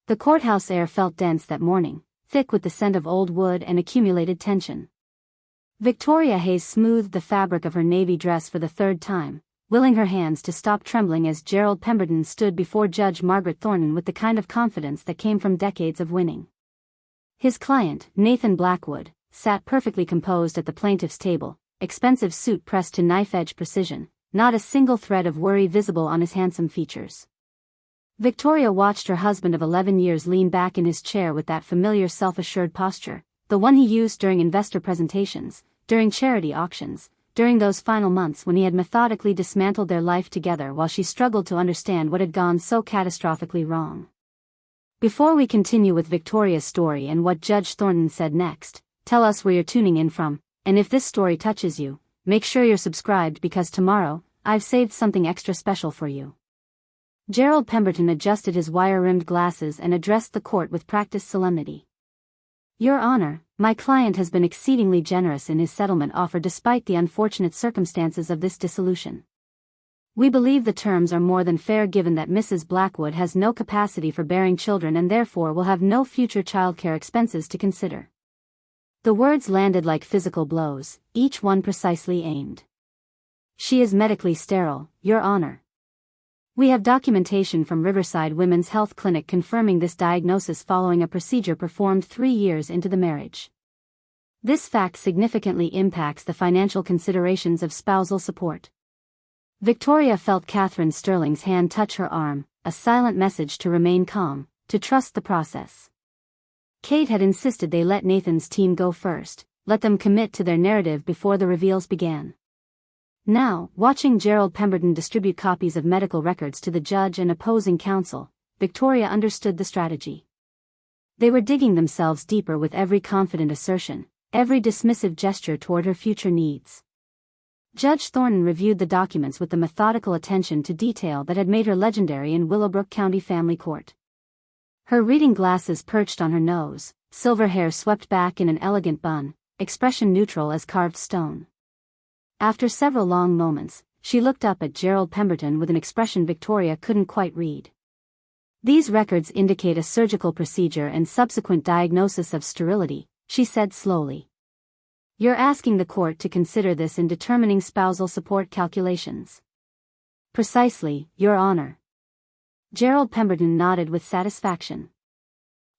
The courthouse air felt dense that morning, thick with the scent of old wood and accumulated tension. Victoria Hayes smoothed the fabric of her navy dress for the third time, willing her hands to stop trembling as Gerald Pemberton stood before Judge Margaret Thornton with the kind of confidence that came from decades of winning. His client, Nathan Blackwood, sat perfectly composed at the plaintiff's table, expensive suit pressed to knife-edge precision, not a single thread of worry visible on his handsome features. Victoria watched her husband of 11 years lean back in his chair with that familiar self-assured posture, the one he used during investor presentations, during charity auctions, during those final months when he had methodically dismantled their life together while she struggled to understand what had gone so catastrophically wrong. Before we continue with Victoria's story and what Judge Thornton said next, tell us where you're tuning in from, and if this story touches you, make sure you're subscribed because tomorrow, I've saved something extra special for you. Gerald Pemberton adjusted his wire-rimmed glasses and addressed the court with practiced solemnity. Your Honor, my client has been exceedingly generous in his settlement offer despite the unfortunate circumstances of this dissolution. We believe the terms are more than fair given that Mrs. Blackwood has no capacity for bearing children and therefore will have no future childcare expenses to consider. The words landed like physical blows, each one precisely aimed. She is medically sterile, Your Honor. We have documentation from Riverside Women's Health Clinic confirming this diagnosis following a procedure performed 3 years into the marriage. This fact significantly impacts the financial considerations of spousal support. Victoria felt Catherine Sterling's hand touch her arm, a silent message to remain calm, to trust the process. Kate had insisted they let Nathan's team go first, let them commit to their narrative before the reveals began. Now, watching Gerald Pemberton distribute copies of medical records to the judge and opposing counsel, Victoria understood the strategy. They were digging themselves deeper with every confident assertion, every dismissive gesture toward her future needs. Judge Thornton reviewed the documents with the methodical attention to detail that had made her legendary in Willowbrook County Family Court. Her reading glasses perched on her nose, silver hair swept back in an elegant bun, expression neutral as carved stone. After several long moments, she looked up at Gerald Pemberton with an expression Victoria couldn't quite read. These records indicate a surgical procedure and subsequent diagnosis of sterility, she said slowly. You're asking the court to consider this in determining spousal support calculations. Precisely, Your Honor. Gerald Pemberton nodded with satisfaction.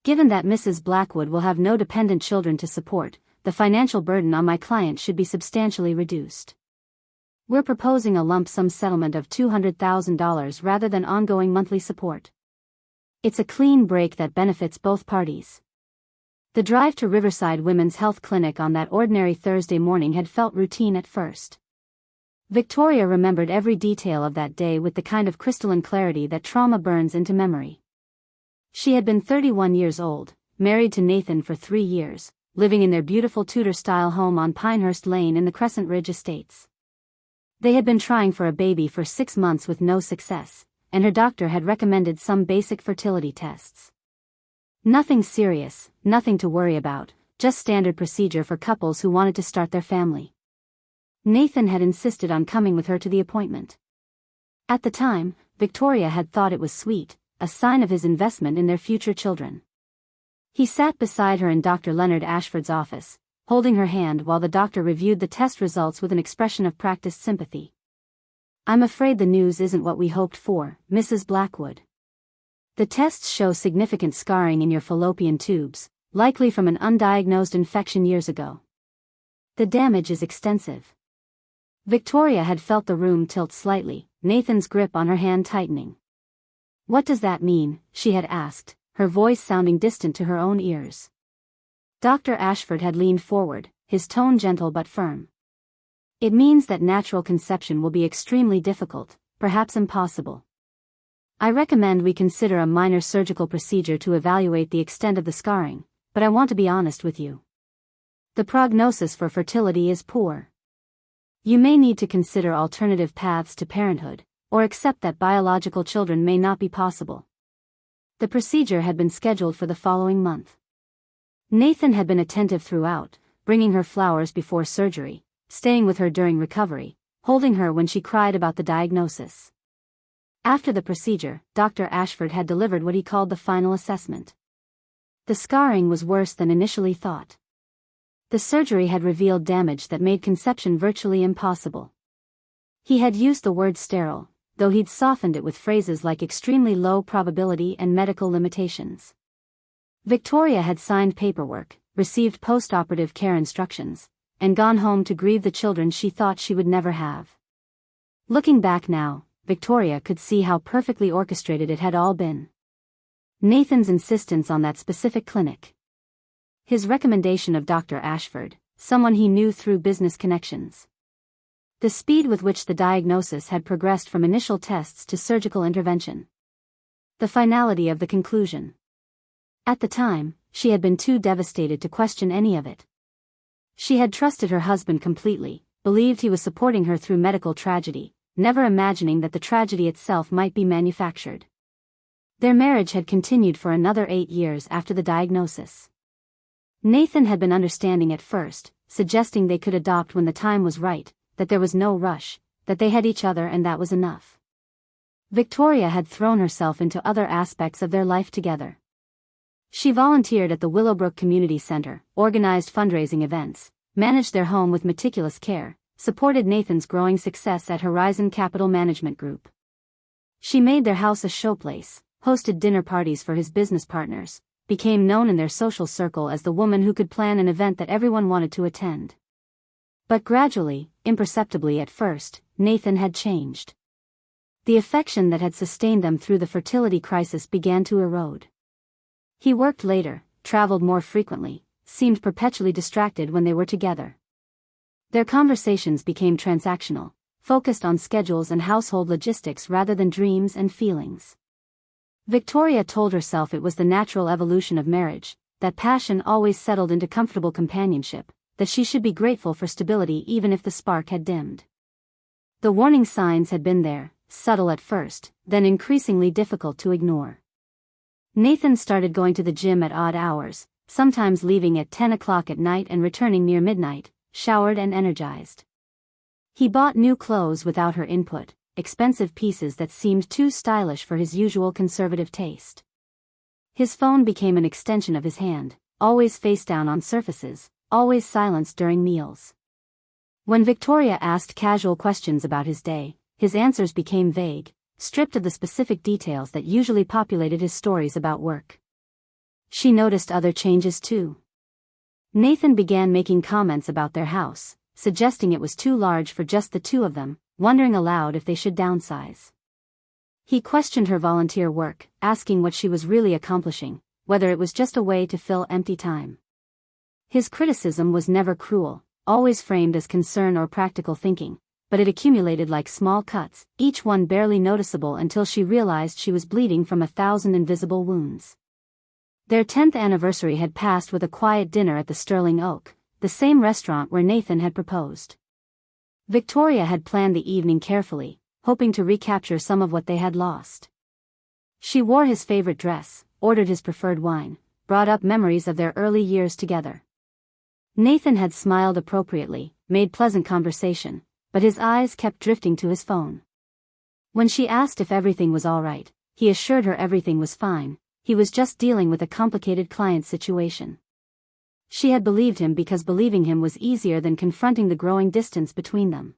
Given that Mrs. Blackwood will have no dependent children to support, the financial burden on my client should be substantially reduced. We're proposing a lump sum settlement of $200,000 rather than ongoing monthly support. It's a clean break that benefits both parties. The drive to Riverside Women's Health Clinic on that ordinary Thursday morning had felt routine at first. Victoria remembered every detail of that day with the kind of crystalline clarity that trauma burns into memory. She had been 31 years old, married to Nathan for 3 years, living in their beautiful Tudor-style home on Pinehurst Lane in the Crescent Ridge Estates. They had been trying for a baby for 6 months with no success, and her doctor had recommended some basic fertility tests. Nothing serious, nothing to worry about, just standard procedure for couples who wanted to start their family. Nathan had insisted on coming with her to the appointment. At the time, Victoria had thought it was sweet, a sign of his investment in their future children. He sat beside her in Dr. Leonard Ashford's office, holding her hand while the doctor reviewed the test results with an expression of practiced sympathy. I'm afraid the news isn't what we hoped for, Mrs. Blackwood. The tests show significant scarring in your fallopian tubes, likely from an undiagnosed infection years ago. The damage is extensive. Victoria had felt the room tilt slightly, Nathan's grip on her hand tightening. What does that mean? She had asked, her voice sounding distant to her own ears. Dr. Ashford had leaned forward, his tone gentle but firm. It means that natural conception will be extremely difficult, perhaps impossible. I recommend we consider a minor surgical procedure to evaluate the extent of the scarring, but I want to be honest with you. The prognosis for fertility is poor. You may need to consider alternative paths to parenthood, or accept that biological children may not be possible. The procedure had been scheduled for the following month. Nathan had been attentive throughout, bringing her flowers before surgery, staying with her during recovery, holding her when she cried about the diagnosis. After the procedure, Dr. Ashford had delivered what he called the final assessment. The scarring was worse than initially thought. The surgery had revealed damage that made conception virtually impossible. He had used the word sterile, though he'd softened it with phrases like extremely low probability and medical limitations. Victoria had signed paperwork, received post-operative care instructions, and gone home to grieve the children she thought she would never have. Looking back now, Victoria could see how perfectly orchestrated it had all been. Nathan's insistence on that specific clinic. His recommendation of Dr. Ashford, someone he knew through business connections. The speed with which the diagnosis had progressed from initial tests to surgical intervention. The finality of the conclusion. At the time, she had been too devastated to question any of it. She had trusted her husband completely, believed he was supporting her through medical tragedy, never imagining that the tragedy itself might be manufactured. Their marriage had continued for another 8 years after the diagnosis. Nathan had been understanding at first, suggesting they could adopt when the time was right, that there was no rush, that they had each other and that was enough. Victoria had thrown herself into other aspects of their life together. She volunteered at the Willowbrook Community Center, organized fundraising events, managed their home with meticulous care, supported Nathan's growing success at Horizon Capital Management Group. She made their house a showplace, hosted dinner parties for his business partners, became known in their social circle as the woman who could plan an event that everyone wanted to attend. But gradually, imperceptibly at first, Nathan had changed. The affection that had sustained them through the fertility crisis began to erode. He worked later, traveled more frequently, seemed perpetually distracted when they were together. Their conversations became transactional, focused on schedules and household logistics rather than dreams and feelings. Victoria told herself it was the natural evolution of marriage, that passion always settled into comfortable companionship, that she should be grateful for stability even if the spark had dimmed. The warning signs had been there, subtle at first, then increasingly difficult to ignore. Nathan started going to the gym at odd hours, sometimes leaving at 10 o'clock at night and returning near midnight, showered and energized. He bought new clothes without her input, expensive pieces that seemed too stylish for his usual conservative taste. His phone became an extension of his hand, always face down on surfaces, always silenced during meals. When Victoria asked casual questions about his day, his answers became vague, stripped of the specific details that usually populated his stories about work. She noticed other changes too. Nathan began making comments about their house, suggesting it was too large for just the two of them, wondering aloud if they should downsize. He questioned her volunteer work, asking what she was really accomplishing, whether it was just a way to fill empty time. His criticism was never cruel, always framed as concern or practical thinking, but it accumulated like small cuts, each one barely noticeable until she realized she was bleeding from 1,000 invisible wounds. Their 10th anniversary had passed with a quiet dinner at the Sterling Oak, the same restaurant where Nathan had proposed. Victoria had planned the evening carefully, hoping to recapture some of what they had lost. She wore his favorite dress, ordered his preferred wine, brought up memories of their early years together. Nathan had smiled appropriately, made pleasant conversation, but his eyes kept drifting to his phone. When she asked if everything was all right, he assured her everything was fine, he was just dealing with a complicated client situation. She had believed him because believing him was easier than confronting the growing distance between them.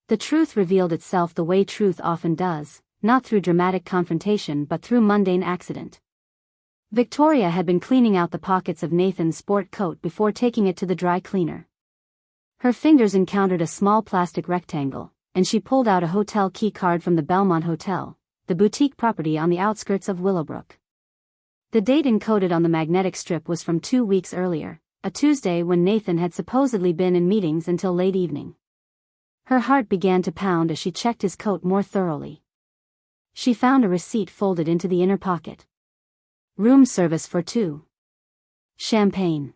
The truth revealed itself the way truth often does, not through dramatic confrontation but through mundane accident. Victoria had been cleaning out the pockets of Nathan's sport coat before taking it to the dry cleaner. Her fingers encountered a small plastic rectangle, and she pulled out a hotel key card from the Belmont Hotel, the boutique property on the outskirts of Willowbrook. The date encoded on the magnetic strip was from 2 weeks earlier, a Tuesday when Nathan had supposedly been in meetings until late evening. Her heart began to pound as she checked his coat more thoroughly. She found a receipt folded into the inner pocket. Room service for 2. Champagne.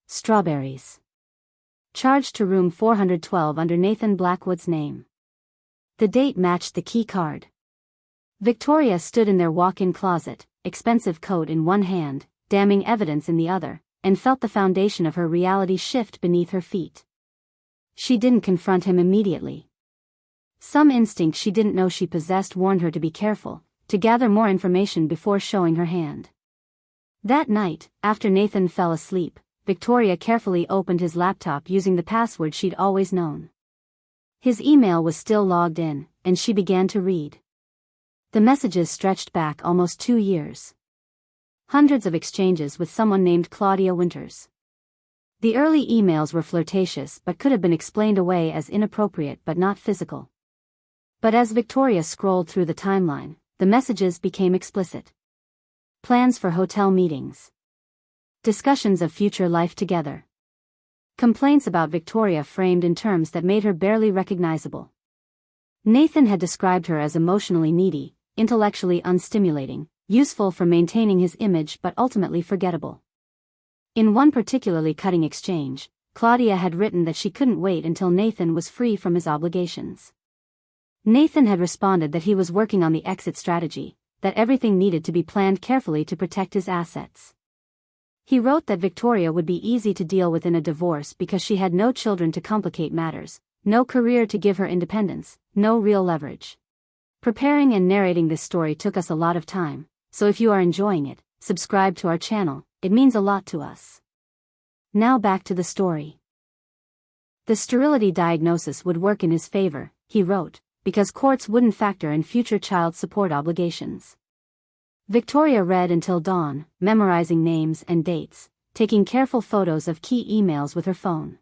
Strawberries. Charged to room 412 under Nathan Blackwood's name. The date matched the key card. Victoria stood in their walk-in closet, expensive coat in one hand, damning evidence in the other, and felt the foundation of her reality shift beneath her feet. She didn't confront him immediately. Some instinct she didn't know she possessed warned her to be careful, to gather more information before showing her hand. That night, after Nathan fell asleep, Victoria carefully opened his laptop using the password she'd always known. His email was still logged in, and she began to read. The messages stretched back almost 2 years. Hundreds of exchanges with someone named Claudia Winters. The early emails were flirtatious but could have been explained away as inappropriate but not physical. But as Victoria scrolled through the timeline, the messages became explicit. Plans for hotel meetings. Discussions of future life together. Complaints about Victoria framed in terms that made her barely recognizable. Nathan had described her as emotionally needy, intellectually unstimulating, useful for maintaining his image but ultimately forgettable. In one particularly cutting exchange, Claudia had written that she couldn't wait until Nathan was free from his obligations. Nathan had responded that he was working on the exit strategy, that everything needed to be planned carefully to protect his assets. He wrote that Victoria would be easy to deal with in a divorce because she had no children to complicate matters, no career to give her independence, no real leverage. Preparing and narrating this story took us a lot of time, so if you are enjoying it, subscribe to our channel, it means a lot to us. Now back to the story. The sterility diagnosis would work in his favor, he wrote, because courts wouldn't factor in future child support obligations. Victoria read until dawn, memorizing names and dates, taking careful photos of key emails with her phone.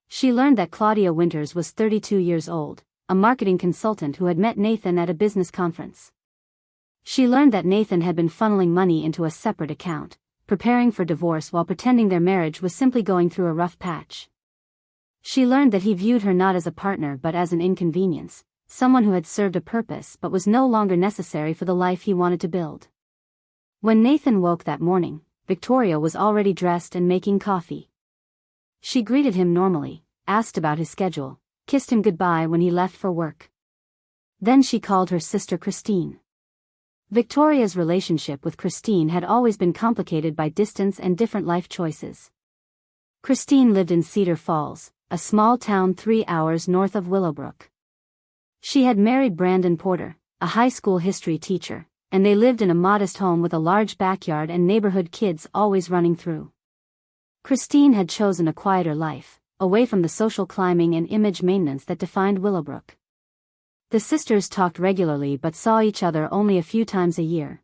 She learned that Claudia Winters was 32 years old, a marketing consultant who had met Nathan at a business conference. She learned that Nathan had been funneling money into a separate account, preparing for divorce while pretending their marriage was simply going through a rough patch. She learned that he viewed her not as a partner but as an inconvenience, someone who had served a purpose but was no longer necessary for the life he wanted to build. When Nathan woke that morning, Victoria was already dressed and making coffee. She greeted him normally, asked about his schedule, kissed him goodbye when he left for work. Then she called her sister Christine. Victoria's relationship with Christine had always been complicated by distance and different life choices. Christine lived in Cedar Falls, a small town 3 hours north of Willowbrook. She had married Brandon Porter, a high school history teacher, and they lived in a modest home with a large backyard and neighborhood kids always running through. Christine had chosen a quieter life, away from the social climbing and image maintenance that defined Willowbrook. The sisters talked regularly but saw each other only a few times a year.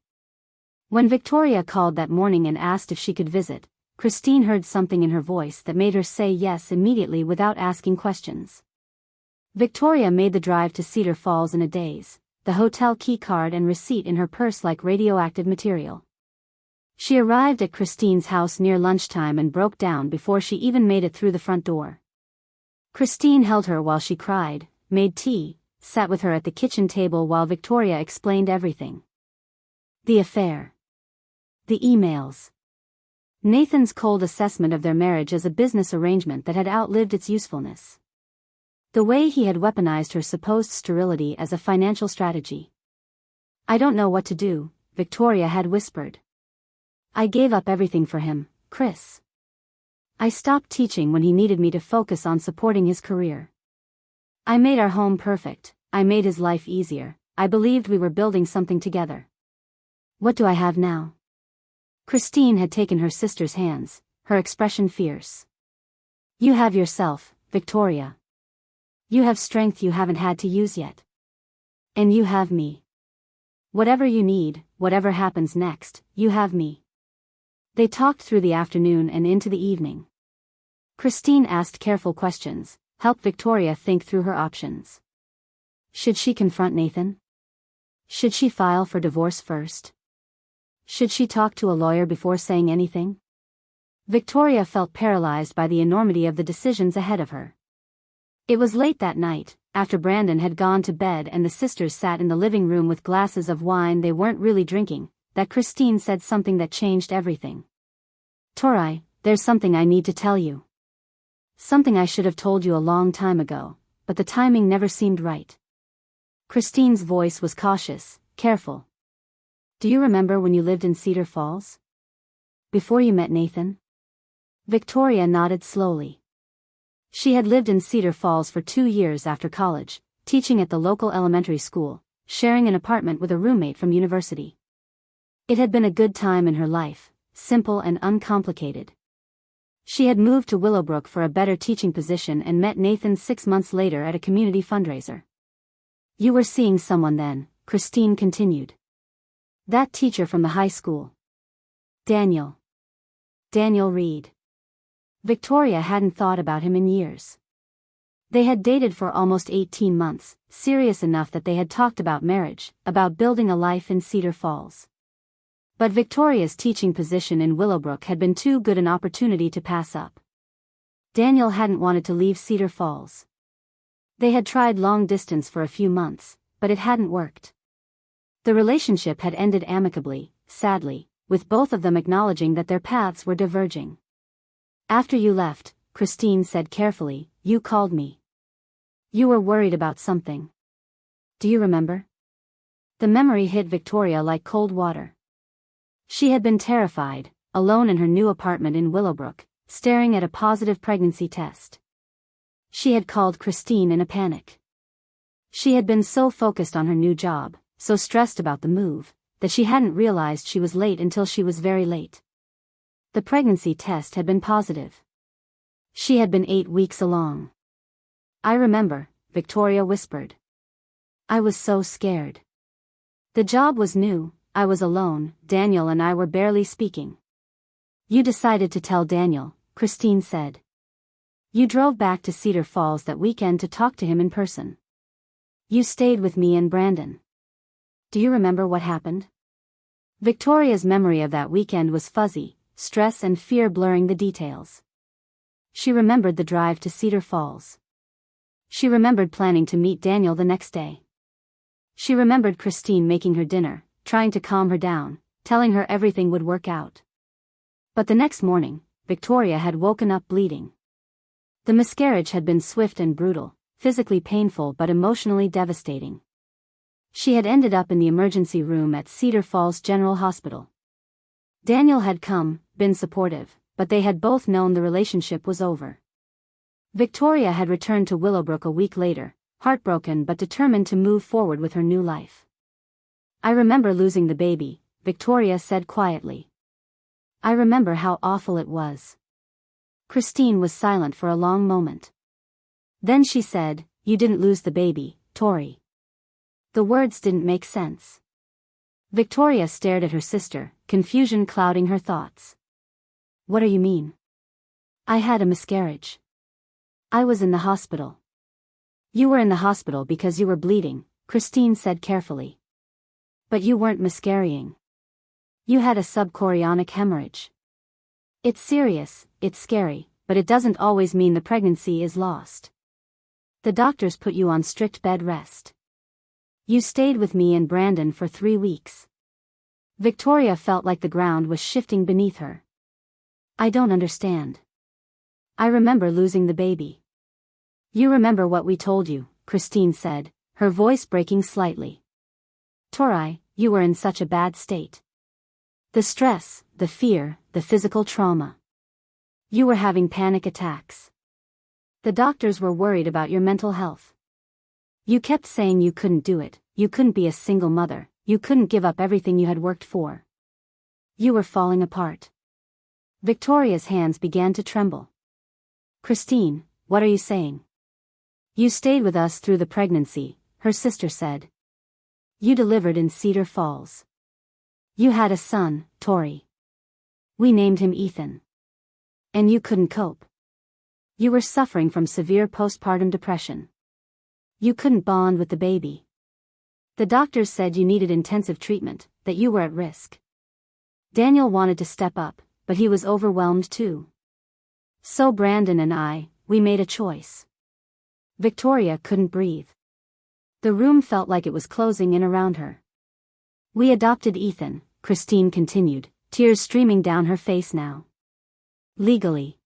When Victoria called that morning and asked if she could visit, Christine heard something in her voice that made her say yes immediately without asking questions. Victoria made the drive to Cedar Falls in a daze, the hotel key card and receipt in her purse like radioactive material. She arrived at Christine's house near lunchtime and broke down before she even made it through the front door. Christine held her while she cried, made tea, sat with her at the kitchen table while Victoria explained everything. The affair. The emails. Nathan's cold assessment of their marriage as a business arrangement that had outlived its usefulness. The way he had weaponized her supposed sterility as a financial strategy. "I don't know what to do," Victoria had whispered. "I gave up everything for him, Chris. I stopped teaching when he needed me to focus on supporting his career. I made our home perfect, I made his life easier, I believed we were building something together. What do I have now?" Christine had taken her sister's hands, her expression fierce. "You have yourself, Victoria. You have strength you haven't had to use yet. And you have me. Whatever you need, whatever happens next, you have me." They talked through the afternoon and into the evening. Christine asked careful questions, helped Victoria think through her options. Should she confront Nathan? Should she file for divorce first? Should she talk to a lawyer before saying anything? Victoria felt paralyzed by the enormity of the decisions ahead of her. It was late that night, after Brandon had gone to bed and the sisters sat in the living room with glasses of wine they weren't really drinking, that Christine said something that changed everything. "Tori, there's something I need to tell you. Something I should have told you a long time ago, but the timing never seemed right." Christine's voice was cautious, careful. "Do you remember when you lived in Cedar Falls? Before you met Nathan?" Victoria nodded slowly. She had lived in Cedar Falls for 2 years after college, teaching at the local elementary school, sharing an apartment with a roommate from university. It had been a good time in her life, simple and uncomplicated. She had moved to Willowbrook for a better teaching position and met Nathan 6 months later at a community fundraiser. You were seeing someone then, Christine continued. That teacher from the high school. Daniel Reed. Victoria hadn't thought about him in years. They had dated for almost 18 months, serious enough that they had talked about marriage, about building a life in Cedar Falls. But Victoria's teaching position in Willowbrook had been too good an opportunity to pass up. Daniel hadn't wanted to leave Cedar Falls. They had tried long distance for a few months, but it hadn't worked. The relationship had ended amicably, sadly, with both of them acknowledging that their paths were diverging. After you left, Christine said carefully, you called me. You were worried about something. Do you remember? The memory hit Victoria like cold water. She had been terrified, alone in her new apartment in Willowbrook, staring at a positive pregnancy test. She had called Christine in a panic. She had been so focused on her new job, so stressed about the move, that she hadn't realized she was late until she was very late. The pregnancy test had been positive. She had been 8 weeks along. I remember, Victoria whispered. I was so scared. The job was new, I was alone, Daniel and I were barely speaking. You decided to tell Daniel, Christine said. You drove back to Cedar Falls that weekend to talk to him in person. You stayed with me and Brandon. Do you remember what happened? Victoria's memory of that weekend was fuzzy, stress and fear blurring the details. She remembered the drive to Cedar Falls. She remembered planning to meet Daniel the next day. She remembered Christine making her dinner, trying to calm her down, telling her everything would work out. But the next morning, Victoria had woken up bleeding. The miscarriage had been swift and brutal, physically painful but emotionally devastating. She had ended up in the emergency room at Cedar Falls General Hospital. Daniel had come, been supportive, but they had both known the relationship was over. Victoria had returned to Willowbrook a week later, heartbroken but determined to move forward with her new life. I remember losing the baby, Victoria said quietly. I remember how awful it was. Christine was silent for a long moment. Then she said, you didn't lose the baby, Tori. The words didn't make sense. Victoria stared at her sister, confusion clouding her thoughts. What do you mean? I had a miscarriage. I was in the hospital. You were in the hospital because you were bleeding, Christine said carefully. But you weren't miscarrying. You had a subchorionic hemorrhage. It's serious, it's scary, but it doesn't always mean the pregnancy is lost. The doctors put you on strict bed rest. You stayed with me and Brandon for 3 weeks. Victoria felt like the ground was shifting beneath her. I don't understand. I remember losing the baby. You remember what we told you, Christine said, her voice breaking slightly. Tori, you were in such a bad state. The stress, the fear, the physical trauma. You were having panic attacks. The doctors were worried about your mental health. You kept saying you couldn't do it, you couldn't be a single mother, you couldn't give up everything you had worked for. You were falling apart. Victoria's hands began to tremble. Christine, what are you saying? You stayed with us through the pregnancy, her sister said. You delivered in Cedar Falls. You had a son, Tori. We named him Ethan. And you couldn't cope. You were suffering from severe postpartum depression. You couldn't bond with the baby. The doctors said you needed intensive treatment, that you were at risk. Daniel wanted to step up, but he was overwhelmed too. So Brandon and I, we made a choice. Victoria couldn't breathe. The room felt like it was closing in around her. We adopted Ethan, Christine continued, tears streaming down her face now. Legally.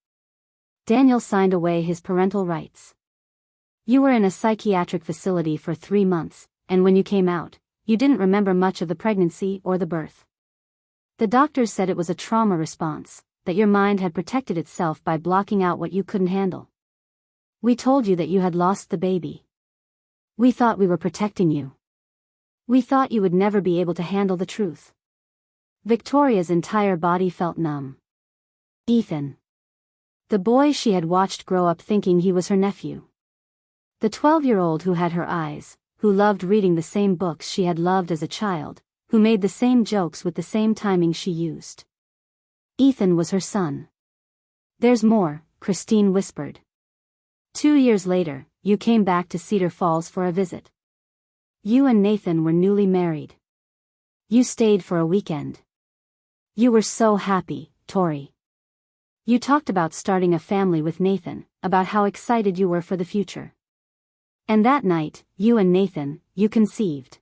Daniel signed away his parental rights. You were in a psychiatric facility for 3 months, and when you came out, you didn't remember much of the pregnancy or the birth. The doctors said it was a trauma response, that your mind had protected itself by blocking out what you couldn't handle. We told you that you had lost the baby. We thought we were protecting you. We thought you would never be able to handle the truth. Victoria's entire body felt numb. Ethan. The boy she had watched grow up thinking he was her nephew. The 12-year-old who had her eyes, who loved reading the same books she had loved as a child, who made the same jokes with the same timing she used. Ethan was her son. There's more, Christine whispered. 2 years later, you came back to Cedar Falls for a visit. You and Nathan were newly married. You stayed for a weekend. You were so happy, Tori. You talked about starting a family with Nathan, about how excited you were for the future. And that night, you and Nathan, you conceived.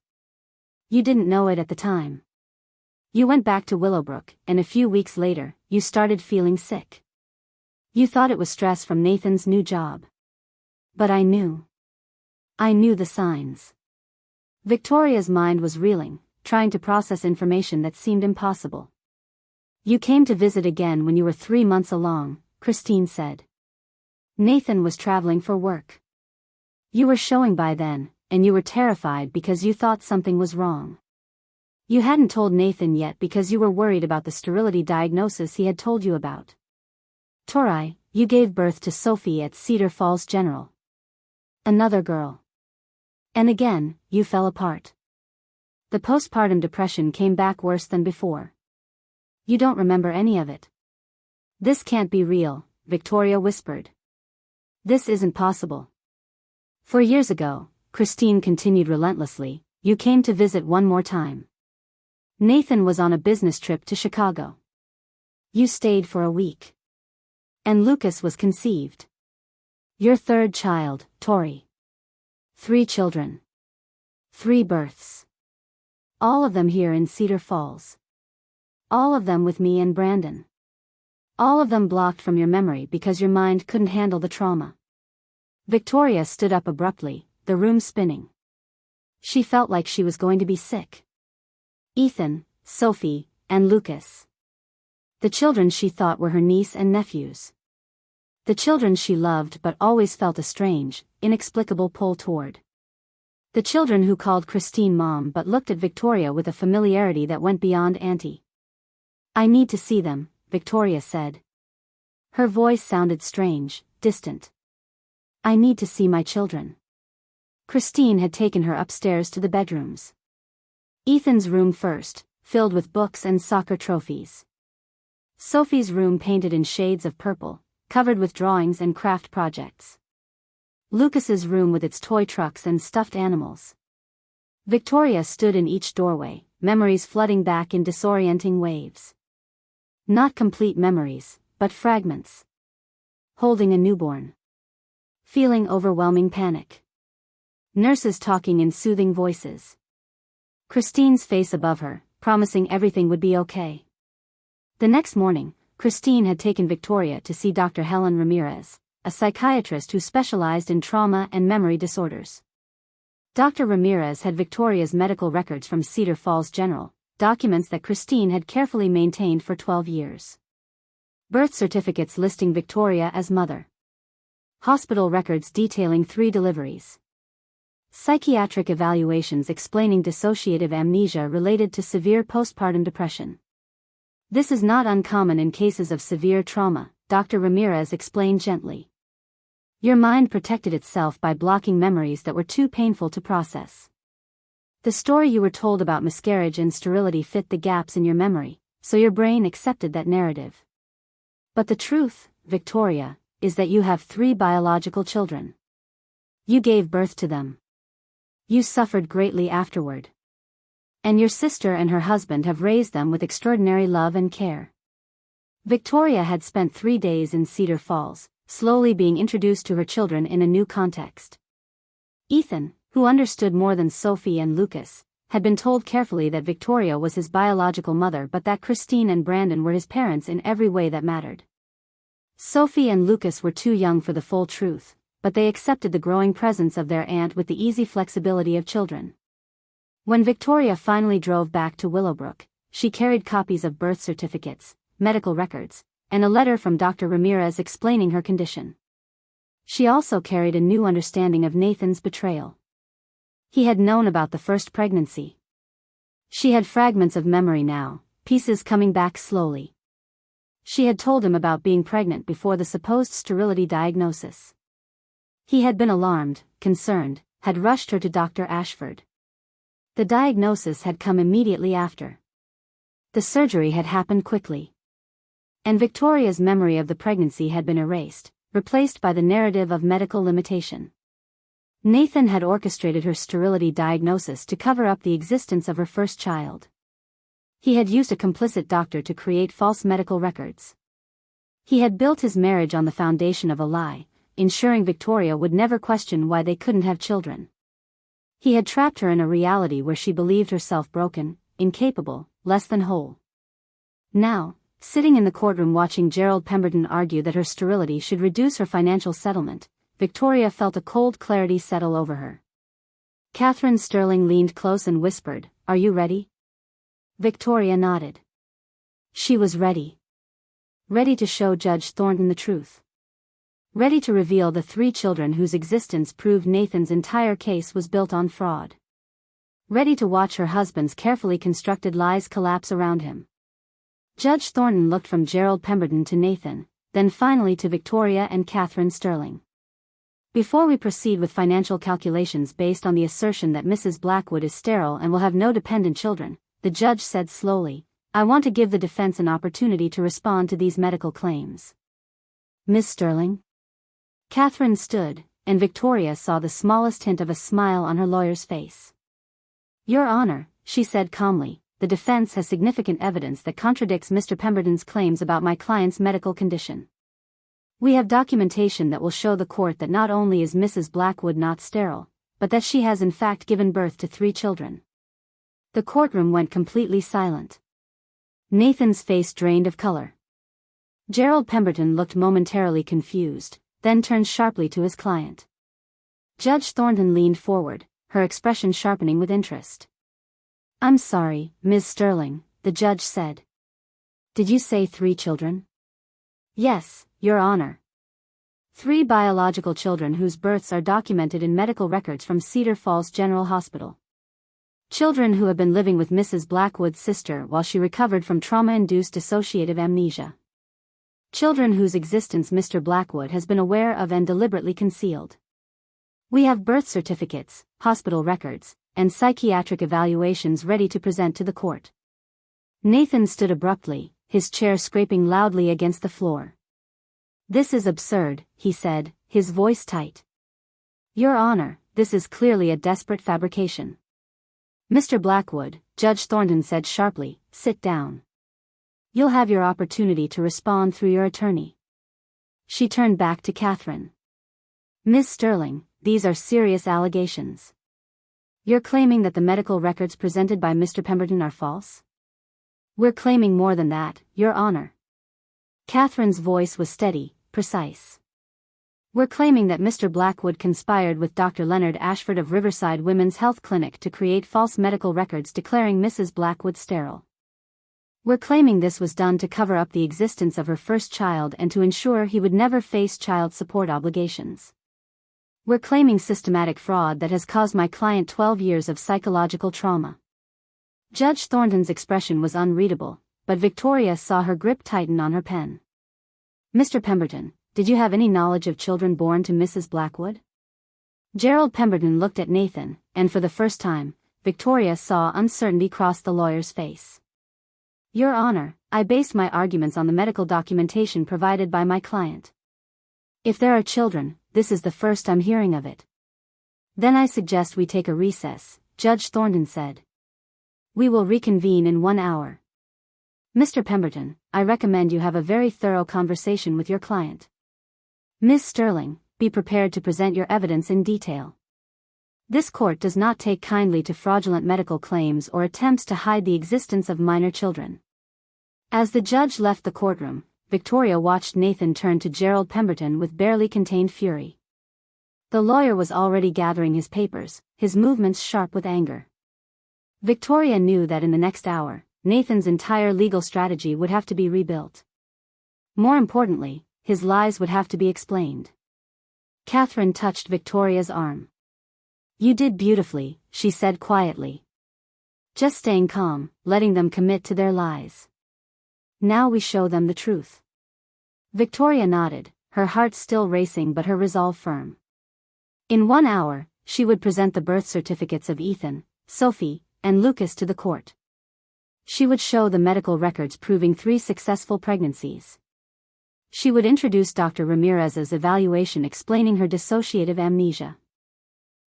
You didn't know it at the time. You went back to Willowbrook, and a few weeks later, you started feeling sick. You thought it was stress from Nathan's new job. But I knew. I knew the signs. Victoria's mind was reeling, trying to process information that seemed impossible. You came to visit again when you were 3 months along, Christine said. Nathan was traveling for work. You were showing by then, and you were terrified because you thought something was wrong. You hadn't told Nathan yet because you were worried about the sterility diagnosis he had told you about. Tori, you gave birth to Sophie at Cedar Falls General. Another girl. And again, you fell apart. The postpartum depression came back worse than before. You don't remember any of it. This can't be real, Victoria whispered. This isn't possible. 4 years ago, Christine continued relentlessly, you came to visit one more time. Nathan was on a business trip to Chicago. You stayed for a week. And Lucas was conceived. Your third child, Tori. 3 children. 3 births. All of them here in Cedar Falls. All of them with me and Brandon. All of them blocked from your memory because your mind couldn't handle the trauma. Victoria stood up abruptly, the room spinning. She felt like she was going to be sick. Ethan, Sophie, and Lucas. The children she thought were her niece and nephews. The children she loved but always felt a strange, inexplicable pull toward. The children who called Christine Mom but looked at Victoria with a familiarity that went beyond Auntie. I need to see them, Victoria said. Her voice sounded strange, distant. I need to see my children. Christine had taken her upstairs to the bedrooms. Ethan's room first, filled with books and soccer trophies. Sophie's room painted in shades of purple, covered with drawings and craft projects. Lucas's room with its toy trucks and stuffed animals. Victoria stood in each doorway, memories flooding back in disorienting waves. Not complete memories, but fragments. Holding a newborn. Feeling overwhelming panic. Nurses talking in soothing voices. Christine's face above her, promising everything would be okay. The next morning, Christine had taken Victoria to see Dr. Helen Ramirez, a psychiatrist who specialized in trauma and memory disorders. Dr. Ramirez had Victoria's medical records from Cedar Falls General, documents that Christine had carefully maintained for 12 years. Birth certificates listing Victoria as mother. Hospital records detailing 3 deliveries. Psychiatric evaluations explaining dissociative amnesia related to severe postpartum depression. This is not uncommon in cases of severe trauma, Dr. Ramirez explained gently. Your mind protected itself by blocking memories that were too painful to process. The story you were told about miscarriage and sterility fit the gaps in your memory, so your brain accepted that narrative. But the truth, Victoria, is that you have 3 biological children. You gave birth to them. You suffered greatly afterward. And your sister and her husband have raised them with extraordinary love and care. Victoria had spent 3 days in Cedar Falls, slowly being introduced to her children in a new context. Ethan, who understood more than Sophie and Lucas, had been told carefully that Victoria was his biological mother but that Christine and Brandon were his parents in every way that mattered. Sophie and Lucas were too young for the full truth, but they accepted the growing presence of their aunt with the easy flexibility of children. When Victoria finally drove back to Willowbrook, she carried copies of birth certificates, medical records, and a letter from Dr. Ramirez explaining her condition. She also carried a new understanding of Nathan's betrayal. He had known about the first pregnancy. She had fragments of memory now, pieces coming back slowly. She had told him about being pregnant before the supposed sterility diagnosis. He had been alarmed, concerned, had rushed her to Dr. Ashford. The diagnosis had come immediately after. The surgery had happened quickly. And Victoria's memory of the pregnancy had been erased, replaced by the narrative of medical limitation. Nathan had orchestrated her sterility diagnosis to cover up the existence of her first child. He had used a complicit doctor to create false medical records. He had built his marriage on the foundation of a lie, ensuring Victoria would never question why they couldn't have children. He had trapped her in a reality where she believed herself broken, incapable, less than whole. Now, sitting in the courtroom watching Gerald Pemberton argue that her sterility should reduce her financial settlement, Victoria felt a cold clarity settle over her. Catherine Sterling leaned close and whispered, "Are you ready?" Victoria nodded. She was ready. Ready to show Judge Thornton the truth. Ready to reveal the 3 children whose existence proved Nathan's entire case was built on fraud. Ready to watch her husband's carefully constructed lies collapse around him. Judge Thornton looked from Gerald Pemberton to Nathan, then finally to Victoria and Catherine Sterling. Before we proceed with financial calculations based on the assertion that Mrs. Blackwood is sterile and will have no dependent children, the judge said slowly, "I want to give the defense an opportunity to respond to these medical claims." "Miss Sterling?" Catherine stood, and Victoria saw the smallest hint of a smile on her lawyer's face. "Your Honor," she said calmly, "the defense has significant evidence that contradicts Mr. Pemberton's claims about my client's medical condition. We have documentation that will show the court that not only is Mrs. Blackwood not sterile, but that she has in fact given birth to 3 children." The courtroom went completely silent. Nathan's face drained of color. Gerald Pemberton looked momentarily confused, then turned sharply to his client. Judge Thornton leaned forward, her expression sharpening with interest. "I'm sorry, Ms. Sterling," the judge said. "Did you say 3 children?" "Yes, Your Honor. 3 biological children whose births are documented in medical records from Cedar Falls General Hospital. Children who have been living with Mrs. Blackwood's sister while she recovered from trauma-induced dissociative amnesia. Children whose existence Mr. Blackwood has been aware of and deliberately concealed. We have birth certificates, hospital records, and psychiatric evaluations ready to present to the court." Nathan stood abruptly, his chair scraping loudly against the floor. "This is absurd," he said, his voice tight. "Your Honor, this is clearly a desperate fabrication." "Mr. Blackwood," Judge Thornton said sharply, "sit down. You'll have your opportunity to respond through your attorney." She turned back to Catherine. "Miss Sterling, these are serious allegations. You're claiming that the medical records presented by Mr. Pemberton are false?" "We're claiming more than that, Your Honor." Catherine's voice was steady, precise. "We're claiming that Mr. Blackwood conspired with Dr. Leonard Ashford of Riverside Women's Health Clinic to create false medical records declaring Mrs. Blackwood sterile. We're claiming this was done to cover up the existence of her first child and to ensure he would never face child support obligations. We're claiming systematic fraud that has caused my client 12 years of psychological trauma." Judge Thornton's expression was unreadable, but Victoria saw her grip tighten on her pen. "Mr. Pemberton, did you have any knowledge of children born to Mrs. Blackwood?" Gerald Pemberton looked at Nathan, and for the first time, Victoria saw uncertainty cross the lawyer's face. "Your Honor, I based my arguments on the medical documentation provided by my client. If there are children, this is the first I'm hearing of it." "Then I suggest we take a recess," Judge Thornton said. "We will reconvene in 1 hour. Mr. Pemberton, I recommend you have a very thorough conversation with your client. Ms. Sterling, be prepared to present your evidence in detail. This court does not take kindly to fraudulent medical claims or attempts to hide the existence of minor children." As the judge left the courtroom, Victoria watched Nathan turn to Gerald Pemberton with barely contained fury. The lawyer was already gathering his papers, his movements sharp with anger. Victoria knew that in the next hour, Nathan's entire legal strategy would have to be rebuilt. More importantly, his lies would have to be explained. Catherine touched Victoria's arm. You did beautifully, she said quietly. Just staying calm, letting them commit to their lies. Now we show them the truth. Victoria nodded, her heart still racing but her resolve firm. In 1 hour, she would present the birth certificates of Ethan, Sophie, and Lucas to the court. She would show the medical records proving 3 successful pregnancies. She would introduce Dr. Ramirez's evaluation explaining her dissociative amnesia.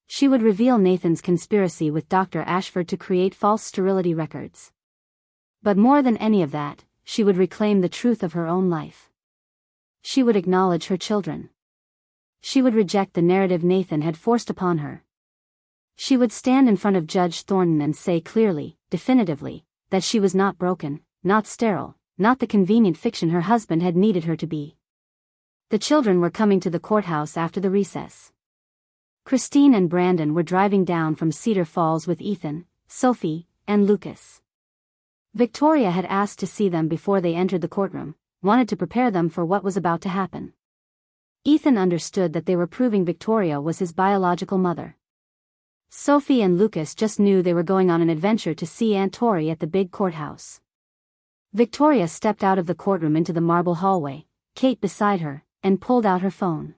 She would reveal Nathan's conspiracy with Dr. Ashford to create false sterility records. But more than any of that, she would reclaim the truth of her own life. She would acknowledge her children. She would reject the narrative Nathan had forced upon her. She would stand in front of Judge Thornton and say clearly, definitively, that she was not broken, not sterile, not the convenient fiction her husband had needed her to be. The children were coming to the courthouse after the recess. Christine and Brandon were driving down from Cedar Falls with Ethan, Sophie, and Lucas. Victoria had asked to see them before they entered the courtroom, wanted to prepare them for what was about to happen. Ethan understood that they were proving Victoria was his biological mother. Sophie and Lucas just knew they were going on an adventure to see Aunt Tori at the big courthouse. Victoria stepped out of the courtroom into the marble hallway, Kate beside her, and pulled out her phone.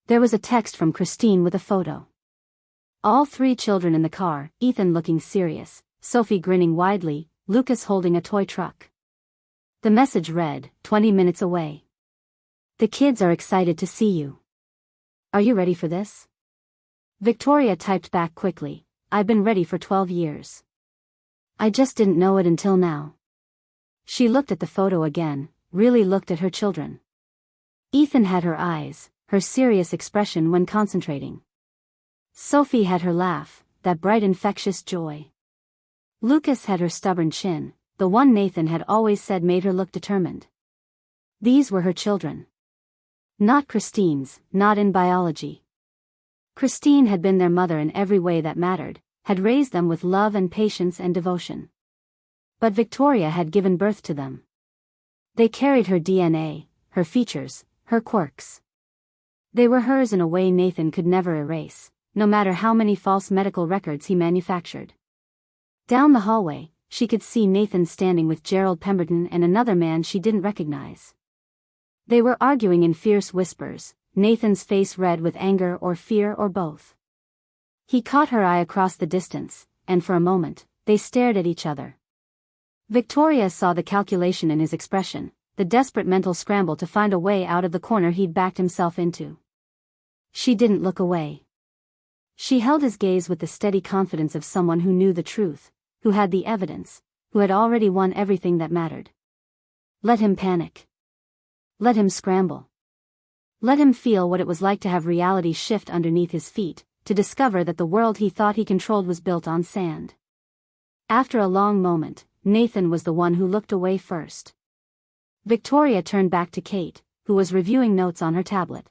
There was a text from Christine with a photo. All 3 children in the car, Ethan looking serious, Sophie grinning widely, Lucas holding a toy truck. The message read, 20 minutes away. The kids are excited to see you. Are you ready for this? Victoria typed back quickly, I've been ready for 12 years. I just didn't know it until now. She looked at the photo again, really looked at her children. Ethan had her eyes, her serious expression when concentrating. Sophie had her laugh, that bright infectious joy. Lucas had her stubborn chin, the one Nathan had always said made her look determined. These were her children. Not Christine's, not in biology. Christine had been their mother in every way that mattered, had raised them with love and patience and devotion. But Victoria had given birth to them. They carried her DNA, her features, her quirks. They were hers in a way Nathan could never erase, no matter how many false medical records he manufactured. Down the hallway, she could see Nathan standing with Gerald Pemberton and another man she didn't recognize. They were arguing in fierce whispers, Nathan's face red with anger or fear or both. He caught her eye across the distance, and for a moment, they stared at each other. Victoria saw the calculation in his expression, the desperate mental scramble to find a way out of the corner he'd backed himself into. She didn't look away. She held his gaze with the steady confidence of someone who knew the truth, who had the evidence, who had already won everything that mattered. Let him panic. Let him scramble. Let him feel what it was like to have reality shift underneath his feet, to discover that the world he thought he controlled was built on sand. After a long moment, Nathan was the one who looked away first. Victoria turned back to Kate, who was reviewing notes on her tablet.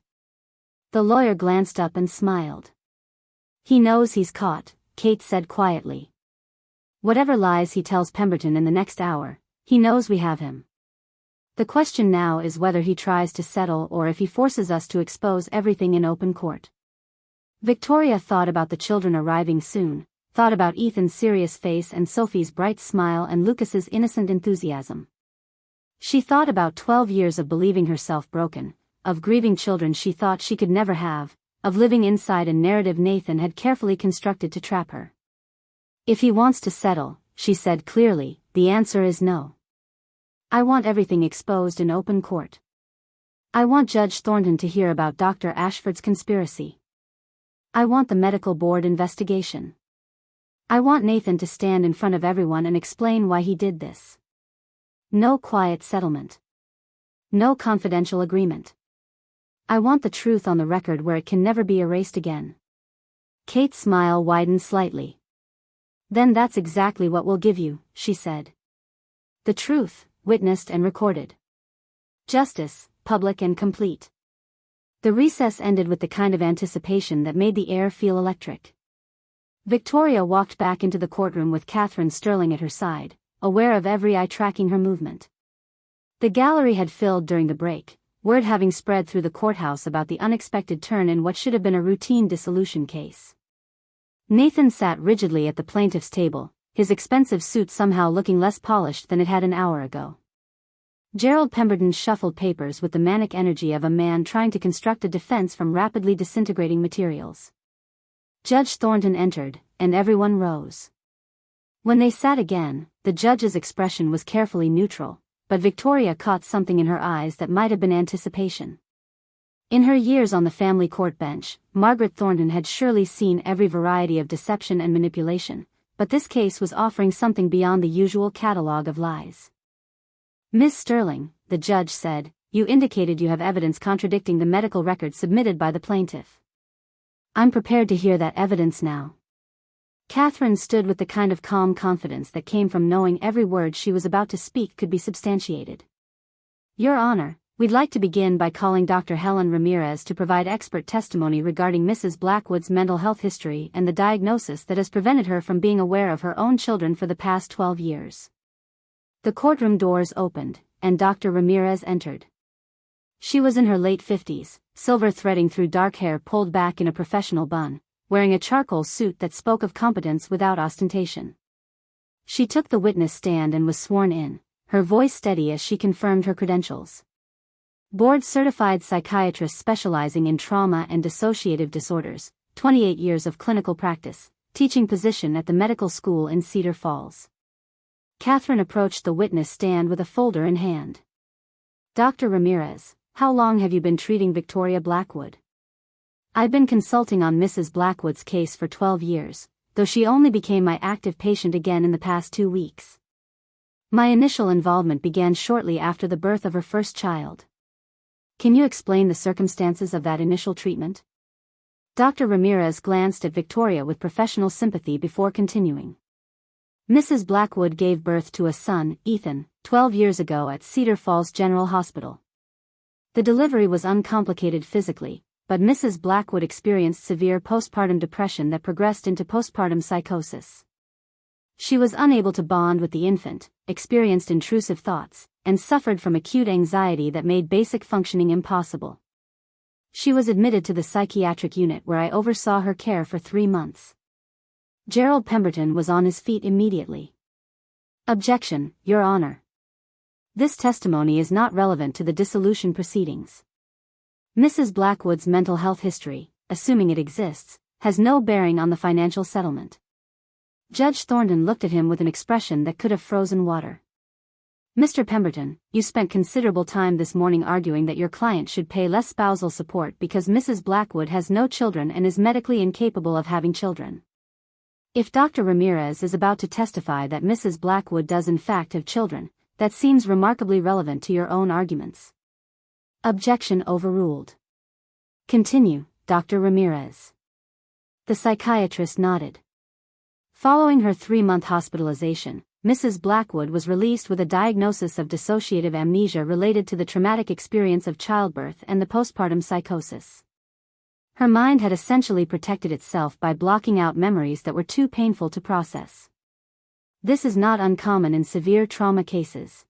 The lawyer glanced up and smiled. He knows he's caught, Kate said quietly. Whatever lies he tells Pemberton in the next hour, he knows we have him. The question now is whether he tries to settle or if he forces us to expose everything in open court. Victoria thought about the children arriving soon, thought about Ethan's serious face and Sophie's bright smile and Lucas's innocent enthusiasm. She thought about 12 years of believing herself broken, of grieving children she thought she could never have, of living inside a narrative Nathan had carefully constructed to trap her. If he wants to settle, she said clearly, the answer is no. I want everything exposed in open court. I want Judge Thornton to hear about Dr. Ashford's conspiracy. I want the medical board investigation. I want Nathan to stand in front of everyone and explain why he did this. No quiet settlement. No confidential agreement. I want the truth on the record where it can never be erased again. Kate's smile widened slightly. Then that's exactly what we'll give you, she said. The truth, witnessed and recorded. Justice, public and complete. The recess ended with the kind of anticipation that made the air feel electric. Victoria walked back into the courtroom with Catherine Sterling at her side, aware of every eye tracking her movement. The gallery had filled during the break, word having spread through the courthouse about the unexpected turn in what should have been a routine dissolution case. Nathan sat rigidly at the plaintiff's table, his expensive suit somehow looking less polished than it had an hour ago. Gerald Pemberton shuffled papers with the manic energy of a man trying to construct a defense from rapidly disintegrating materials. Judge Thornton entered, and everyone rose. When they sat again, the judge's expression was carefully neutral, but Victoria caught something in her eyes that might have been anticipation. In her years on the family court bench, Margaret Thornton had surely seen every variety of deception and manipulation, but this case was offering something beyond the usual catalogue of lies. "Miss Sterling," the judge said, "you indicated you have evidence contradicting the medical record submitted by the plaintiff. I'm prepared to hear that evidence now." Catherine stood with the kind of calm confidence that came from knowing every word she was about to speak could be substantiated. "Your Honor, we'd like to begin by calling Dr. Helen Ramirez to provide expert testimony regarding Mrs. Blackwood's mental health history and the diagnosis that has prevented her from being aware of her own children for the past 12 years. The courtroom doors opened, and Dr. Ramirez entered. She was in her late 50s, silver threading through dark hair pulled back in a professional bun, wearing a charcoal suit that spoke of competence without ostentation. She took the witness stand and was sworn in, her voice steady as she confirmed her credentials. Board-certified psychiatrist specializing in trauma and dissociative disorders, 28 years of clinical practice, teaching position at the medical school in Cedar Falls. Catherine approached the witness stand with a folder in hand. "Dr. Ramirez, how long have you been treating Victoria Blackwood?" "I've been consulting on Mrs. Blackwood's case for 12 years, though she only became my active patient again in the past 2 weeks. My initial involvement began shortly after the birth of her first child." "Can you explain the circumstances of that initial treatment?" Dr. Ramirez glanced at Victoria with professional sympathy before continuing. "Mrs. Blackwood gave birth to a son, Ethan, 12 years ago at Cedar Falls General Hospital. The delivery was uncomplicated physically, but Mrs. Blackwood experienced severe postpartum depression that progressed into postpartum psychosis. She was unable to bond with the infant, experienced intrusive thoughts, and suffered from acute anxiety that made basic functioning impossible. She was admitted to the psychiatric unit where I oversaw her care for 3 months." Gerald Pemberton was on his feet immediately. "Objection, Your Honor. This testimony is not relevant to the dissolution proceedings. Mrs. Blackwood's mental health history, assuming it exists, has no bearing on the financial settlement." Judge Thornton looked at him with an expression that could have frozen water. "Mr. Pemberton, you spent considerable time this morning arguing that your client should pay less spousal support because Mrs. Blackwood has no children and is medically incapable of having children. If Dr. Ramirez is about to testify that Mrs. Blackwood does in fact have children, that seems remarkably relevant to your own arguments." Objection overruled. "Continue, Dr. Ramirez." The psychiatrist nodded. Following her 3-month hospitalization, Mrs. Blackwood was released with a diagnosis of dissociative amnesia related to the traumatic experience of childbirth and the postpartum psychosis. Her mind had essentially protected itself by blocking out memories that were too painful to process. This is not uncommon in severe trauma cases.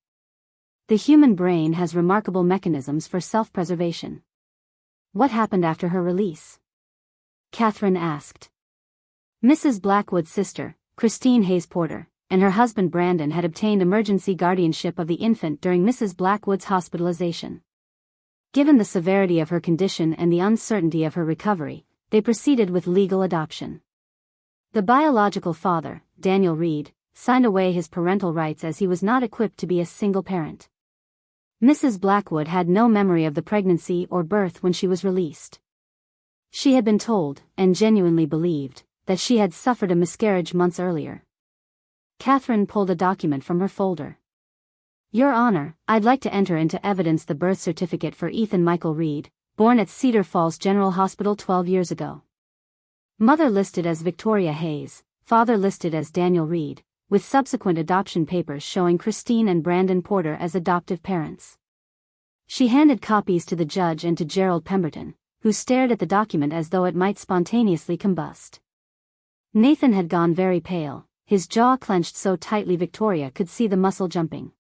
The human brain has remarkable mechanisms for self-preservation. "What happened after her release?" Catherine asked. Mrs. Blackwood's sister, Christine Hayes Porter, and her husband Brandon had obtained emergency guardianship of the infant during Mrs. Blackwood's hospitalization. Given the severity of her condition and the uncertainty of her recovery, they proceeded with legal adoption. The biological father, Daniel Reed, signed away his parental rights as he was not equipped to be a single parent. Mrs. Blackwood had no memory of the pregnancy or birth when she was released. She had been told, and genuinely believed, that she had suffered a miscarriage months earlier. Catherine pulled a document from her folder. "Your Honor, I'd like to enter into evidence the birth certificate for Ethan Michael Reed, born at Cedar Falls General Hospital 12 years ago. Mother listed as Victoria Hayes, father listed as Daniel Reed, with subsequent adoption papers showing Christine and Brandon Porter as adoptive parents." She handed copies to the judge and to Gerald Pemberton, who stared at the document as though it might spontaneously combust. Nathan had gone very pale, his jaw clenched so tightly Victoria could see the muscle jumping.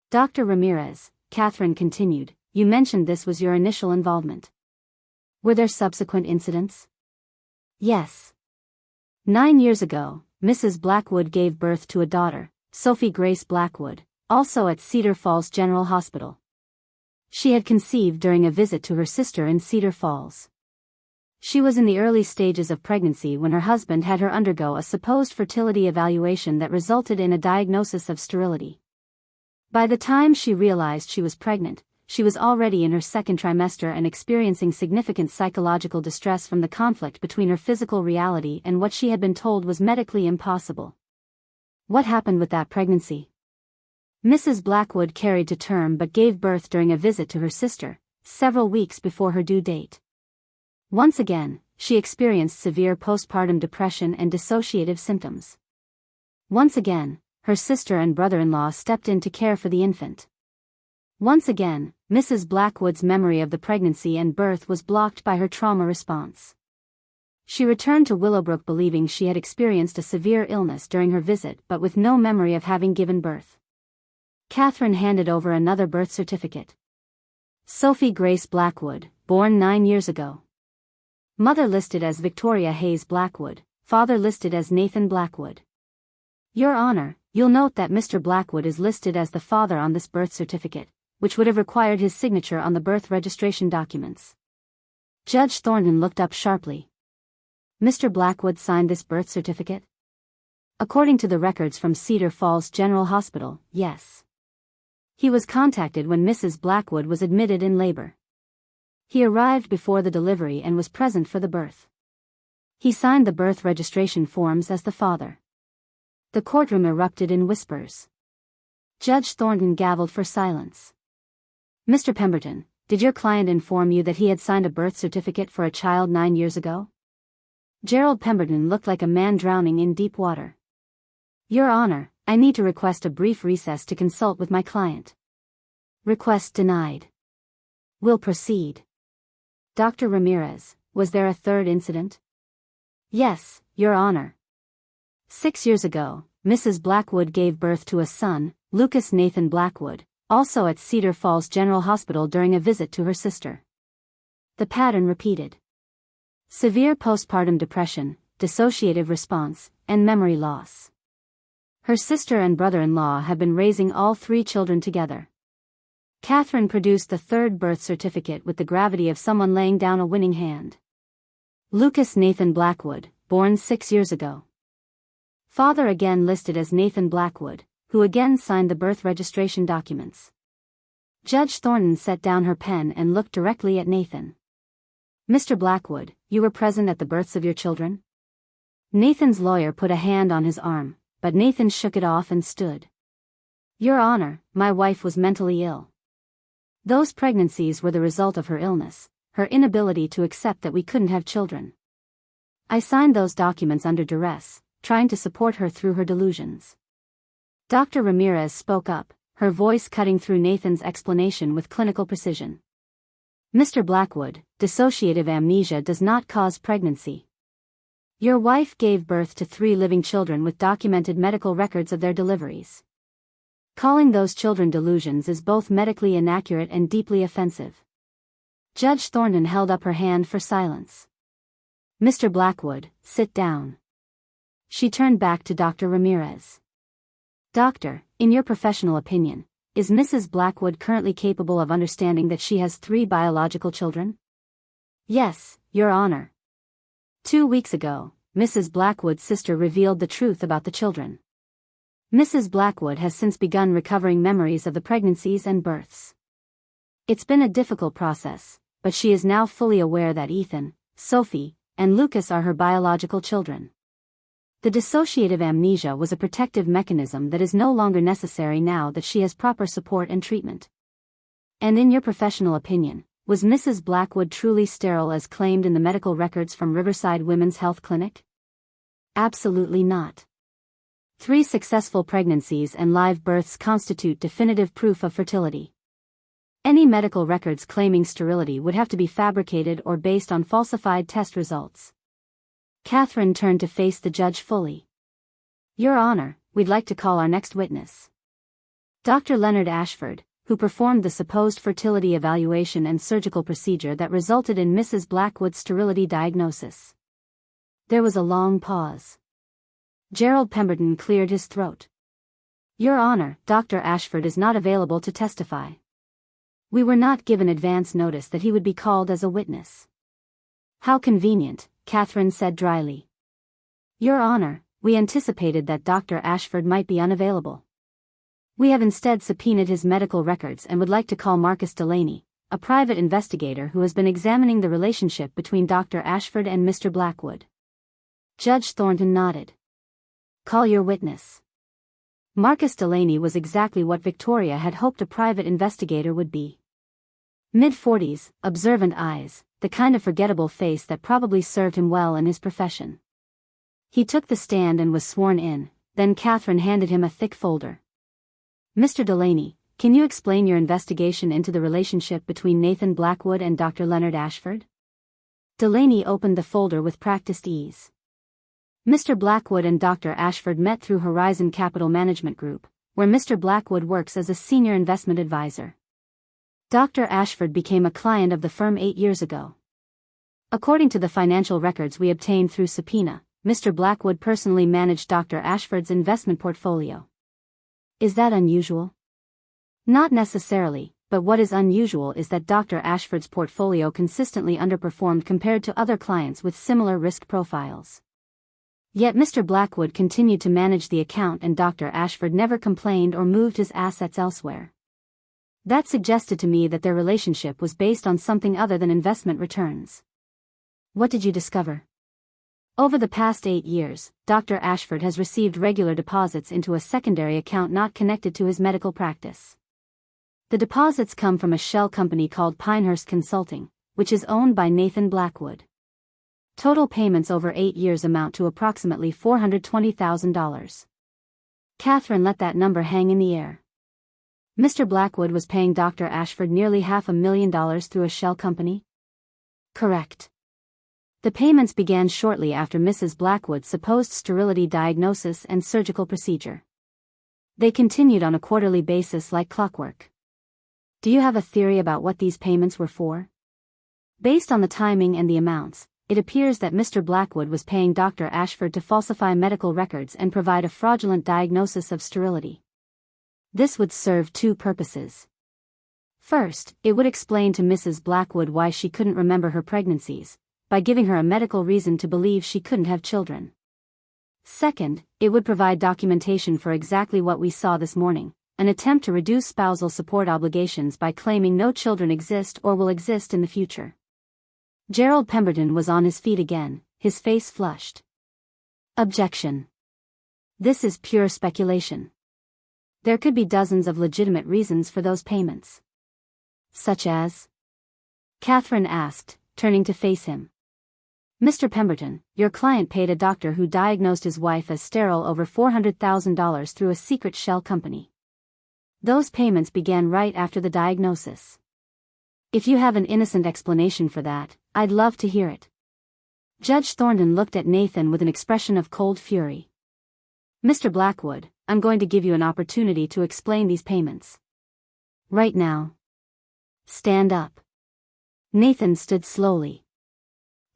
"Dr. Ramirez," Catherine continued, "you mentioned this was your initial involvement. Were there subsequent incidents?" "Yes. 9 years ago, Mrs. Blackwood gave birth to a daughter, Sophie Grace Blackwood, also at Cedar Falls General Hospital. She had conceived during a visit to her sister in Cedar Falls. She was in the early stages of pregnancy when her husband had her undergo a supposed fertility evaluation that resulted in a diagnosis of sterility. By the time she realized she was pregnant, she was already in her second trimester and experiencing significant psychological distress from the conflict between her physical reality and what she had been told was medically impossible. What happened with that pregnancy? Mrs. Blackwood carried to term but gave birth during a visit to her sister, several weeks before her due date. Once again, she experienced severe postpartum depression and dissociative symptoms. Once again, her sister and brother-in-law stepped in to care for the infant. Once again, Mrs. Blackwood's memory of the pregnancy and birth was blocked by her trauma response. She returned to Willowbrook believing she had experienced a severe illness during her visit but with no memory of having given birth. Catherine handed over another birth certificate. Sophie Grace Blackwood, born 9 years ago. Mother listed as Victoria Hayes Blackwood, father listed as Nathan Blackwood. Your Honor, you'll note that Mr. Blackwood is listed as the father on this birth certificate, which would have required his signature on the birth registration documents. Judge Thornton looked up sharply. Mr. Blackwood signed this birth certificate? According to the records from Cedar Falls General Hospital, yes. He was contacted when Mrs. Blackwood was admitted in labor. He arrived before the delivery and was present for the birth. He signed the birth registration forms as the father. The courtroom erupted in whispers. Judge Thornton gavelled for silence. Mr. Pemberton, did your client inform you that he had signed a birth certificate for a child 9 years ago? Gerald Pemberton looked like a man drowning in deep water. Your Honor, I need to request a brief recess to consult with my client. Request denied. Will proceed. Dr. Ramirez, was there a third incident? Yes, Your Honor. 6 years ago, Mrs. Blackwood gave birth to a son, Lucas Nathan Blackwood, also at Cedar Falls General Hospital during a visit to her sister. The pattern repeated. Severe postpartum depression, dissociative response, and memory loss. Her sister and brother-in-law have been raising all 3 children together. Catherine produced the third birth certificate with the gravity of someone laying down a winning hand. Lucas Nathan Blackwood, born 6 years ago. Father again listed as Nathan Blackwood, who again signed the birth registration documents. Judge Thornton set down her pen and looked directly at Nathan. Mr. Blackwood, you were present at the births of your children? Nathan's lawyer put a hand on his arm, but Nathan shook it off and stood. Your Honor, my wife was mentally ill. Those pregnancies were the result of her illness, her inability to accept that we couldn't have children. I signed those documents under duress, trying to support her through her delusions. Dr. Ramirez spoke up, her voice cutting through Nathan's explanation with clinical precision. Mr. Blackwood, dissociative amnesia does not cause pregnancy. Your wife gave birth to 3 living children with documented medical records of their deliveries. Calling those children delusions is both medically inaccurate and deeply offensive. Judge Thornton held up her hand for silence. Mr. Blackwood, sit down. She turned back to Dr. Ramirez. Doctor, in your professional opinion, is Mrs. Blackwood currently capable of understanding that she has 3 biological children? Yes, Your Honor. 2 weeks ago, Mrs. Blackwood's sister revealed the truth about the children. Mrs. Blackwood has since begun recovering memories of the pregnancies and births. It's been a difficult process, but she is now fully aware that Ethan, Sophie, and Lucas are her biological children. The dissociative amnesia was a protective mechanism that is no longer necessary now that she has proper support and treatment. And in your professional opinion, was Mrs. Blackwood truly sterile as claimed in the medical records from Riverside Women's Health Clinic? Absolutely not. 3 successful pregnancies and live births constitute definitive proof of fertility. Any medical records claiming sterility would have to be fabricated or based on falsified test results. Catherine turned to face the judge fully. Your Honor, we'd like to call our next witness. Dr. Leonard Ashford, who performed the supposed fertility evaluation and surgical procedure that resulted in Mrs. Blackwood's sterility diagnosis. There was a long pause. Gerald Pemberton cleared his throat. Your Honor, Dr. Ashford is not available to testify. We were not given advance notice that he would be called as a witness. How convenient, Catherine said dryly. Your Honor, we anticipated that Dr. Ashford might be unavailable. We have instead subpoenaed his medical records and would like to call Marcus Delaney, a private investigator who has been examining the relationship between Dr. Ashford and Mr. Blackwood. Judge Thornton nodded. Call your witness. Marcus Delaney was exactly what Victoria had hoped a private investigator would be. Mid-40s, observant eyes, the kind of forgettable face that probably served him well in his profession. He took the stand and was sworn in, then Catherine handed him a thick folder. Mr. Delaney, can you explain your investigation into the relationship between Nathan Blackwood and Dr. Leonard Ashford? Delaney opened the folder with practiced ease. Mr. Blackwood and Dr. Ashford met through Horizon Capital Management Group, where Mr. Blackwood works as a senior investment advisor. Dr. Ashford became a client of the firm 8 years ago. According to the financial records we obtained through subpoena, Mr. Blackwood personally managed Dr. Ashford's investment portfolio. Is that unusual? Not necessarily, but what is unusual is that Dr. Ashford's portfolio consistently underperformed compared to other clients with similar risk profiles. Yet Mr. Blackwood continued to manage the account and Dr. Ashford never complained or moved his assets elsewhere. That suggested to me that their relationship was based on something other than investment returns. What did you discover? Over the past 8 years, Dr. Ashford has received regular deposits into a secondary account not connected to his medical practice. The deposits come from a shell company called Pinehurst Consulting, which is owned by Nathan Blackwood. Total payments over 8 years amount to approximately $420,000. Catherine let that number hang in the air. Mr. Blackwood was paying Dr. Ashford nearly $500,000 through a shell company? Correct. The payments began shortly after Mrs. Blackwood's supposed sterility diagnosis and surgical procedure. They continued on a quarterly basis like clockwork. Do you have a theory about what these payments were for? Based on the timing and the amounts, it appears that Mr. Blackwood was paying Dr. Ashford to falsify medical records and provide a fraudulent diagnosis of sterility. This would serve 2 purposes. First, it would explain to Mrs. Blackwood why she couldn't remember her pregnancies, by giving her a medical reason to believe she couldn't have children. Second, it would provide documentation for exactly what we saw this morning, an attempt to reduce spousal support obligations by claiming no children exist or will exist in the future. Gerald Pemberton was on his feet again, his face flushed. Objection. This is pure speculation. There could be dozens of legitimate reasons for those payments. Such as? Catherine asked, turning to face him. Mr. Pemberton, your client paid a doctor who diagnosed his wife as sterile over $400,000 through a secret shell company. Those payments began right after the diagnosis. If you have an innocent explanation for that, I'd love to hear it. Judge Thornton looked at Nathan with an expression of cold fury. Mr. Blackwood, I'm going to give you an opportunity to explain these payments. Right now. Stand up. Nathan stood slowly.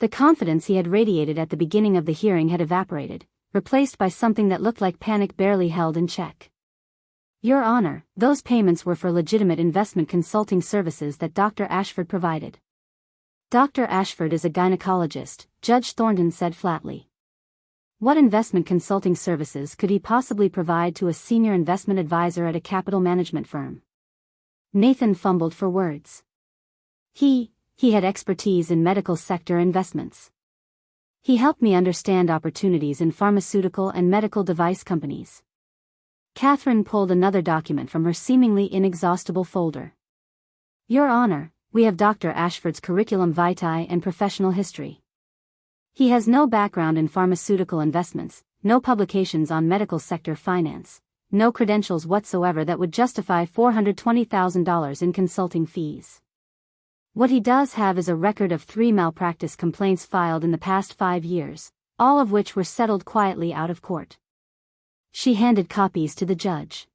The confidence he had radiated at the beginning of the hearing had evaporated, replaced by something that looked like panic barely held in check. Your Honor, those payments were for legitimate investment consulting services that Dr. Ashford provided. Dr. Ashford is a gynecologist, Judge Thornton said flatly. What investment consulting services could he possibly provide to a senior investment advisor at a capital management firm? Nathan fumbled for words. He had expertise in medical sector investments. He helped me understand opportunities in pharmaceutical and medical device companies. Catherine pulled another document from her seemingly inexhaustible folder. Your Honor, we have Dr. Ashford's curriculum vitae and professional history. He has no background in pharmaceutical investments, no publications on medical sector finance, no credentials whatsoever that would justify $420,000 in consulting fees. What he does have is a record of 3 malpractice complaints filed in the past 5 years, all of which were settled quietly out of court. She handed copies to the judge.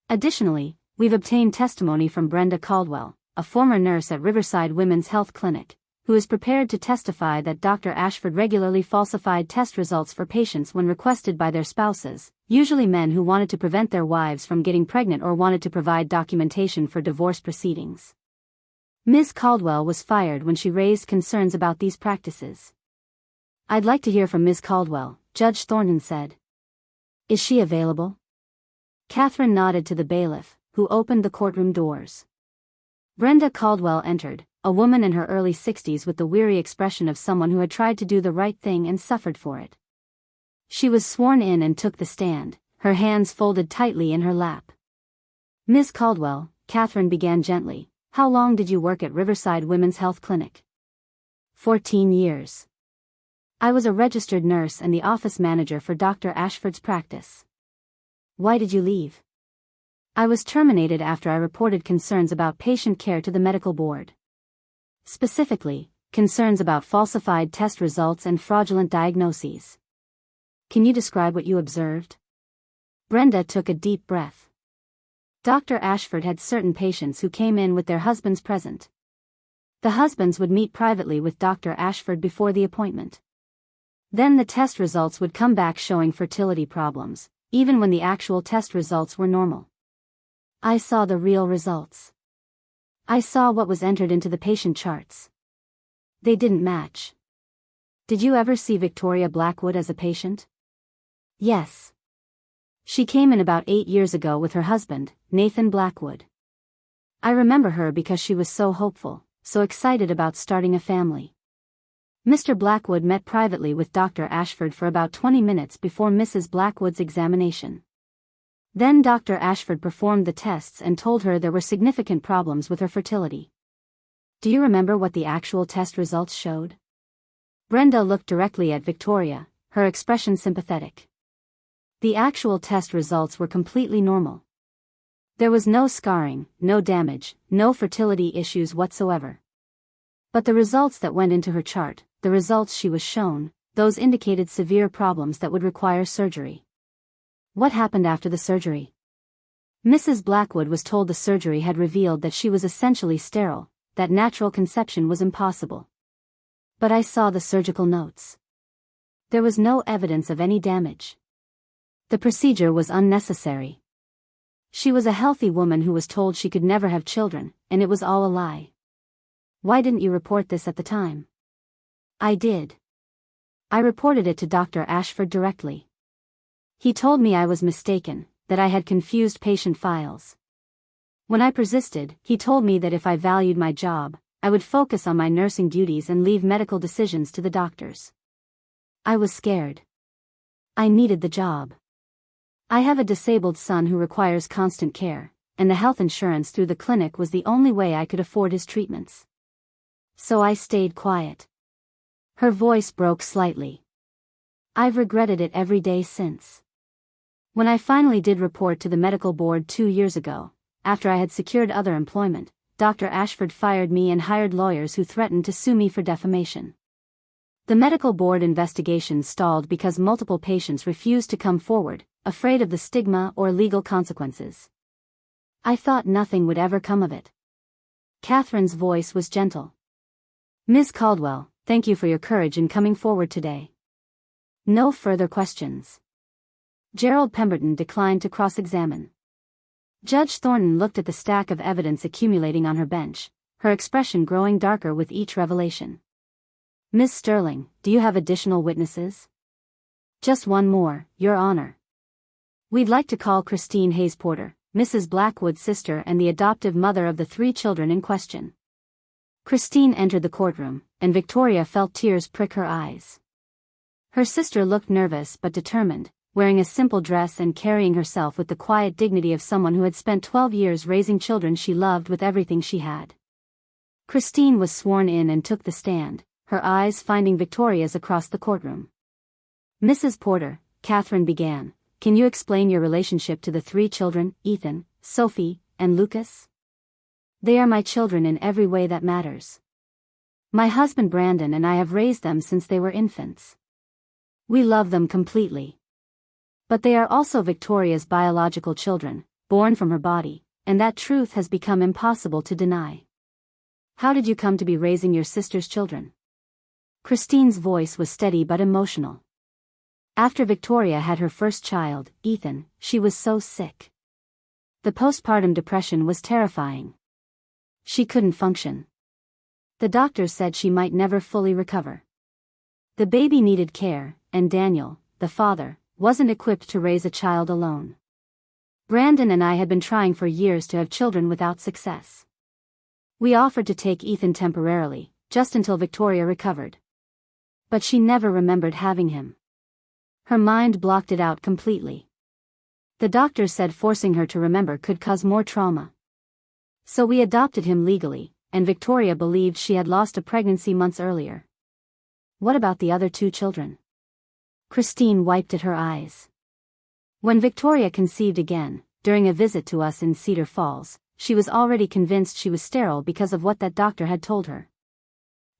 Additionally, we've obtained testimony from Brenda Caldwell, a former nurse at Riverside Women's Health Clinic, who is prepared to testify that Dr. Ashford regularly falsified test results for patients when requested by their spouses, usually men who wanted to prevent their wives from getting pregnant or wanted to provide documentation for divorce proceedings. Ms. Caldwell was fired when she raised concerns about these practices. "I'd like to hear from Ms. Caldwell," Judge Thornton said. "Is she available?" Catherine nodded to the bailiff, who opened the courtroom doors. Brenda Caldwell entered, a woman in her early 60s with the weary expression of someone who had tried to do the right thing and suffered for it. She was sworn in and took the stand, her hands folded tightly in her lap. "Ms. Caldwell," Catherine began gently, "how long did you work at Riverside Women's Health Clinic?" 14 years. I was a registered nurse and the office manager for Dr. Ashford's practice. Why did you leave? I was terminated after I reported concerns about patient care to the medical board. Specifically, concerns about falsified test results and fraudulent diagnoses. Can you describe what you observed? Brenda took a deep breath. Dr. Ashford had certain patients who came in with their husbands present. The husbands would meet privately with Dr. Ashford before the appointment. Then the test results would come back showing fertility problems, even when the actual test results were normal. I saw the real results. I saw what was entered into the patient charts. They didn't match. Did you ever see Victoria Blackwood as a patient? Yes. She came in about 8 years ago with her husband, Nathan Blackwood. I remember her because she was so hopeful, so excited about starting a family. Mr. Blackwood met privately with Dr. Ashford for about 20 minutes before Mrs. Blackwood's examination. Then Dr. Ashford performed the tests and told her there were significant problems with her fertility. Do you remember what the actual test results showed? Brenda looked directly at Victoria, her expression sympathetic. The actual test results were completely normal. There was no scarring, no damage, no fertility issues whatsoever. But the results that went into her chart, the results she was shown, those indicated severe problems that would require surgery. What happened after the surgery? Mrs. Blackwood was told the surgery had revealed that she was essentially sterile, that natural conception was impossible. But I saw the surgical notes. There was no evidence of any damage. The procedure was unnecessary. She was a healthy woman who was told she could never have children, and it was all a lie. Why didn't you report this at the time? I did. I reported it to Dr. Ashford directly. He told me I was mistaken, that I had confused patient files. When I persisted, he told me that if I valued my job, I would focus on my nursing duties and leave medical decisions to the doctors. I was scared. I needed the job. I have a disabled son who requires constant care, and the health insurance through the clinic was the only way I could afford his treatments. So I stayed quiet. Her voice broke slightly. I've regretted it every day since. When I finally did report to the medical board 2 years ago, after I had secured other employment, Dr. Ashford fired me and hired lawyers who threatened to sue me for defamation. The medical board investigation stalled because multiple patients refused to come forward, afraid of the stigma or legal consequences. I thought nothing would ever come of it. Catherine's voice was gentle. Ms. Caldwell, thank you for your courage in coming forward today. No further questions. Gerald Pemberton declined to cross-examine. Judge Thornton looked at the stack of evidence accumulating on her bench, her expression growing darker with each revelation. Miss Sterling, do you have additional witnesses? Just one more, Your Honor. We'd like to call Christine Hayes Porter, Mrs. Blackwood's sister and the adoptive mother of the 3 children in question. Christine entered the courtroom, and Victoria felt tears prick her eyes. Her sister looked nervous but determined, wearing a simple dress and carrying herself with the quiet dignity of someone who had spent 12 years raising children she loved with everything she had. Christine was sworn in and took the stand, her eyes finding Victoria's across the courtroom. Mrs. Porter, Catherine began, can you explain your relationship to the 3 children, Ethan, Sophie, and Lucas? They are my children in every way that matters. My husband Brandon and I have raised them since they were infants. We love them completely. But they are also Victoria's biological children, born from her body, and that truth has become impossible to deny. How did you come to be raising your sister's children? Christine's voice was steady but emotional. After Victoria had her first child, Ethan, she was so sick. The postpartum depression was terrifying. She couldn't function. The doctors said she might never fully recover. The baby needed care, and Daniel, the father, wasn't equipped to raise a child alone. Brandon and I had been trying for years to have children without success. We offered to take Ethan temporarily, just until Victoria recovered. But she never remembered having him. Her mind blocked it out completely. The doctors said forcing her to remember could cause more trauma. So we adopted him legally, and Victoria believed she had lost a pregnancy months earlier. What about the other 2 children? Christine wiped at her eyes. When Victoria conceived again, during a visit to us in Cedar Falls, she was already convinced she was sterile because of what that doctor had told her.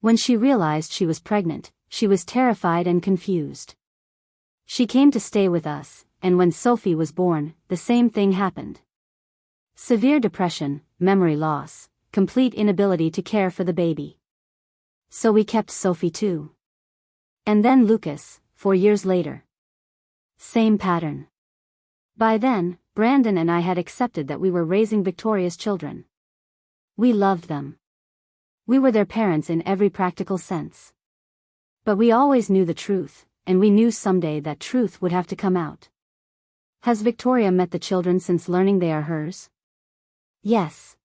When she realized she was pregnant, she was terrified and confused. She came to stay with us, and when Sophie was born, the same thing happened. Severe depression, memory loss, complete inability to care for the baby. So we kept Sophie too. And then Lucas, 4 years later. Same pattern. By then, Brandon and I had accepted that we were raising Victoria's children. We loved them. We were their parents in every practical sense. But we always knew the truth, and we knew someday that truth would have to come out. Has Victoria met the children since learning they are hers? Yes.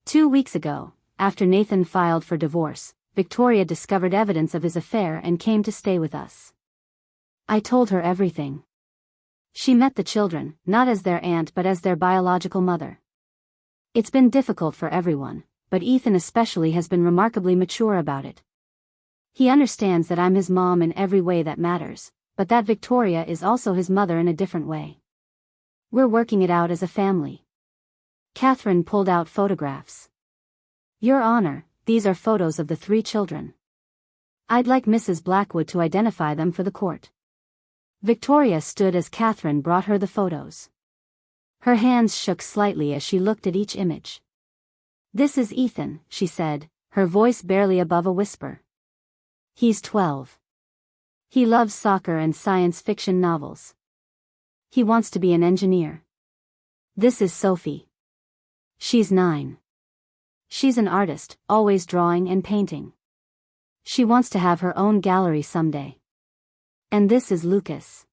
2 weeks ago, after Nathan filed for divorce, Victoria discovered evidence of his affair and came to stay with us. I told her everything. She met the children, not as their aunt but as their biological mother. It's been difficult for everyone, but Ethan especially has been remarkably mature about it. He understands that I'm his mom in every way that matters, but that Victoria is also his mother in a different way. We're working it out as a family. Catherine pulled out photographs. Your Honor, these are photos of the 3 children. I'd like Mrs. Blackwood to identify them for the court. Victoria stood as Catherine brought her the photos. Her hands shook slightly as she looked at each image. This is Ethan, she said, her voice barely above a whisper. He's 12. He loves soccer and science fiction novels. He wants to be an engineer. This is Sophie. She's 9. She's an artist, always drawing and painting. She wants to have her own gallery someday. And this is Lucas.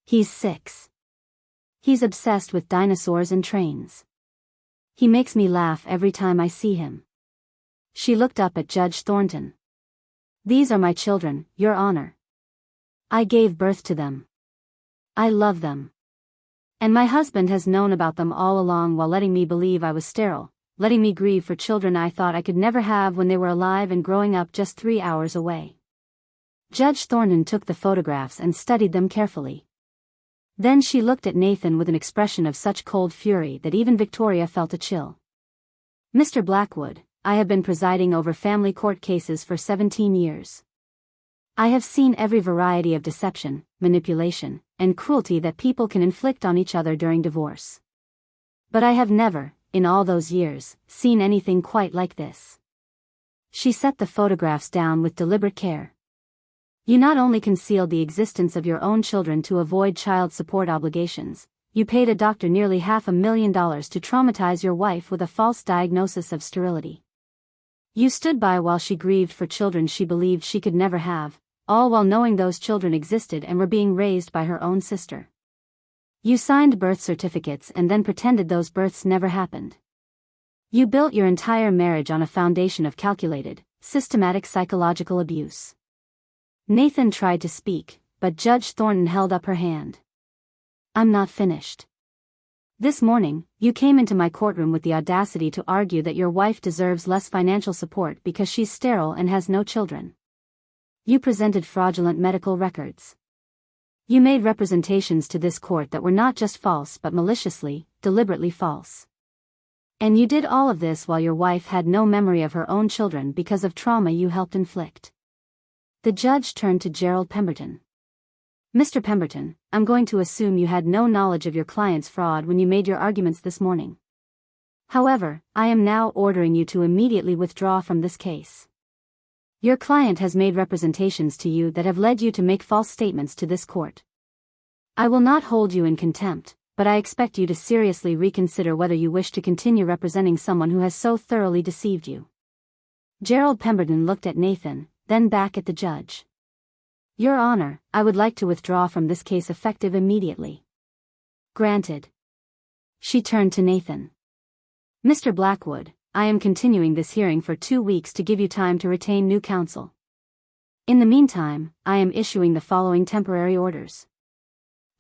He's 6. He's obsessed with dinosaurs and trains. He makes me laugh every time I see him. She looked up at Judge Thornton. These are my children, Your Honor. I gave birth to them. I love them. And my husband has known about them all along while letting me believe I was sterile, letting me grieve for children I thought I could never have when they were alive and growing up just 3 hours away. Judge Thornton took the photographs and studied them carefully. Then she looked at Nathan with an expression of such cold fury that even Victoria felt a chill. Mr. Blackwood, I have been presiding over family court cases for 17 years. I have seen every variety of deception, manipulation, and cruelty that people can inflict on each other during divorce. But I have never, in all those years, seen anything quite like this. She set the photographs down with deliberate care. You not only concealed the existence of your own children to avoid child support obligations, you paid a doctor nearly $500,000 to traumatize your wife with a false diagnosis of sterility. You stood by while she grieved for children she believed she could never have, all while knowing those children existed and were being raised by her own sister. You signed birth certificates and then pretended those births never happened. You built your entire marriage on a foundation of calculated, systematic psychological abuse. Nathan tried to speak, but Judge Thornton held up her hand. I'm not finished. This morning, you came into my courtroom with the audacity to argue that your wife deserves less financial support because she's sterile and has no children. You presented fraudulent medical records. You made representations to this court that were not just false but maliciously, deliberately false. And you did all of this while your wife had no memory of her own children because of trauma you helped inflict. The judge turned to Gerald Pemberton. Mr. Pemberton, I'm going to assume you had no knowledge of your client's fraud when you made your arguments this morning. However, I am now ordering you to immediately withdraw from this case. Your client has made representations to you that have led you to make false statements to this court. I will not hold you in contempt, but I expect you to seriously reconsider whether you wish to continue representing someone who has so thoroughly deceived you. Gerald Pemberton looked at Nathan, then back at the judge. Your Honor, I would like to withdraw from this case effective immediately. Granted. She turned to Nathan. Mr. Blackwood, I am continuing this hearing for 2 weeks to give you time to retain new counsel. In the meantime, I am issuing the following temporary orders.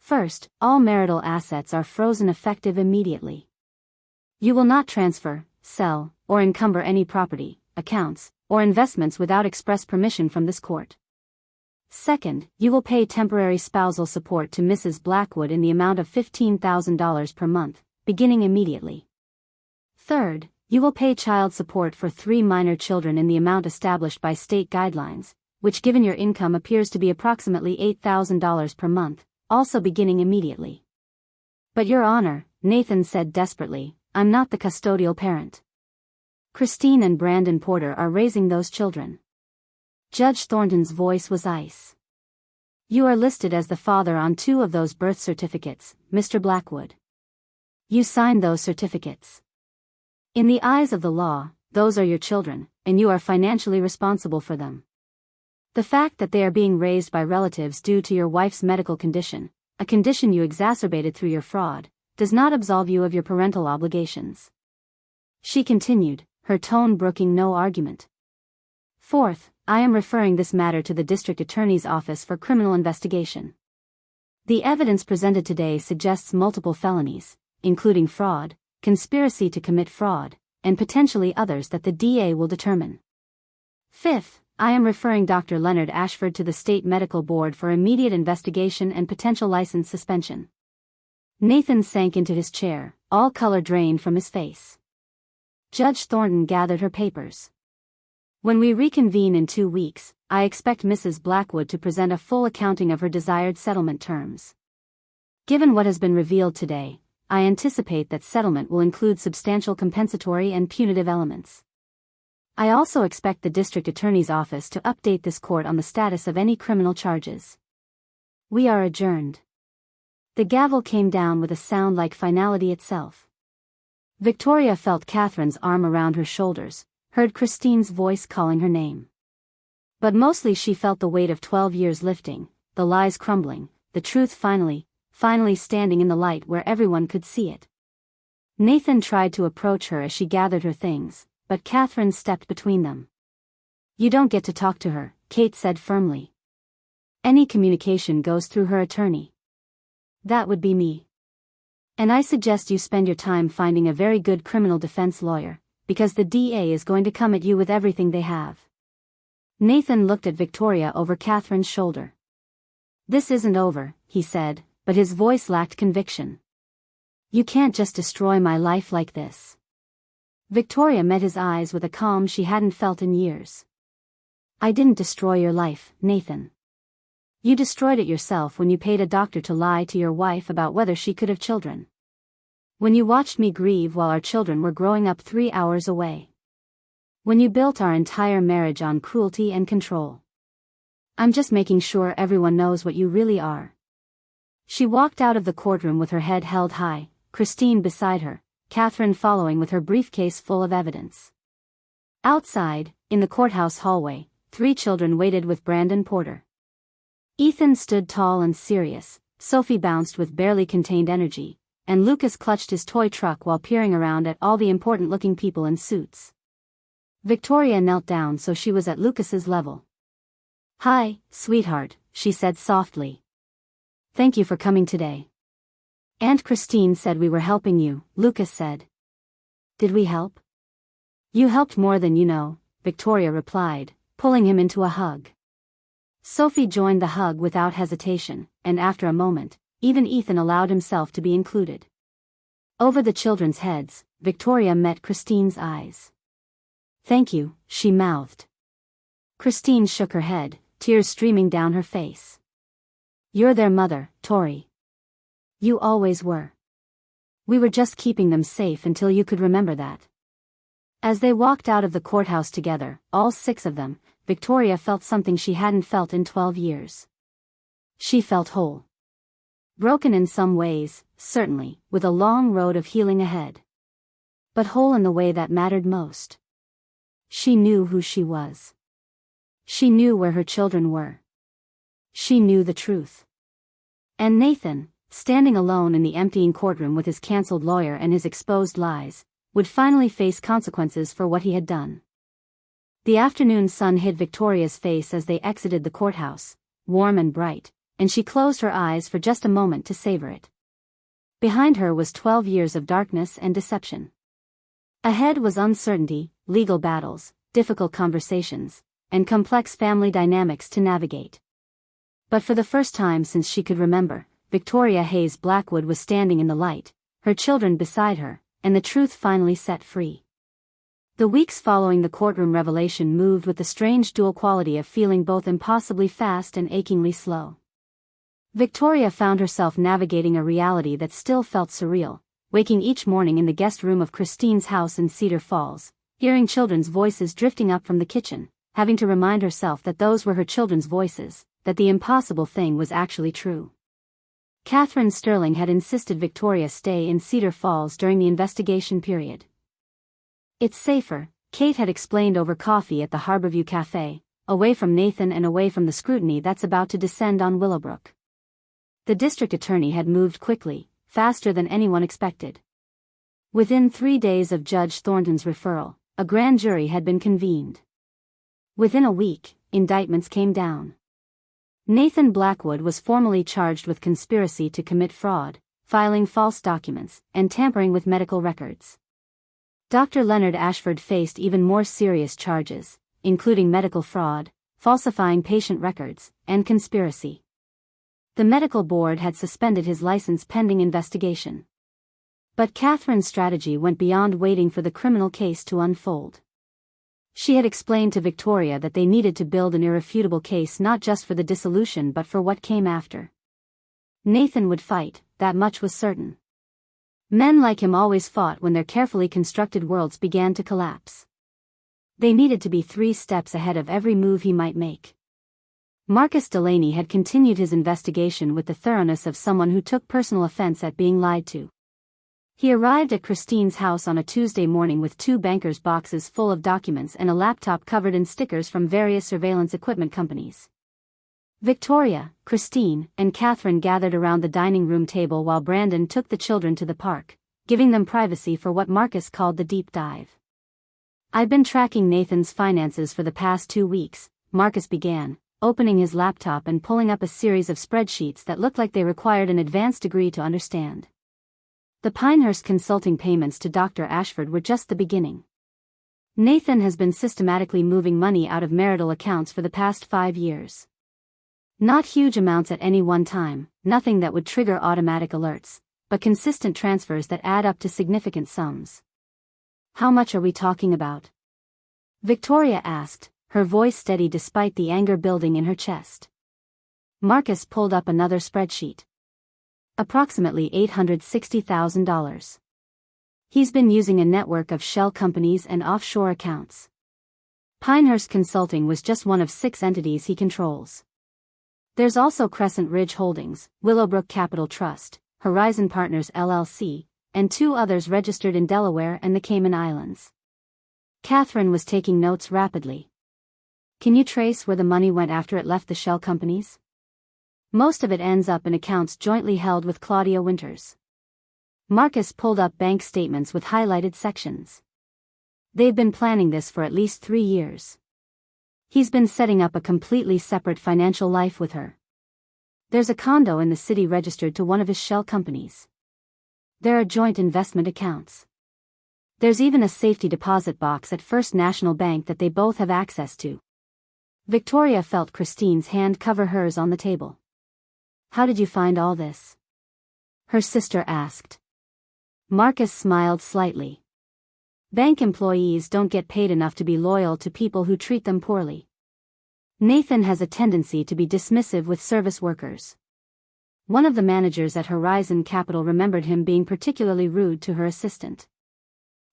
First, all marital assets are frozen effective immediately. You will not transfer, sell, or encumber any property, accounts, or investments without express permission from this court. Second, you will pay temporary spousal support to Mrs. Blackwood in the amount of $15,000 per month, beginning immediately. Third, you will pay child support for 3 minor children in the amount established by state guidelines, which given your income appears to be approximately $8,000 per month, also beginning immediately. But Your Honor, Nathan said desperately, I'm not the custodial parent. Christine and Brandon Porter are raising those children. Judge Thornton's voice was ice. You are listed as the father on 2 of those birth certificates, Mr. Blackwood. You signed those certificates. In the eyes of the law, those are your children, and you are financially responsible for them. The fact that they are being raised by relatives due to your wife's medical condition, a condition you exacerbated through your fraud, does not absolve you of your parental obligations. She continued, her tone brooking no argument. Fourth, I am referring this matter to the District Attorney's Office for criminal investigation. The evidence presented today suggests multiple felonies, including fraud, conspiracy to commit fraud, and potentially others that the DA will determine. Fifth, I am referring Dr. Leonard Ashford to the State Medical Board for immediate investigation and potential license suspension. Nathan sank into his chair, all color drained from his face. Judge Thornton gathered her papers. When we reconvene in 2 weeks, I expect Mrs. Blackwood to present a full accounting of her desired settlement terms. Given what has been revealed today, I anticipate that settlement will include substantial compensatory and punitive elements. I also expect the District Attorney's Office to update this court on the status of any criminal charges. We are adjourned. The gavel came down with a sound like finality itself. Victoria felt Catherine's arm around her shoulders, heard Christine's voice calling her name. But mostly she felt the weight of 12 years lifting, the lies crumbling, the truth finally standing in the light where everyone could see it. Nathan tried to approach her as she gathered her things, but Catherine stepped between them. You don't get to talk to her, Kate said firmly. Any communication goes through her attorney. That would be me. And I suggest you spend your time finding a very good criminal defense lawyer, because the DA is going to come at you with everything they have. Nathan looked at Victoria over Catherine's shoulder. This isn't over, he said, but his voice lacked conviction. You can't just destroy my life like this. Victoria met his eyes with a calm she hadn't felt in years. I didn't destroy your life, Nathan. You destroyed it yourself when you paid a doctor to lie to your wife about whether she could have children. When you watched me grieve while our children were growing up 3 hours away. When you built our entire marriage on cruelty and control. I'm just making sure everyone knows what you really are. She walked out of the courtroom with her head held high, Christine beside her, Catherine following with her briefcase full of evidence. Outside, in the courthouse hallway, 3 children waited with Brandon Porter. Ethan stood tall and serious, Sophie bounced with barely contained energy, and Lucas clutched his toy truck while peering around at all the important-looking people in suits. Victoria knelt down so she was at Lucas's level. Hi, sweetheart, she said softly. Thank you for coming today. Aunt Christine said we were helping you, Lucas said. Did we help? You helped more than you know, Victoria replied, pulling him into a hug. Sophie joined the hug without hesitation, and after a moment, even Ethan allowed himself to be included. Over the children's heads, Victoria met Christine's eyes. Thank you, she mouthed. Christine shook her head, tears streaming down her face. You're their mother, Tori. You always were. We were just keeping them safe until you could remember that. As they walked out of the courthouse together, all 6 of them, Victoria felt something she hadn't felt in 12 years. She felt whole. Broken in some ways, certainly, with a long road of healing ahead. But whole in the way that mattered most. She knew who she was. She knew where her children were. She knew the truth. And Nathan, standing alone in the emptying courtroom with his cancelled lawyer and his exposed lies, would finally face consequences for what he had done. The afternoon sun hid Victoria's face as they exited the courthouse, warm and bright, and she closed her eyes for just a moment to savor it. Behind her was 12 years of darkness and deception. Ahead was uncertainty, legal battles, difficult conversations, and complex family dynamics to navigate. But for the first time since she could remember, Victoria Hayes Blackwood was standing in the light, her children beside her, and the truth finally set free. The weeks following the courtroom revelation moved with the strange dual quality of feeling both impossibly fast and achingly slow. Victoria found herself navigating a reality that still felt surreal, waking each morning in the guest room of Christine's house in Cedar Falls, hearing children's voices drifting up from the kitchen, having to remind herself that those were her children's voices, that the impossible thing was actually true. Catherine Sterling had insisted Victoria stay in Cedar Falls during the investigation period. It's safer, Kate had explained over coffee at the Harborview Cafe, away from Nathan and away from the scrutiny that's about to descend on Willowbrook. The district attorney had moved quickly, faster than anyone expected. Within 3 days of Judge Thornton's referral, a grand jury had been convened. Within a week, indictments came down. Nathan Blackwood was formally charged with conspiracy to commit fraud, filing false documents, and tampering with medical records. Dr. Leonard Ashford faced even more serious charges, including medical fraud, falsifying patient records, and conspiracy. The medical board had suspended his license pending investigation. But Catherine's strategy went beyond waiting for the criminal case to unfold. She had explained to Victoria that they needed to build an irrefutable case not just for the dissolution but for what came after. Nathan would fight, that much was certain. Men like him always fought when their carefully constructed worlds began to collapse. They needed to be 3 steps ahead of every move he might make. Marcus Delaney had continued his investigation with the thoroughness of someone who took personal offense at being lied to. He arrived at Christine's house on a Tuesday morning with 2 banker's boxes full of documents and a laptop covered in stickers from various surveillance equipment companies. Victoria, Christine, and Catherine gathered around the dining room table while Brandon took the children to the park, giving them privacy for what Marcus called the deep dive. "I've been tracking Nathan's finances for the past 2 weeks, Marcus began, opening his laptop and pulling up a series of spreadsheets that looked like they required an advanced degree to understand. The Pinehurst consulting payments to Dr. Ashford were just the beginning. Nathan has been systematically moving money out of marital accounts for the past 5 years. Not huge amounts at any one time, nothing that would trigger automatic alerts, but consistent transfers that add up to significant sums." "How much are we talking about?" Victoria asked, her voice steady despite the anger building in her chest. Marcus pulled up another spreadsheet. "Approximately $860,000. He's been using a network of shell companies and offshore accounts. Pinehurst Consulting was just one of 6 entities he controls. There's also Crescent Ridge Holdings, Willowbrook Capital Trust, Horizon Partners LLC, and 2 others registered in Delaware and the Cayman Islands." Catherine was taking notes rapidly. "Can you trace where the money went after it left the shell companies?" "Most of it ends up in accounts jointly held with Claudia Winters." Marcus pulled up bank statements with highlighted sections. "They've been planning this for at least 3 years. He's been setting up a completely separate financial life with her. There's a condo in the city registered to one of his shell companies. There are joint investment accounts. There's even a safety deposit box at First National Bank that they both have access to." Victoria felt Christine's hand cover hers on the table. "How did you find all this?" her sister asked. Marcus smiled slightly. "Bank employees don't get paid enough to be loyal to people who treat them poorly. Nathan has a tendency to be dismissive with service workers. One of the managers at Horizon Capital remembered him being particularly rude to her assistant.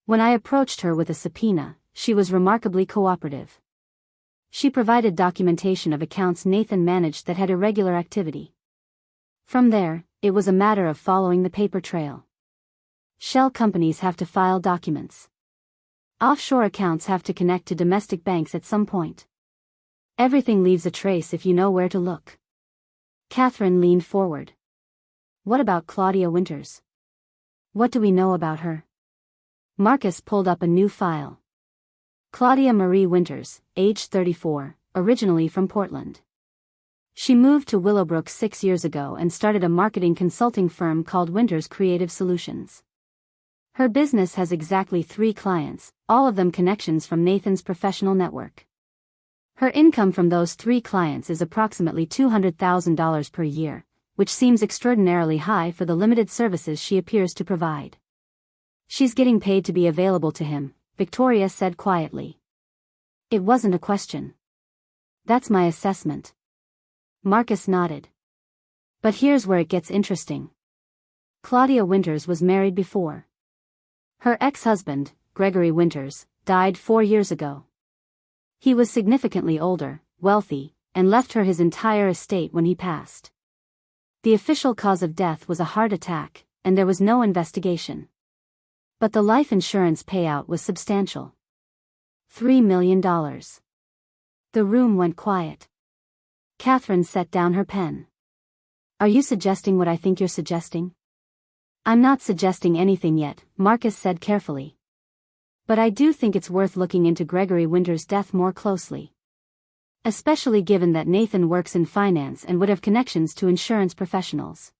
When I approached her with a subpoena, she was remarkably cooperative. She provided documentation of accounts Nathan managed that had irregular activity. From there, it was a matter of following the paper trail. Shell companies have to file documents. Offshore accounts have to connect to domestic banks at some point. Everything leaves a trace if you know where to look. Catherine leaned forward. What about Claudia Winters? What do we know about her? Marcus pulled up a new file. Claudia Marie Winters, age 34, originally from Portland. She moved to Willowbrook 6 years ago and started a marketing consulting firm called Winters Creative Solutions. Her business has exactly 3 clients, all of them connections from Nathan's professional network. Her income from those 3 clients is approximately $200,000 per year, which seems extraordinarily high for the limited services she appears to provide. She's getting paid to be available to him, Victoria said quietly. It wasn't a question. That's my assessment. Marcus nodded. But here's where it gets interesting. Claudia Winters was married before. Her ex-husband, Gregory Winters, died 4 years ago. He was significantly older, wealthy, and left her his entire estate when he passed. The official cause of death was a heart attack, and there was no investigation. But the life insurance payout was substantial. $3 million. The room went quiet. Catherine set down her pen. Are you suggesting what I think you're suggesting? I'm not suggesting anything yet, Marcus said carefully. But I do think it's worth looking into Gregory Winters' death more closely. Especially given that Nathan works in finance and would have connections to insurance professionals.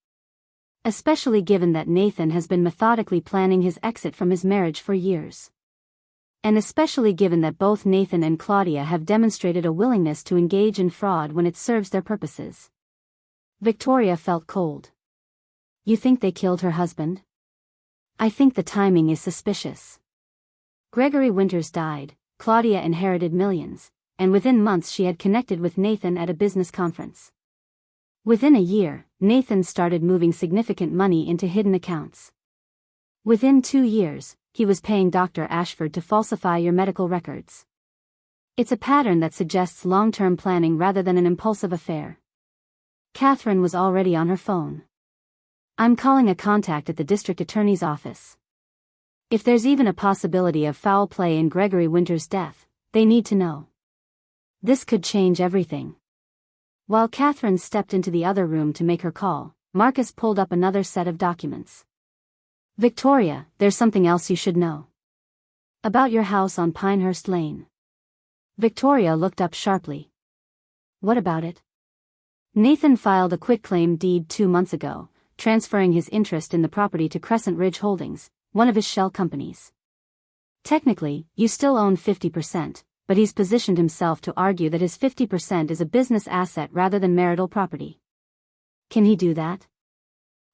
Especially given that Nathan has been methodically planning his exit from his marriage for years. And especially given that both Nathan and Claudia have demonstrated a willingness to engage in fraud when it serves their purposes. Victoria felt cold. You think they killed her husband? I think the timing is suspicious. Gregory Winters died, Claudia inherited millions, and within months she had connected with Nathan at a business conference. Within a year, Nathan started moving significant money into hidden accounts. Within 2 years, he was paying Dr. Ashford to falsify your medical records. It's a pattern that suggests long-term planning rather than an impulsive affair. Catherine was already on her phone. I'm calling a contact at the district attorney's office. If there's even a possibility of foul play in Gregory Winters' death, they need to know. This could change everything. While Catherine stepped into the other room to make her call, Marcus pulled up another set of documents. Victoria, there's something else you should know. About your house on Pinehurst Lane. Victoria looked up sharply. What about it? Nathan filed a quitclaim deed 2 months ago, transferring his interest in the property to Crescent Ridge Holdings, one of his shell companies. Technically, you still own 50%, but he's positioned himself to argue that his 50% is a business asset rather than marital property. Can he do that?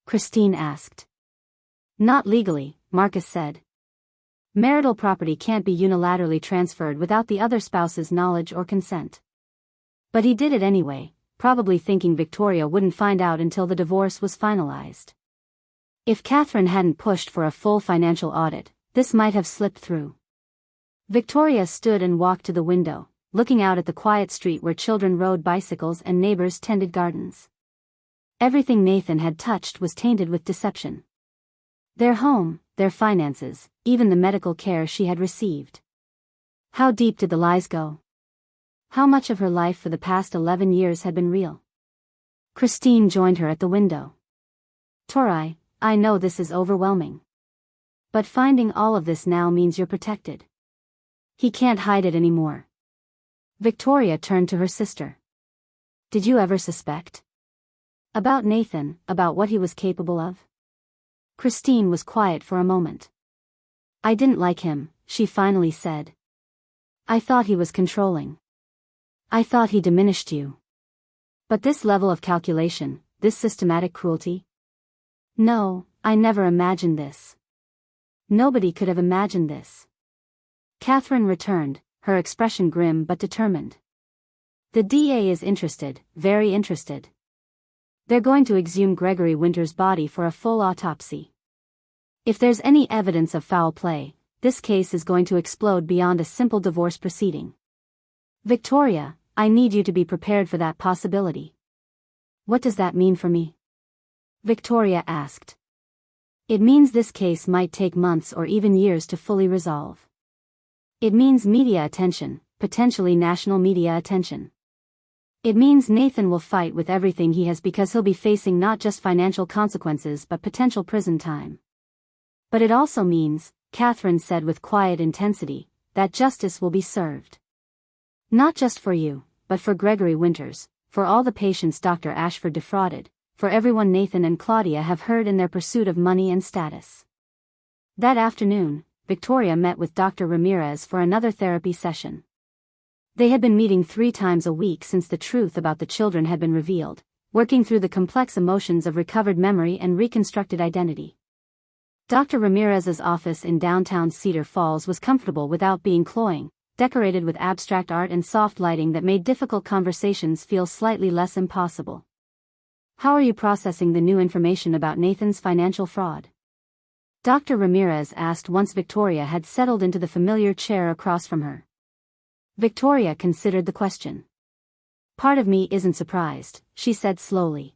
Christine asked. Not legally, Marcus said. Marital property can't be unilaterally transferred without the other spouse's knowledge or consent. But he did it anyway, probably thinking Victoria wouldn't find out until the divorce was finalized. If Catherine hadn't pushed for a full financial audit, this might have slipped through. Victoria stood and walked to the window, looking out at the quiet street where children rode bicycles and neighbors tended gardens. Everything Nathan had touched was tainted with deception. Their home, their finances, even the medical care she had received. How deep did the lies go? How much of her life for the past 11 years had been real? Christine joined her at the window. Torai, I know this is overwhelming. But finding all of this now means you're protected. He can't hide it anymore. Victoria turned to her sister. Did you ever suspect? About Nathan, about what he was capable of? Christine was quiet for a moment. I didn't like him, she finally said. I thought he was controlling. I thought he diminished you. But this level of calculation, this systematic cruelty? No, I never imagined this. Nobody could have imagined this. Catherine returned, her expression grim but determined. The DA is interested, very interested. They're going to exhume Gregory Winter's body for a full autopsy. If there's any evidence of foul play, this case is going to explode beyond a simple divorce proceeding. Victoria, I need you to be prepared for that possibility. What does that mean for me? Victoria asked. It means this case might take months or even years to fully resolve. It means media attention, potentially national media attention. It means Nathan will fight with everything he has because he'll be facing not just financial consequences but potential prison time. But it also means, Catherine said with quiet intensity, that justice will be served. Not just for you, but for Gregory Winters, for all the patients Dr. Ashford defrauded, for everyone Nathan and Claudia have hurt in their pursuit of money and status. That afternoon, Victoria met with Dr. Ramirez for another therapy session. They had been meeting 3 times a week since the truth about the children had been revealed, working through the complex emotions of recovered memory and reconstructed identity. Dr. Ramirez's office in downtown Cedar Falls was comfortable without being cloying, decorated with abstract art and soft lighting that made difficult conversations feel slightly less impossible. How are you processing the new information about Nathan's financial fraud? Dr. Ramirez asked once Victoria had settled into the familiar chair across from her. Victoria considered the question. Part of me isn't surprised, she said slowly.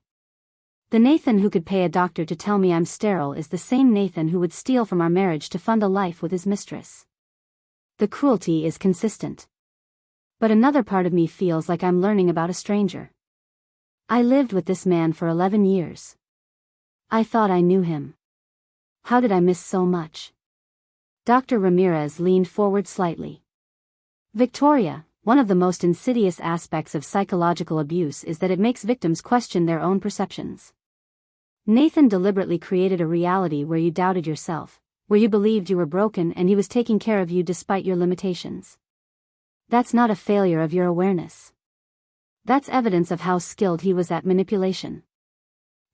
The Nathan who could pay a doctor to tell me I'm sterile is the same Nathan who would steal from our marriage to fund a life with his mistress. The cruelty is consistent. But another part of me feels like I'm learning about a stranger. I lived with this man for 11 years. I thought I knew him. How did I miss so much? Dr. Ramirez leaned forward slightly. Victoria, one of the most insidious aspects of psychological abuse is that it makes victims question their own perceptions. Nathan deliberately created a reality where you doubted yourself, where you believed you were broken and he was taking care of you despite your limitations. That's not a failure of your awareness. That's evidence of how skilled he was at manipulation.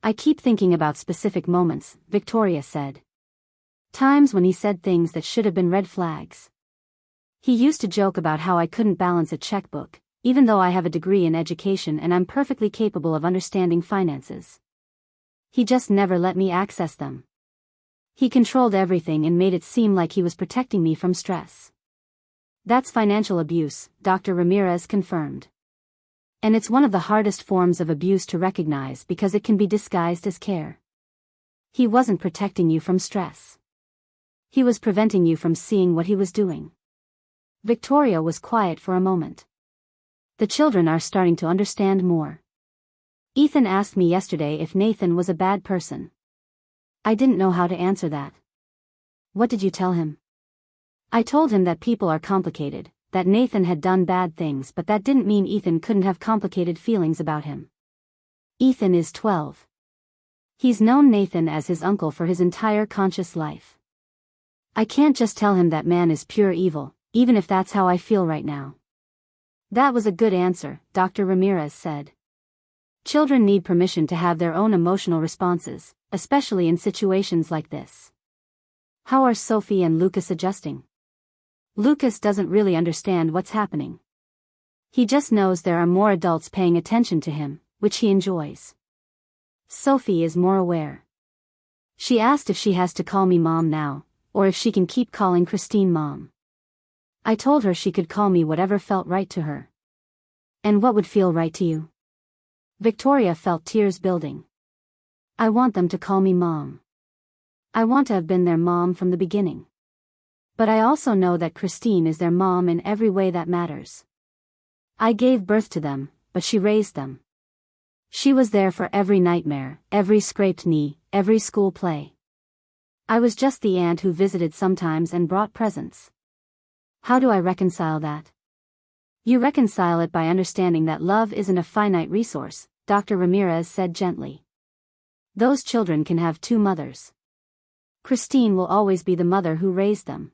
I keep thinking about specific moments, Victoria said. Times when he said things that should have been red flags. He used to joke about how I couldn't balance a checkbook, even though I have a degree in education and I'm perfectly capable of understanding finances. He just never let me access them. He controlled everything and made it seem like he was protecting me from stress. That's financial abuse, Dr. Ramirez confirmed. And it's one of the hardest forms of abuse to recognize because it can be disguised as care. He wasn't protecting you from stress. He was preventing you from seeing what he was doing. Victoria was quiet for a moment. The children are starting to understand more. Ethan asked me yesterday if Nathan was a bad person. I didn't know how to answer that. What did you tell him? I told him that people are complicated, that Nathan had done bad things, but that didn't mean Ethan couldn't have complicated feelings about him. Ethan is 12. He's known Nathan as his uncle for his entire conscious life. I can't just tell him that man is pure evil, even if that's how I feel right now. That was a good answer, Dr. Ramirez said. Children need permission to have their own emotional responses, especially in situations like this. How are Sophie and Lucas adjusting? Lucas doesn't really understand what's happening. He just knows there are more adults paying attention to him, which he enjoys. Sophie is more aware. She asked if she has to call me Mom now, or if she can keep calling Christine Mom. I told her she could call me whatever felt right to her. And what would feel right to you? Victoria felt tears building. I want them to call me Mom. I want to have been their mom from the beginning. But I also know that Christine is their mom in every way that matters. I gave birth to them, but she raised them. She was there for every nightmare, every scraped knee, every school play. I was just the aunt who visited sometimes and brought presents. How do I reconcile that? You reconcile it by understanding that love isn't a finite resource, Dr. Ramirez said gently. Those children can have 2 mothers. Christine will always be the mother who raised them.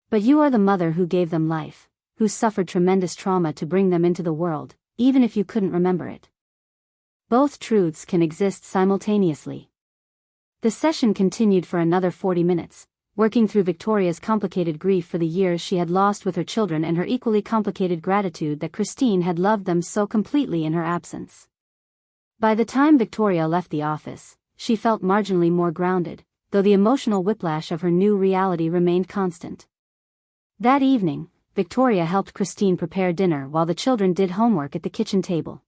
But you are the mother who gave them life, who suffered tremendous trauma to bring them into the world, even if you couldn't remember it. Both truths can exist simultaneously. The session continued for another 40 minutes, working through Victoria's complicated grief for the years she had lost with her children and her equally complicated gratitude that Christine had loved them so completely in her absence. By the time Victoria left the office, she felt marginally more grounded, though the emotional whiplash of her new reality remained constant. That evening, Victoria helped Christine prepare dinner while the children did homework at the kitchen table.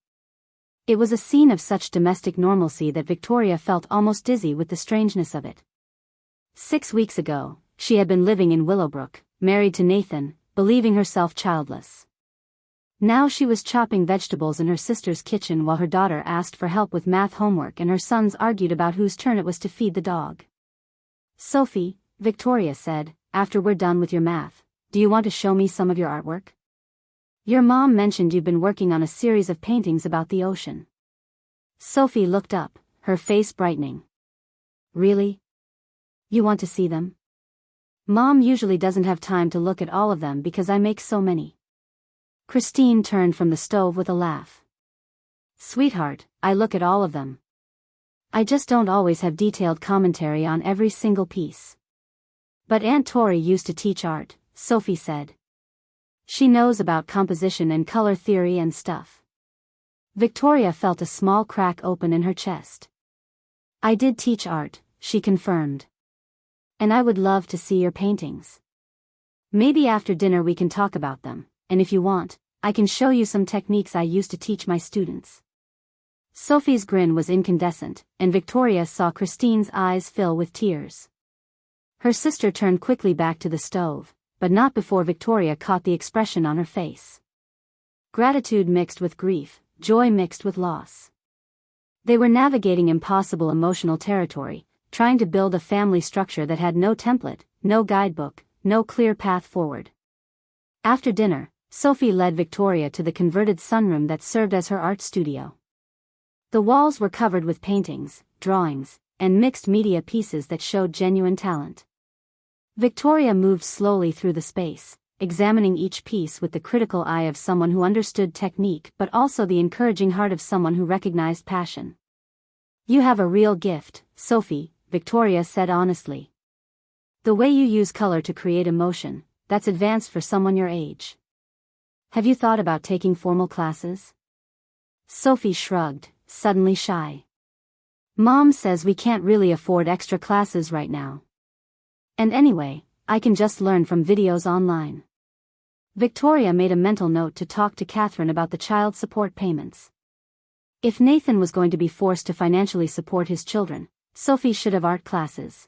It was a scene of such domestic normalcy that Victoria felt almost dizzy with the strangeness of it. 6 weeks ago, she had been living in Willowbrook, married to Nathan, believing herself childless. Now she was chopping vegetables in her sister's kitchen while her daughter asked for help with math homework and her sons argued about whose turn it was to feed the dog. "Sophie," Victoria said, "after we're done with your math, do you want to show me some of your artwork? Your mom mentioned you've been working on a series of paintings about the ocean." Sophie looked up, her face brightening. "Really? You want to see them? Mom usually doesn't have time to look at all of them because I make so many." Christine turned from the stove with a laugh. "Sweetheart, I look at all of them. I just don't always have detailed commentary on every single piece." "But Aunt Tori used to teach art," Sophie said. "She knows about composition and color theory and stuff." Victoria felt a small crack open in her chest. "I did teach art," she confirmed. "And I would love to see your paintings. Maybe after dinner we can talk about them, and if you want, I can show you some techniques I used to teach my students." Sophie's grin was incandescent, and Victoria saw Christine's eyes fill with tears. Her sister turned quickly back to the stove, but not before Victoria caught the expression on her face. Gratitude mixed with grief, joy mixed with loss. They were navigating impossible emotional territory, trying to build a family structure that had no template, no guidebook, no clear path forward. After dinner, Sophie led Victoria to the converted sunroom that served as her art studio. The walls were covered with paintings, drawings, and mixed media pieces that showed genuine talent. Victoria moved slowly through the space, examining each piece with the critical eye of someone who understood technique but also the encouraging heart of someone who recognized passion. "You have a real gift, Sophie," Victoria said honestly. "The way you use color to create emotion, that's advanced for someone your age. Have you thought about taking formal classes?" Sophie shrugged, suddenly shy. "Mom says we can't really afford extra classes right now. And anyway, I can just learn from videos online." Victoria made a mental note to talk to Catherine about the child support payments. If Nathan was going to be forced to financially support his children, Sophie should have art classes.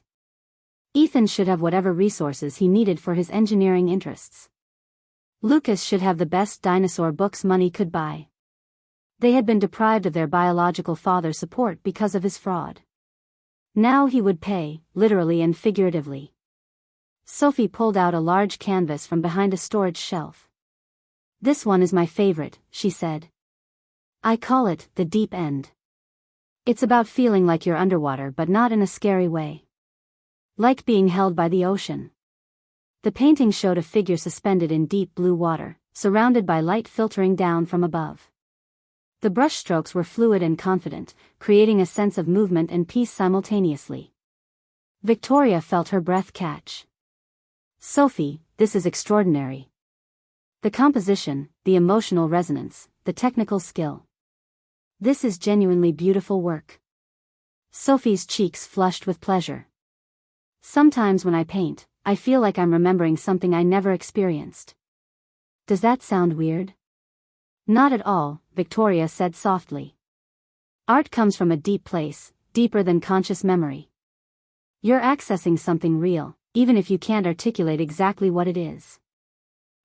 Ethan should have whatever resources he needed for his engineering interests. Lucas should have the best dinosaur books money could buy. They had been deprived of their biological father's support because of his fraud. Now he would pay, literally and figuratively. Sophie pulled out a large canvas from behind a storage shelf. "This one is my favorite," she said. "I call it The Deep End. It's about feeling like you're underwater but not in a scary way. Like being held by the ocean." The painting showed a figure suspended in deep blue water, surrounded by light filtering down from above. The brushstrokes were fluid and confident, creating a sense of movement and peace simultaneously. Victoria felt her breath catch. "Sophie, this is extraordinary. The composition, the emotional resonance, the technical skill. This is genuinely beautiful work." Sophie's cheeks flushed with pleasure. "Sometimes when I paint, I feel like I'm remembering something I never experienced. Does that sound weird?" "Not at all," Victoria said softly. "Art comes from a deep place, deeper than conscious memory. You're accessing something real, even if you can't articulate exactly what it is."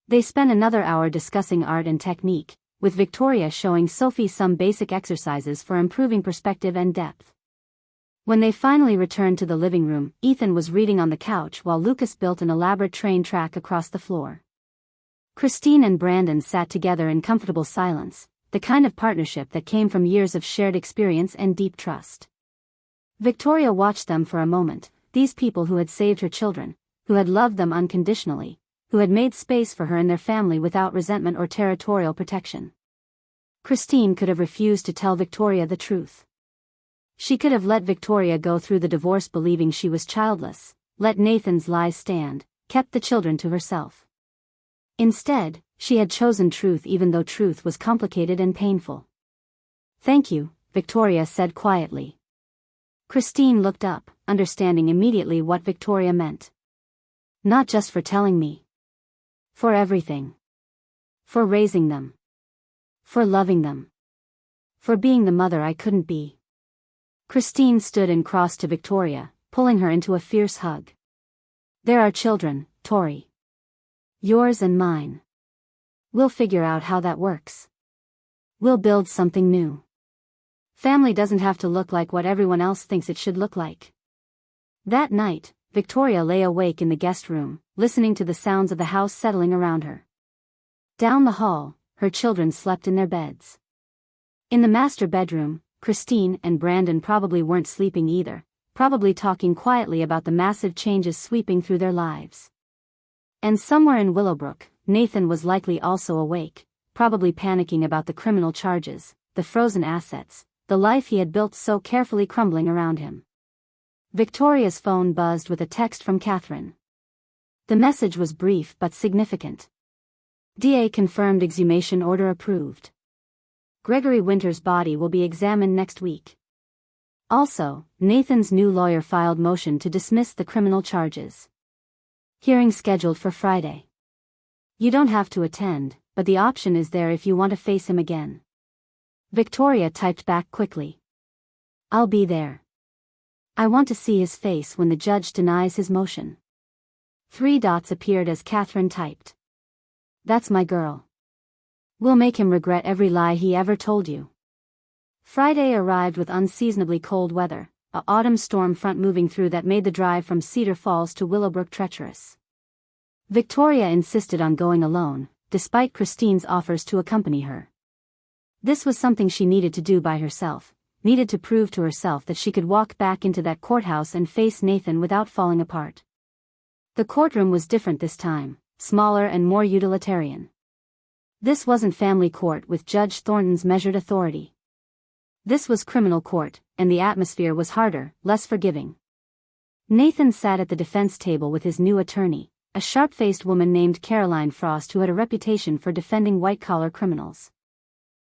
They spent another hour discussing art and technique, with Victoria showing Sophie some basic exercises for improving perspective and depth. When they finally returned to the living room, Ethan was reading on the couch while Lucas built an elaborate train track across the floor. Christine and Brandon sat together in comfortable silence, the kind of partnership that came from years of shared experience and deep trust. Victoria watched them for a moment, these people who had saved her children, who had loved them unconditionally, who had made space for her and their family without resentment or territorial protection. Christine could have refused to tell Victoria the truth. She could have let Victoria go through the divorce believing she was childless, let Nathan's lies stand, kept the children to herself. Instead, she had chosen truth even though truth was complicated and painful. "Thank you," Victoria said quietly. Christine looked up, understanding immediately what Victoria meant. Not just for telling me. For everything. For raising them. For loving them. For being the mother I couldn't be. Christine stood and crossed to Victoria, pulling her into a fierce hug. There are children, Tori. Yours and mine. We'll figure out how that works. We'll build something new. Family doesn't have to look like what everyone else thinks it should look like. That night, Victoria lay awake in the guest room, listening to the sounds of the house settling around her. Down the hall, her children slept in their beds. In the master bedroom, Christine and Brandon probably weren't sleeping either, probably talking quietly about the massive changes sweeping through their lives. And somewhere in Willowbrook, Nathan was likely also awake, probably panicking about the criminal charges, the frozen assets, the life he had built so carefully crumbling around him. Victoria's phone buzzed with a text from Catherine. The message was brief but significant. DA confirmed exhumation order approved. Gregory Winter's body will be examined next week. Also, Nathan's new lawyer filed motion to dismiss the criminal charges. Hearing scheduled for Friday. You don't have to attend, but the option is there if you want to face him again. Victoria typed back quickly. I'll be there. I want to see his face when the judge denies his motion. 3 dots appeared as Catherine typed. That's my girl. We'll make him regret every lie he ever told you. Friday arrived with unseasonably cold weather, a autumn storm front moving through that made the drive from Cedar Falls to Willowbrook treacherous. Victoria insisted on going alone, despite Christine's offers to accompany her. This was something she needed to do by herself, needed to prove to herself that she could walk back into that courthouse and face Nathan without falling apart. The courtroom was different this time, smaller and more utilitarian. This wasn't family court with Judge Thornton's measured authority. This was criminal court, and the atmosphere was harder, less forgiving. Nathan sat at the defense table with his new attorney, a sharp-faced woman named Caroline Frost who had a reputation for defending white-collar criminals.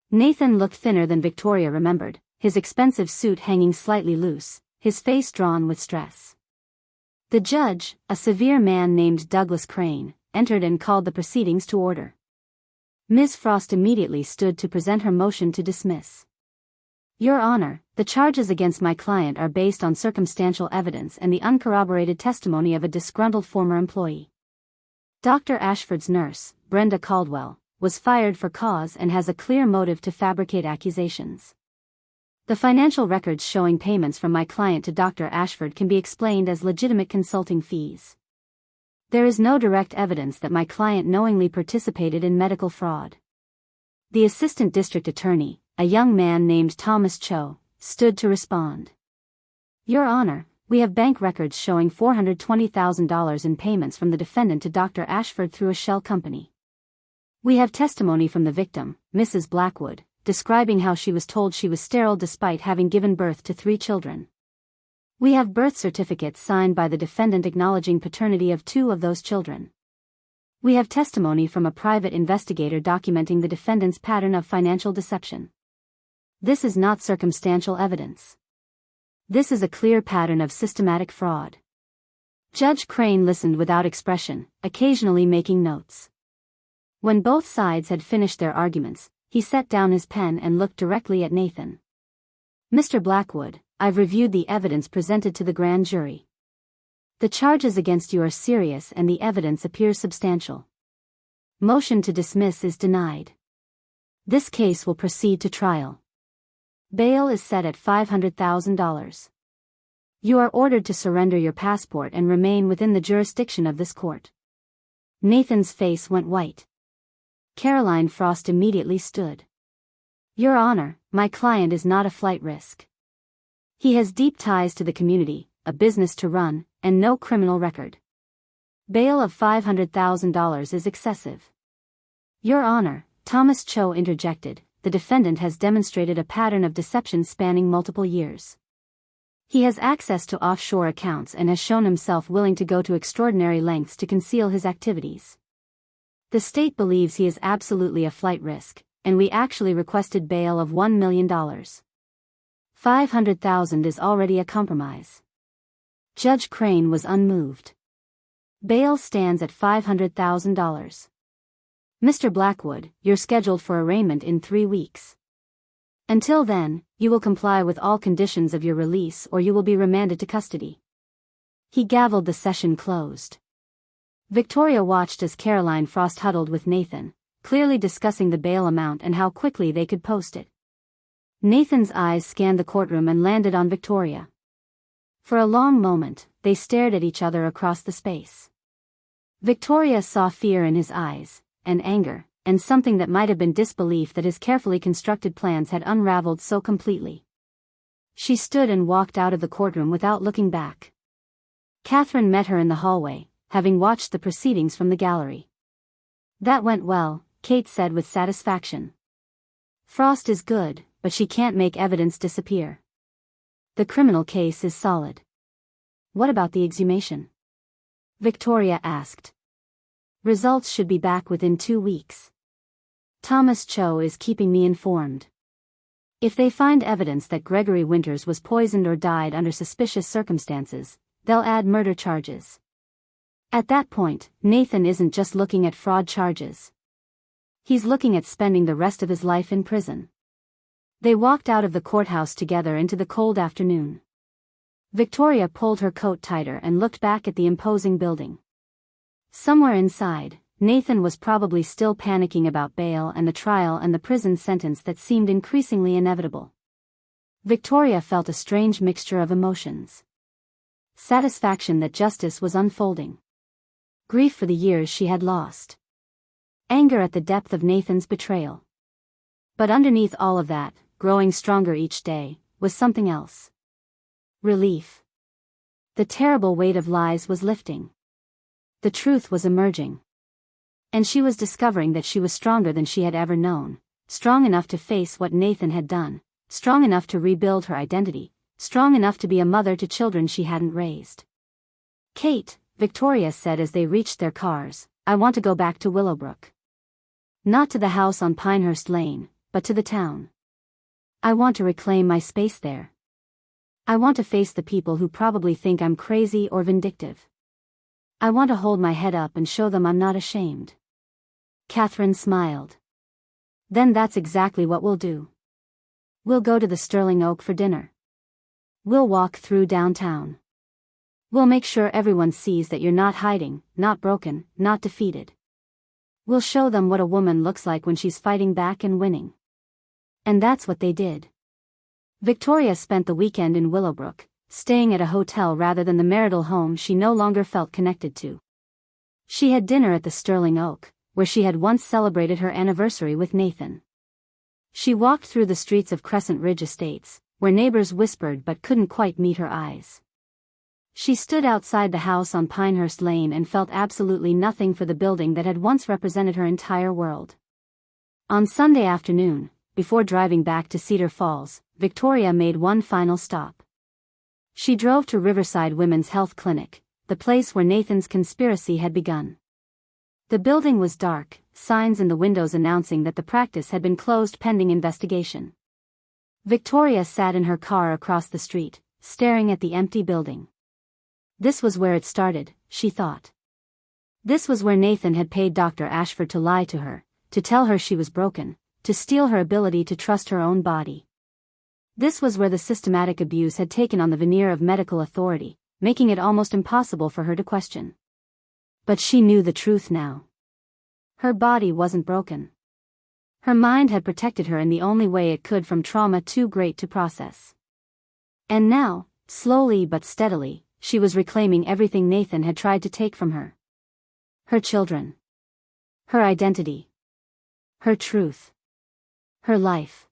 Nathan looked thinner than Victoria remembered, his expensive suit hanging slightly loose, his face drawn with stress. The judge, a severe man named Douglas Crane, entered and called the proceedings to order. Ms. Frost immediately stood to present her motion to dismiss. Your Honor, the charges against my client are based on circumstantial evidence and the uncorroborated testimony of a disgruntled former employee. Dr. Ashford's nurse, Brenda Caldwell, was fired for cause and has a clear motive to fabricate accusations. The financial records showing payments from my client to Dr. Ashford can be explained as legitimate consulting fees. There is no direct evidence that my client knowingly participated in medical fraud. The assistant district attorney, a young man named Thomas Cho, stood to respond. Your Honor, we have bank records showing $420,000 in payments from the defendant to Dr. Ashford through a shell company. We have testimony from the victim, Mrs. Blackwood, describing how she was told she was sterile despite having given birth to 3 children. We have birth certificates signed by the defendant acknowledging paternity of 2 of those children. We have testimony from a private investigator documenting the defendant's pattern of financial deception. This is not circumstantial evidence. This is a clear pattern of systematic fraud. Judge Crane listened without expression, occasionally making notes. When both sides had finished their arguments, he set down his pen and looked directly at Nathan. Mr. Blackwood, I've reviewed the evidence presented to the grand jury. The charges against you are serious and the evidence appears substantial. Motion to dismiss is denied. This case will proceed to trial. Bail is set at $500,000. You are ordered to surrender your passport and remain within the jurisdiction of this court. Nathan's face went white. Caroline Frost immediately stood. Your Honor, my client is not a flight risk. He has deep ties to the community, a business to run, and no criminal record. Bail of $500,000 is excessive. Your Honor, Thomas Cho interjected, the defendant has demonstrated a pattern of deception spanning multiple years. He has access to offshore accounts and has shown himself willing to go to extraordinary lengths to conceal his activities. The state believes he is absolutely a flight risk, and we actually requested bail of $1 million. $500,000 is already a compromise. Judge Crane was unmoved. Bail stands at $500,000. Mr. Blackwood, you're scheduled for arraignment in 3 weeks. Until then, you will comply with all conditions of your release or you will be remanded to custody. He gavelled the session closed. Victoria watched as Caroline Frost huddled with Nathan, clearly discussing the bail amount and how quickly they could post it. Nathan's eyes scanned the courtroom and landed on Victoria. For a long moment, they stared at each other across the space. Victoria saw fear in his eyes, and anger, and something that might have been disbelief that his carefully constructed plans had unraveled so completely. She stood and walked out of the courtroom without looking back. Catherine met her in the hallway, having watched the proceedings from the gallery. That went well, Kate said with satisfaction. Frost is good, but she can't make evidence disappear. The criminal case is solid. What about the exhumation? Victoria asked. Results should be back within 2 weeks. Thomas Cho is keeping me informed. If they find evidence that Gregory Winters was poisoned or died under suspicious circumstances, they'll add murder charges. At that point, Nathan isn't just looking at fraud charges. He's looking at spending the rest of his life in prison. They walked out of the courthouse together into the cold afternoon. Victoria pulled her coat tighter and looked back at the imposing building. Somewhere inside, Nathan was probably still panicking about bail and the trial and the prison sentence that seemed increasingly inevitable. Victoria felt a strange mixture of emotions. Satisfaction that justice was unfolding. Grief for the years she had lost. Anger at the depth of Nathan's betrayal. But underneath all of that, growing stronger each day, was something else. Relief. The terrible weight of lies was lifting. The truth was emerging. And she was discovering that she was stronger than she had ever known, strong enough to face what Nathan had done, strong enough to rebuild her identity, strong enough to be a mother to children she hadn't raised. Kate, Victoria said as they reached their cars, I want to go back to Willowbrook. Not to the house on Pinehurst Lane, but to the town. I want to reclaim my space there. I want to face the people who probably think I'm crazy or vindictive. I want to hold my head up and show them I'm not ashamed. Catherine smiled. Then that's exactly what we'll do. We'll go to the Sterling Oak for dinner. We'll walk through downtown. We'll make sure everyone sees that you're not hiding, not broken, not defeated. We'll show them what a woman looks like when she's fighting back and winning. And that's what they did. Victoria spent the weekend in Willowbrook, staying at a hotel rather than the marital home she no longer felt connected to. She had dinner at the Sterling Oak, where she had once celebrated her anniversary with Nathan. She walked through the streets of Crescent Ridge Estates, where neighbors whispered but couldn't quite meet her eyes. She stood outside the house on Pinehurst Lane and felt absolutely nothing for the building that had once represented her entire world. On Sunday afternoon, before driving back to Cedar Falls, Victoria made one final stop. She drove to Riverside Women's Health Clinic, the place where Nathan's conspiracy had begun. The building was dark, signs in the windows announcing that the practice had been closed pending investigation. Victoria sat in her car across the street, staring at the empty building. This was where it started, she thought. This was where Nathan had paid Dr. Ashford to lie to her, to tell her she was broken, to steal her ability to trust her own body. This was where the systematic abuse had taken on the veneer of medical authority, making it almost impossible for her to question. But she knew the truth now. Her body wasn't broken. Her mind had protected her in the only way it could from trauma too great to process. And now, slowly but steadily, she was reclaiming everything Nathan had tried to take from her. Her children. Her identity. Her truth. Her life.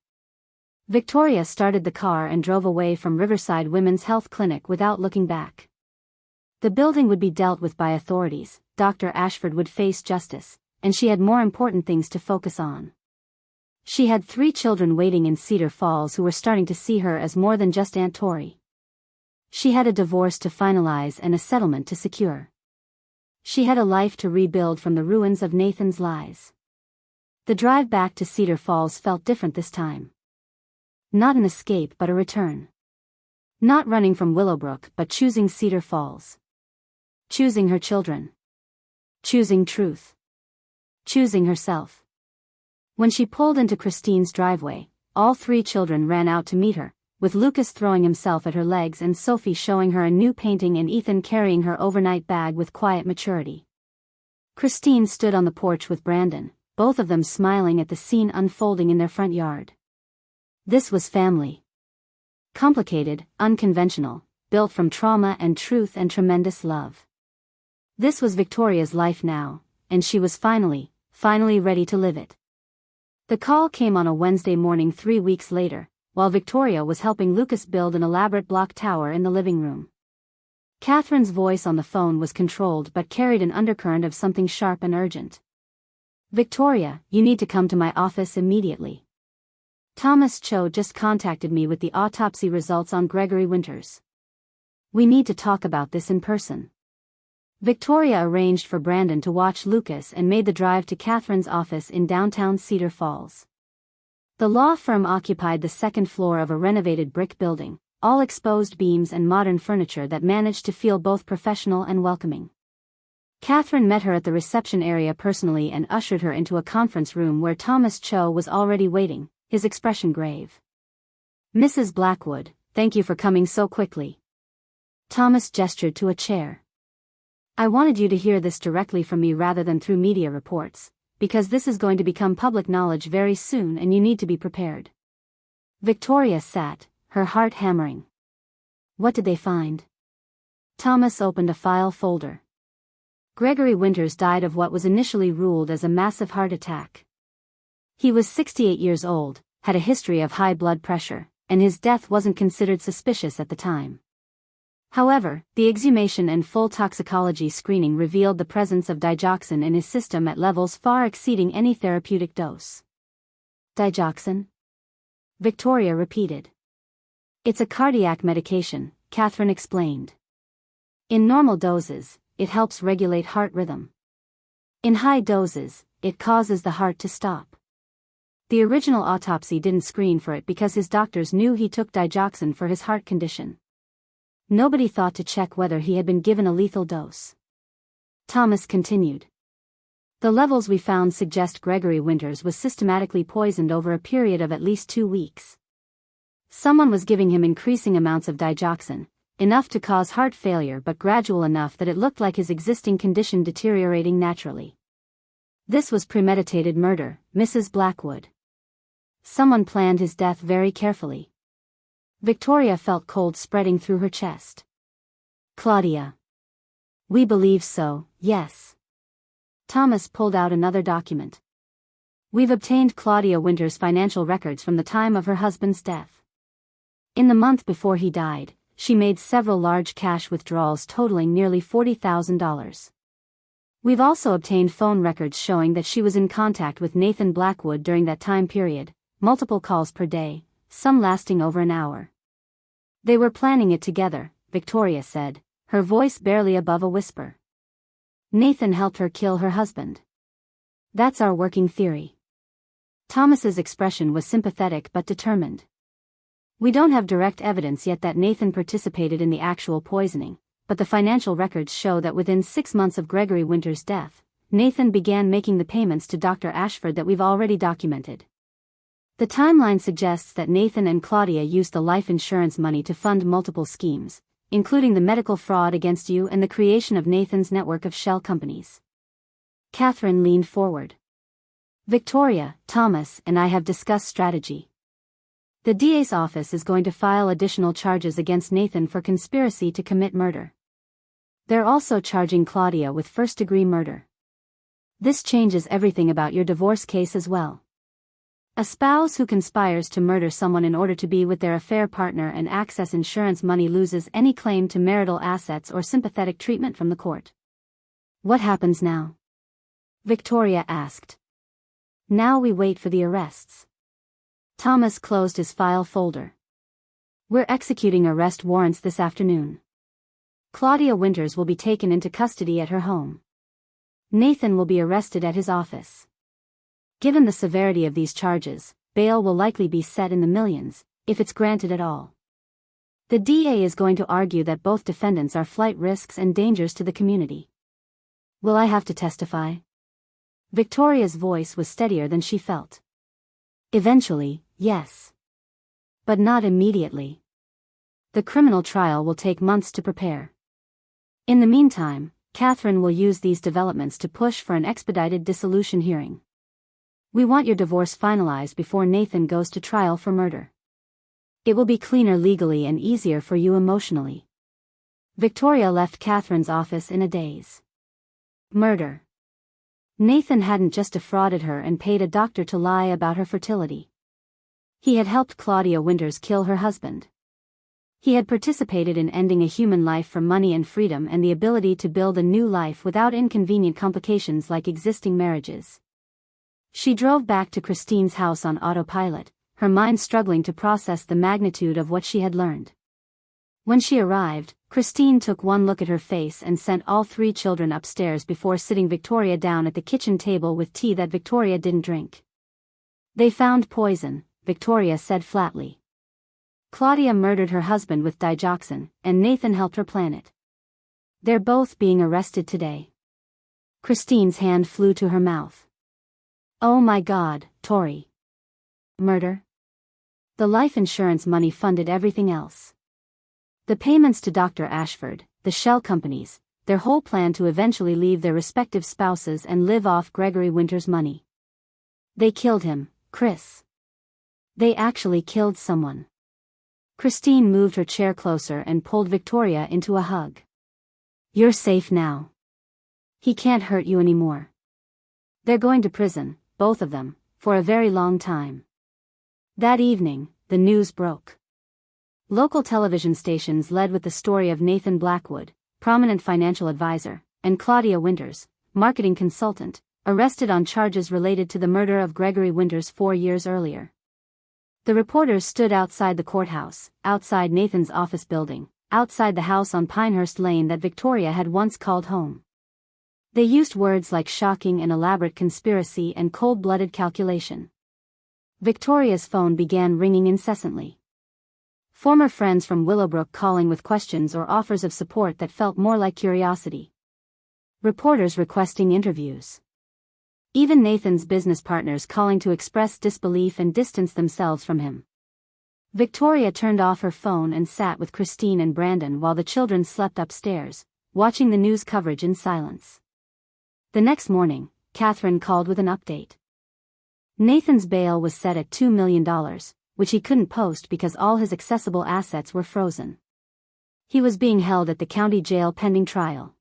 Victoria started the car and drove away from Riverside Women's Health Clinic without looking back. The building would be dealt with by authorities, Dr. Ashford would face justice, and she had more important things to focus on. She had 3 children waiting in Cedar Falls who were starting to see her as more than just Aunt Tori. She had a divorce to finalize and a settlement to secure. She had a life to rebuild from the ruins of Nathan's lies. The drive back to Cedar Falls felt different this time. Not an escape but a return. Not running from Willowbrook but choosing Cedar Falls. Choosing her children. Choosing truth. Choosing herself. When she pulled into Christine's driveway, all 3 children ran out to meet her, with Lucas throwing himself at her legs and Sophie showing her a new painting and Ethan carrying her overnight bag with quiet maturity. Christine stood on the porch with Brandon, both of them smiling at the scene unfolding in their front yard. This was family. Complicated, unconventional, built from trauma and truth and tremendous love. This was Victoria's life now, and she was finally ready to live it. The call came on a Wednesday morning 3 weeks later, while Victoria was helping Lucas build an elaborate block tower in the living room. Catherine's voice on the phone was controlled but carried an undercurrent of something sharp and urgent. Victoria, you need to come to my office immediately. Thomas Cho just contacted me with the autopsy results on Gregory Winters. We need to talk about this in person. Victoria arranged for Brandon to watch Lucas and made the drive to Catherine's office in downtown Cedar Falls. The law firm occupied the second floor of a renovated brick building, all exposed beams and modern furniture that managed to feel both professional and welcoming. Catherine met her at the reception area personally and ushered her into a conference room where Thomas Cho was already waiting, his expression grave. Mrs. Blackwood, thank you for coming so quickly. Thomas gestured to a chair. I wanted you to hear this directly from me rather than through media reports, because this is going to become public knowledge very soon and you need to be prepared. Victoria sat, her heart hammering. What did they find? Thomas opened a file folder. Gregory Winters died of what was initially ruled as a massive heart attack. He was 68 years old, had a history of high blood pressure, and his death wasn't considered suspicious at the time. However, the exhumation and full toxicology screening revealed the presence of digoxin in his system at levels far exceeding any therapeutic dose. Digoxin? Victoria repeated. It's a cardiac medication, Catherine explained. In normal doses, it helps regulate heart rhythm. In high doses, it causes the heart to stop. The original autopsy didn't screen for it because his doctors knew he took digoxin for his heart condition. Nobody thought to check whether he had been given a lethal dose. Thomas continued. The levels we found suggest Gregory Winters was systematically poisoned over a period of at least 2 weeks. Someone was giving him increasing amounts of digoxin, enough to cause heart failure but gradual enough that it looked like his existing condition deteriorating naturally. This was premeditated murder, Mrs. Blackwood. Someone planned his death very carefully. Victoria felt cold spreading through her chest. Claudia. We believe so, yes. Thomas pulled out another document. We've obtained Claudia Winters' financial records from the time of her husband's death. In the month before he died, she made several large cash withdrawals totaling nearly $40,000. We've also obtained phone records showing that she was in contact with Nathan Blackwood during that time period, multiple calls per day, some lasting over an hour. They were planning it together, Victoria said, her voice barely above a whisper. Nathan helped her kill her husband. That's our working theory. Thomas's expression was sympathetic but determined. We don't have direct evidence yet that Nathan participated in the actual poisoning, but the financial records show that within 6 months of Gregory Winters' death, Nathan began making the payments to Dr. Ashford that we've already documented. The timeline suggests that Nathan and Claudia used the life insurance money to fund multiple schemes, including the medical fraud against you and the creation of Nathan's network of shell companies. Catherine leaned forward. Victoria, Thomas, and I have discussed strategy. The DA's office is going to file additional charges against Nathan for conspiracy to commit murder. They're also charging Claudia with first-degree murder. This changes everything about your divorce case as well. A spouse who conspires to murder someone in order to be with their affair partner and access insurance money loses any claim to marital assets or sympathetic treatment from the court. What happens now? Victoria asked. Now we wait for the arrests. Thomas closed his file folder. We're executing arrest warrants this afternoon. Claudia Winters will be taken into custody at her home. Nathan will be arrested at his office. Given the severity of these charges, bail will likely be set in the millions, if it's granted at all. The DA is going to argue that both defendants are flight risks and dangers to the community. Will I have to testify? Victoria's voice was steadier than she felt. Eventually, yes. But not immediately. The criminal trial will take months to prepare. In the meantime, Catherine will use these developments to push for an expedited dissolution hearing. We want your divorce finalized before Nathan goes to trial for murder. It will be cleaner legally and easier for you emotionally. Victoria left Catherine's office in a daze. Murder. Nathan hadn't just defrauded her and paid a doctor to lie about her fertility. He had helped Claudia Winters kill her husband. He had participated in ending a human life for money and freedom and the ability to build a new life without inconvenient complications like existing marriages. She drove back to Christine's house on autopilot, her mind struggling to process the magnitude of what she had learned. When she arrived, Christine took one look at her face and sent all 3 children upstairs before sitting Victoria down at the kitchen table with tea that Victoria didn't drink. They found poison, Victoria said flatly. Claudia murdered her husband with digoxin, and Nathan helped her plan it. They're both being arrested today. Christine's hand flew to her mouth. Oh my God, Tori. Murder? The life insurance money funded everything else. The payments to Dr. Ashford, the shell companies, their whole plan to eventually leave their respective spouses and live off Gregory Winters' money. They killed him, Chris. They actually killed someone. Christine moved her chair closer and pulled Victoria into a hug. You're safe now. He can't hurt you anymore. They're going to prison, both of them, for a very long time. That evening, the news broke. Local television stations led with the story of Nathan Blackwood, prominent financial advisor, and Claudia Winters, marketing consultant, arrested on charges related to the murder of Gregory Winters 4 years earlier. The reporters stood outside the courthouse, outside Nathan's office building, outside the house on Pinehurst Lane that Victoria had once called home. They used words like shocking and elaborate conspiracy and cold-blooded calculation. Victoria's phone began ringing incessantly. Former friends from Willowbrook calling with questions or offers of support that felt more like curiosity. Reporters requesting interviews. Even Nathan's business partners calling to express disbelief and distance themselves from him. Victoria turned off her phone and sat with Christine and Brandon while the children slept upstairs, watching the news coverage in silence. The next morning, Catherine called with an update. Nathan's bail was set at $2 million, which he couldn't post because all his accessible assets were frozen. He was being held at the county jail pending trial.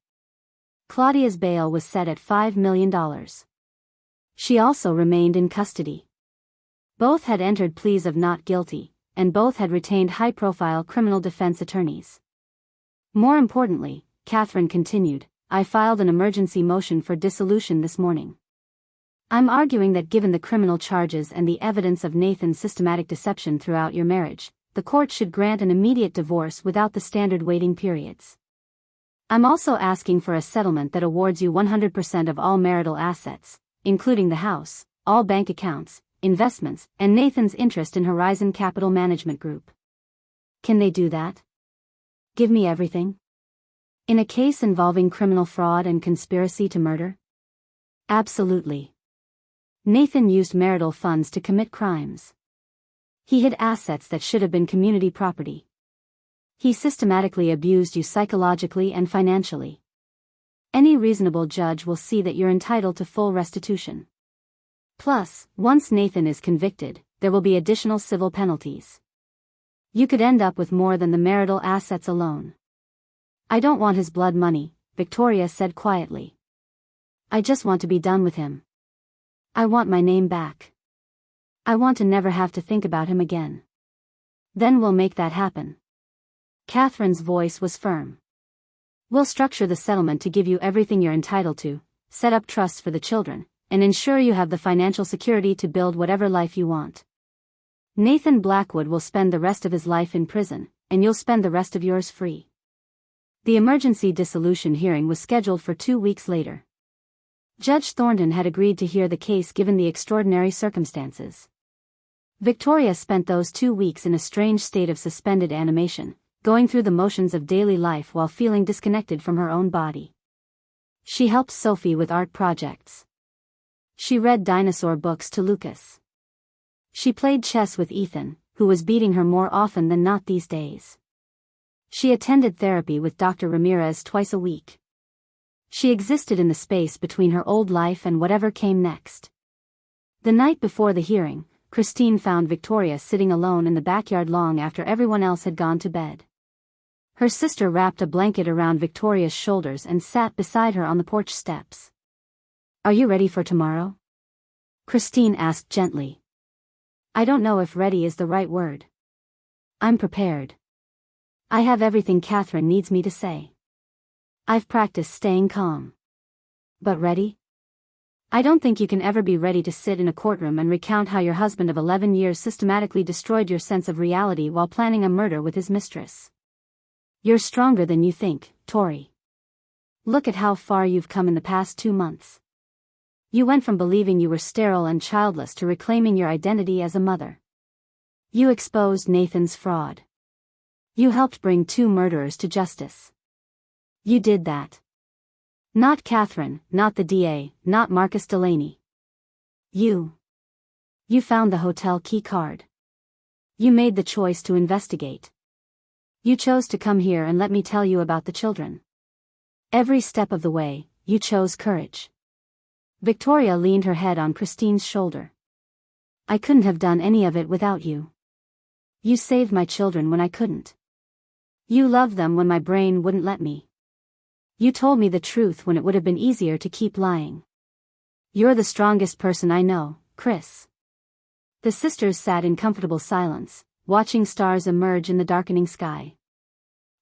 Claudia's bail was set at $5 million. She also remained in custody. Both had entered pleas of not guilty, and both had retained high-profile criminal defense attorneys. More importantly, Catherine continued, I filed an emergency motion for dissolution this morning. I'm arguing that given the criminal charges and the evidence of Nathan's systematic deception throughout your marriage, the court should grant an immediate divorce without the standard waiting periods. I'm also asking for a settlement that awards you 100% of all marital assets, including the house, all bank accounts, investments, and Nathan's interest in Horizon Capital Management Group. Can they do that? Give me everything? In a case involving criminal fraud and conspiracy to murder? Absolutely. Nathan used marital funds to commit crimes. He hid assets that should have been community property. He systematically abused you psychologically and financially. Any reasonable judge will see that you're entitled to full restitution. Plus, once Nathan is convicted, there will be additional civil penalties. You could end up with more than the marital assets alone. I don't want his blood money, Victoria said quietly. I just want to be done with him. I want my name back. I want to never have to think about him again. Then we'll make that happen. Catherine's voice was firm. We'll structure the settlement to give you everything you're entitled to, set up trusts for the children, and ensure you have the financial security to build whatever life you want. Nathan Blackwood will spend the rest of his life in prison, and you'll spend the rest of yours free. The emergency dissolution hearing was scheduled for 2 weeks later. Judge Thornton had agreed to hear the case given the extraordinary circumstances. Victoria spent those 2 weeks in a strange state of suspended animation, going through the motions of daily life while feeling disconnected from her own body. She helped Sophie with art projects. She read dinosaur books to Lucas. She played chess with Ethan, who was beating her more often than not these days. She attended therapy with Dr. Ramirez twice a week. She existed in the space between her old life and whatever came next. The night before the hearing, Christine found Victoria sitting alone in the backyard long after everyone else had gone to bed. Her sister wrapped a blanket around Victoria's shoulders and sat beside her on the porch steps. "Are you ready for tomorrow?" Christine asked gently. "I don't know if ready is the right word. I'm prepared. I have everything Catherine needs me to say. I've practiced staying calm. But ready? I don't think you can ever be ready to sit in a courtroom and recount how your husband of 11 years systematically destroyed your sense of reality while planning a murder with his mistress. You're stronger than you think, Tori. Look at how far you've come in the past 2 months. You went from believing you were sterile and childless to reclaiming your identity as a mother. You exposed Nathan's fraud. You helped bring 2 murderers to justice. You did that. Not Catherine, not the DA, not Marcus Delaney. You found the hotel key card. You made the choice to investigate. You chose to come here and let me tell you about the children. Every step of the way, you chose courage." Victoria leaned her head on Christine's shoulder. "I couldn't have done any of it without you. You saved my children when I couldn't. You loved them when my brain wouldn't let me. You told me the truth when it would have been easier to keep lying. You're the strongest person I know, Chris." The sisters sat in comfortable silence, watching stars emerge in the darkening sky.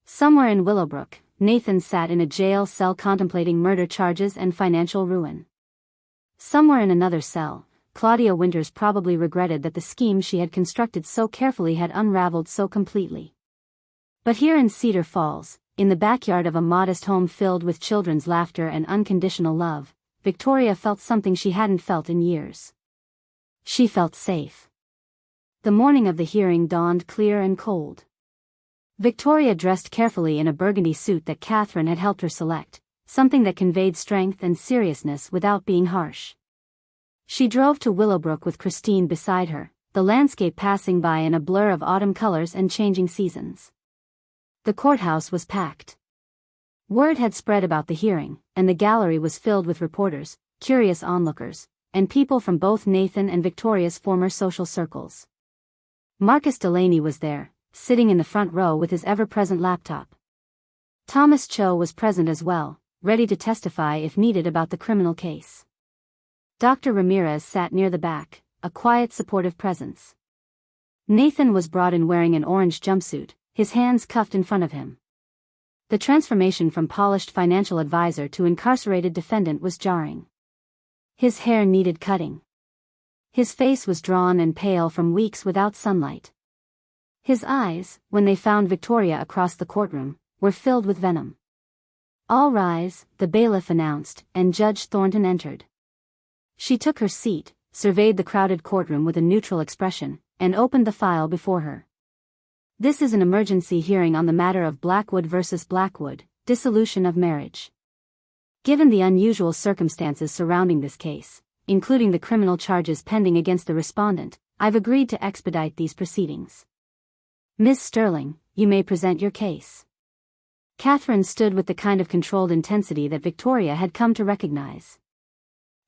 Somewhere in Willowbrook, Nathan sat in a jail cell contemplating murder charges and financial ruin. Somewhere in another cell, Claudia Winters probably regretted that the scheme she had constructed so carefully had unraveled so completely. But here in Cedar Falls, in the backyard of a modest home filled with children's laughter and unconditional love, Victoria felt something she hadn't felt in years. She felt safe. The morning of the hearing dawned clear and cold. Victoria dressed carefully in a burgundy suit that Catherine had helped her select, something that conveyed strength and seriousness without being harsh. She drove to Willowbrook with Christine beside her, the landscape passing by in a blur of autumn colors and changing seasons. The courthouse was packed. Word had spread about the hearing, and the gallery was filled with reporters, curious onlookers, and people from both Nathan and Victoria's former social circles. Marcus Delaney was there, sitting in the front row with his ever-present laptop. Thomas Cho was present as well, ready to testify if needed about the criminal case. Dr. Ramirez sat near the back, a quiet supportive presence. Nathan was brought in wearing an orange jumpsuit, his hands cuffed in front of him. The transformation from polished financial advisor to incarcerated defendant was jarring. His hair needed cutting. His face was drawn and pale from weeks without sunlight. His eyes, when they found Victoria across the courtroom, were filled with venom. "All rise," the bailiff announced, and Judge Thornton entered. She took her seat, surveyed the crowded courtroom with a neutral expression, and opened the file before her. "This is an emergency hearing on the matter of Blackwood versus Blackwood, dissolution of marriage. Given the unusual circumstances surrounding this case, including the criminal charges pending against the respondent, I've agreed to expedite these proceedings. Ms. Sterling, you may present your case." Catherine stood with the kind of controlled intensity that Victoria had come to recognize.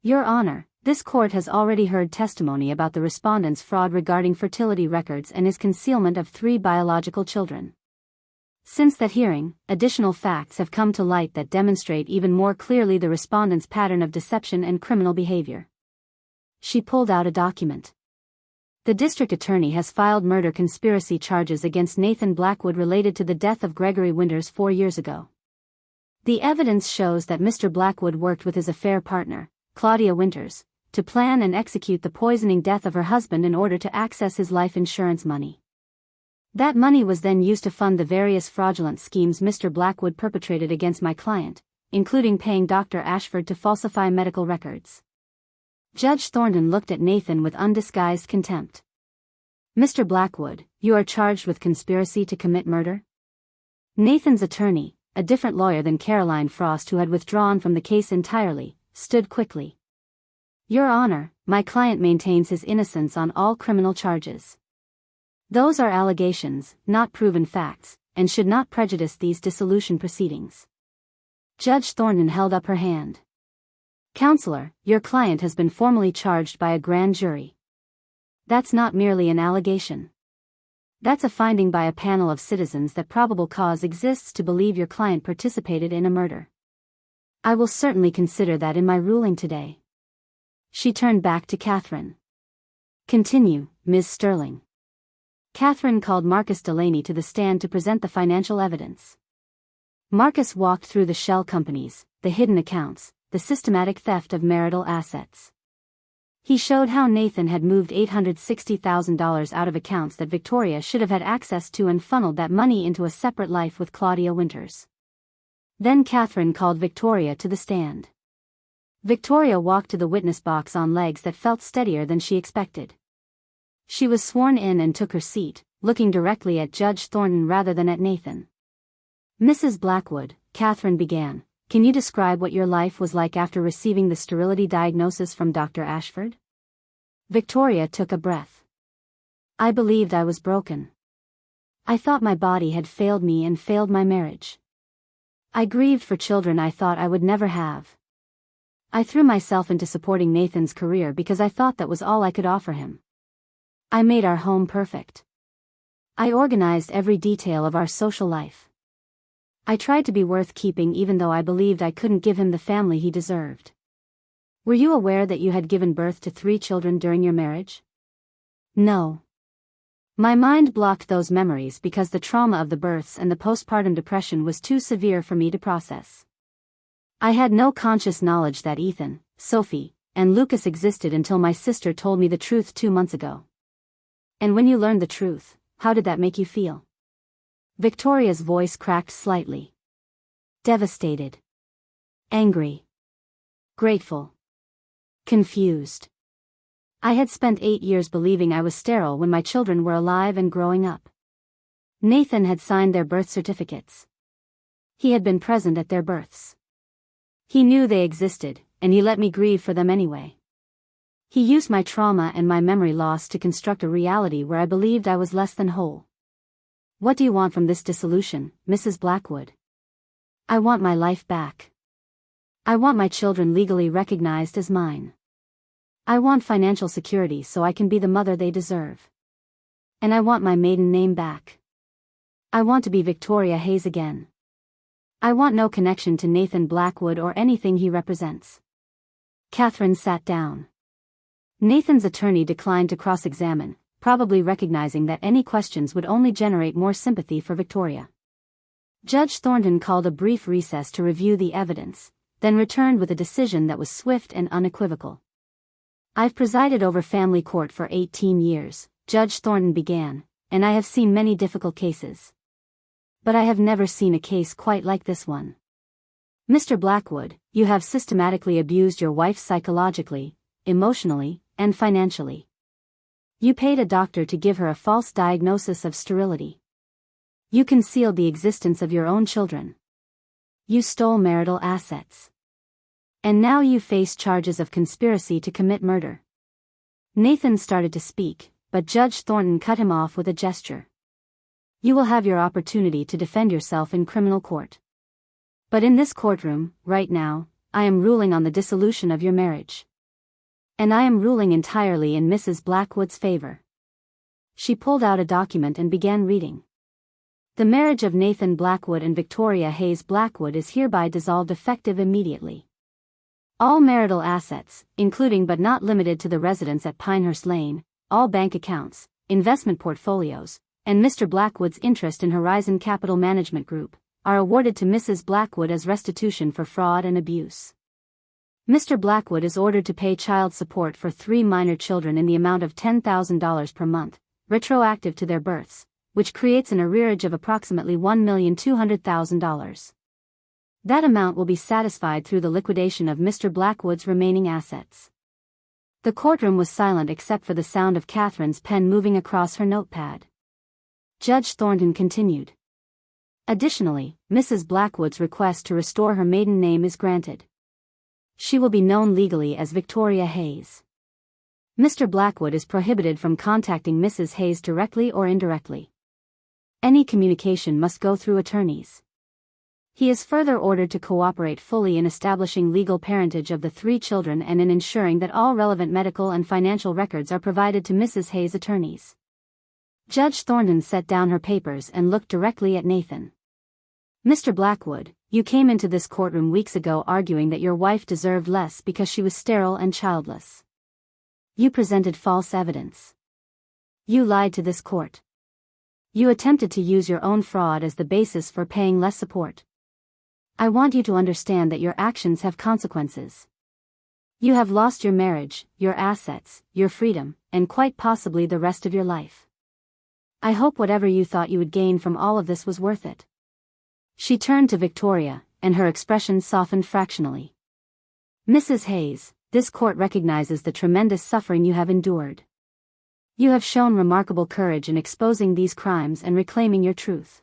"Your Honor, this court has already heard testimony about the respondent's fraud regarding fertility records and his concealment of 3 biological children. Since that hearing, additional facts have come to light that demonstrate even more clearly the respondent's pattern of deception and criminal behavior." She pulled out a document. "The district attorney has filed murder conspiracy charges against Nathan Blackwood related to the death of Gregory Winters 4 years ago. The evidence shows that Mr. Blackwood worked with his affair partner, Claudia Winters, to plan and execute the poisoning death of her husband in order to access his life insurance money. That money was then used to fund the various fraudulent schemes Mr. Blackwood perpetrated against my client, including paying Dr. Ashford to falsify medical records." Judge Thornton looked at Nathan with undisguised contempt. Mr. Blackwood, you are charged with conspiracy to commit murder? Nathan's attorney, a different lawyer than Caroline Frost, who had withdrawn from the case entirely, stood quickly. Your Honor, my client maintains his innocence on all criminal charges. Those are allegations, not proven facts, and should not prejudice these dissolution proceedings. Judge Thornton held up her hand. Counselor, your client has been formally charged by a grand jury. That's not merely an allegation. That's a finding by a panel of citizens that probable cause exists to believe your client participated in a murder. I will certainly consider that in my ruling today. She turned back to Catherine. Continue, Ms. Sterling. Catherine called Marcus Delaney to the stand to present the financial evidence. Marcus walked through the shell companies, the hidden accounts, the systematic theft of marital assets. He showed how Nathan had moved $860,000 out of accounts that Victoria should have had access to and funneled that money into a separate life with Claudia Winters. Then Catherine called Victoria to the stand. Victoria walked to the witness box on legs that felt steadier than she expected. She was sworn in and took her seat, looking directly at Judge Thornton rather than at Nathan. Mrs. Blackwood, Catherine began, can you describe what your life was like after receiving the sterility diagnosis from Dr. Ashford? Victoria took a breath. I believed I was broken. I thought my body had failed me and failed my marriage. I grieved for children I thought I would never have. I threw myself into supporting Nathan's career because I thought that was all I could offer him. I made our home perfect. I organized every detail of our social life. I tried to be worth keeping even though I believed I couldn't give him the family he deserved. Were you aware that you had given birth to 3 children during your marriage? No. My mind blocked those memories because the trauma of the births and the postpartum depression was too severe for me to process. I had no conscious knowledge that Ethan, Sophie, and Lucas existed until my sister told me the truth 2 months ago. And when you learned the truth, how did that make you feel? Victoria's voice cracked slightly. Devastated. Angry. Grateful. Confused. I had spent 8 years believing I was sterile when my children were alive and growing up. Nathan had signed their birth certificates. He had been present at their births. He knew they existed, and he let me grieve for them anyway. He used my trauma and my memory loss to construct a reality where I believed I was less than whole. What do you want from this dissolution, Mrs. Blackwood? I want my life back. I want my children legally recognized as mine. I want financial security so I can be the mother they deserve. And I want my maiden name back. I want to be Victoria Hayes again. I want no connection to Nathan Blackwood or anything he represents. Catherine sat down. Nathan's attorney declined to cross-examine, probably recognizing that any questions would only generate more sympathy for Victoria. Judge Thornton called a brief recess to review the evidence, then returned with a decision that was swift and unequivocal. I've presided over family court for 18 years, Judge Thornton began, and I have seen many difficult cases. But I have never seen a case quite like this one. Mr. Blackwood, you have systematically abused your wife psychologically, emotionally, and financially. You paid a doctor to give her a false diagnosis of sterility. You concealed the existence of your own children. You stole marital assets. And now you face charges of conspiracy to commit murder. Nathan started to speak, but Judge Thornton cut him off with a gesture. You will have your opportunity to defend yourself in criminal court. But in this courtroom, right now, I am ruling on the dissolution of your marriage. And I am ruling entirely in Mrs. Blackwood's favor. She pulled out a document and began reading. The marriage of Nathan Blackwood and Victoria Hayes Blackwood is hereby dissolved effective immediately. All marital assets, including but not limited to the residence at Pinehurst Lane, all bank accounts, investment portfolios, and Mr. Blackwood's interest in Horizon Capital Management Group, are awarded to Mrs. Blackwood as restitution for fraud and abuse. Mr. Blackwood is ordered to pay child support for 3 minor children in the amount of $10,000 per month, retroactive to their births, which creates an arrearage of approximately $1,200,000. That amount will be satisfied through the liquidation of Mr. Blackwood's remaining assets. The courtroom was silent except for the sound of Catherine's pen moving across her notepad. Judge Thornton continued. Additionally, Mrs. Blackwood's request to restore her maiden name is granted. She will be known legally as Victoria Hayes. Mr. Blackwood is prohibited from contacting Mrs. Hayes directly or indirectly. Any communication must go through attorneys. He is further ordered to cooperate fully in establishing legal parentage of the 3 children and in ensuring that all relevant medical and financial records are provided to Mrs. Hayes' attorneys. Judge Thornton set down her papers and looked directly at Nathan. Mr. Blackwood, you came into this courtroom weeks ago arguing that your wife deserved less because she was sterile and childless. You presented false evidence. You lied to this court. You attempted to use your own fraud as the basis for paying less support. I want you to understand that your actions have consequences. You have lost your marriage, your assets, your freedom, and quite possibly the rest of your life. I hope whatever you thought you would gain from all of this was worth it. She turned to Victoria, and her expression softened fractionally. Mrs. Hayes, this court recognizes the tremendous suffering you have endured. You have shown remarkable courage in exposing these crimes and reclaiming your truth.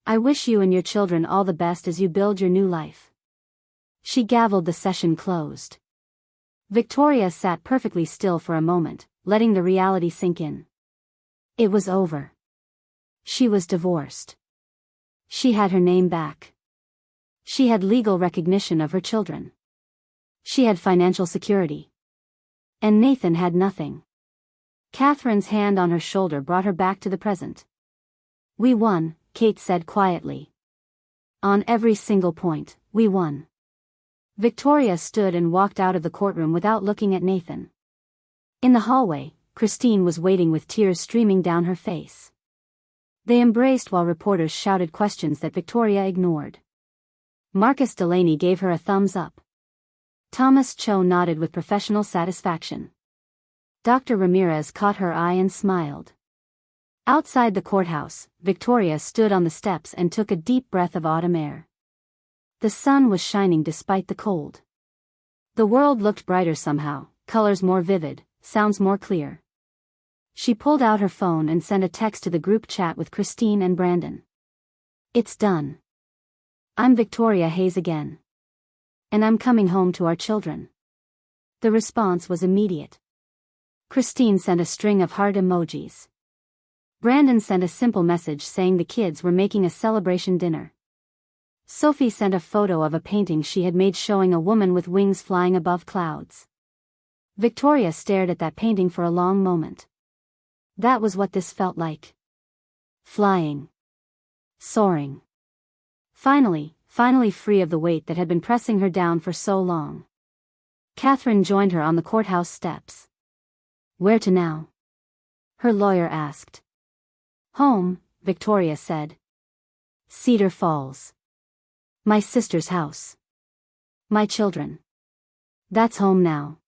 I wish you and your children all the best as you build your new life. She gavelled. The session closed. Victoria sat perfectly still for a moment, letting the reality sink in. It was over. She was divorced. She had her name back. She had legal recognition of her children. She had financial security. And Nathan had nothing. Catherine's hand on her shoulder brought her back to the present. We won, Kate said quietly. On every single point, we won. Victoria stood and walked out of the courtroom without looking at Nathan. In the hallway, Christine was waiting with tears streaming down her face. They embraced while reporters shouted questions that Victoria ignored. Marcus Delaney gave her a thumbs up. Thomas Cho nodded with professional satisfaction. Dr. Ramirez caught her eye and smiled. Outside the courthouse, Victoria stood on the steps and took a deep breath of autumn air. The sun was shining despite the cold. The world looked brighter somehow, colors more vivid, sounds more clear. She pulled out her phone and sent a text to the group chat with Christine and Brandon. It's done. I'm Victoria Hayes again. And I'm coming home to our children. The response was immediate. Christine sent a string of heart emojis. Brandon sent a simple message saying the kids were making a celebration dinner. Sophie sent a photo of a painting she had made showing a woman with wings flying above clouds. Victoria stared at that painting for a long moment. That was what this felt like. Flying. Soaring. Finally free of the weight that had been pressing her down for so long. Catherine joined her on the courthouse steps. Where to now? Her lawyer asked. Home, Victoria said. Cedar Falls. My sister's house. My children. That's home now.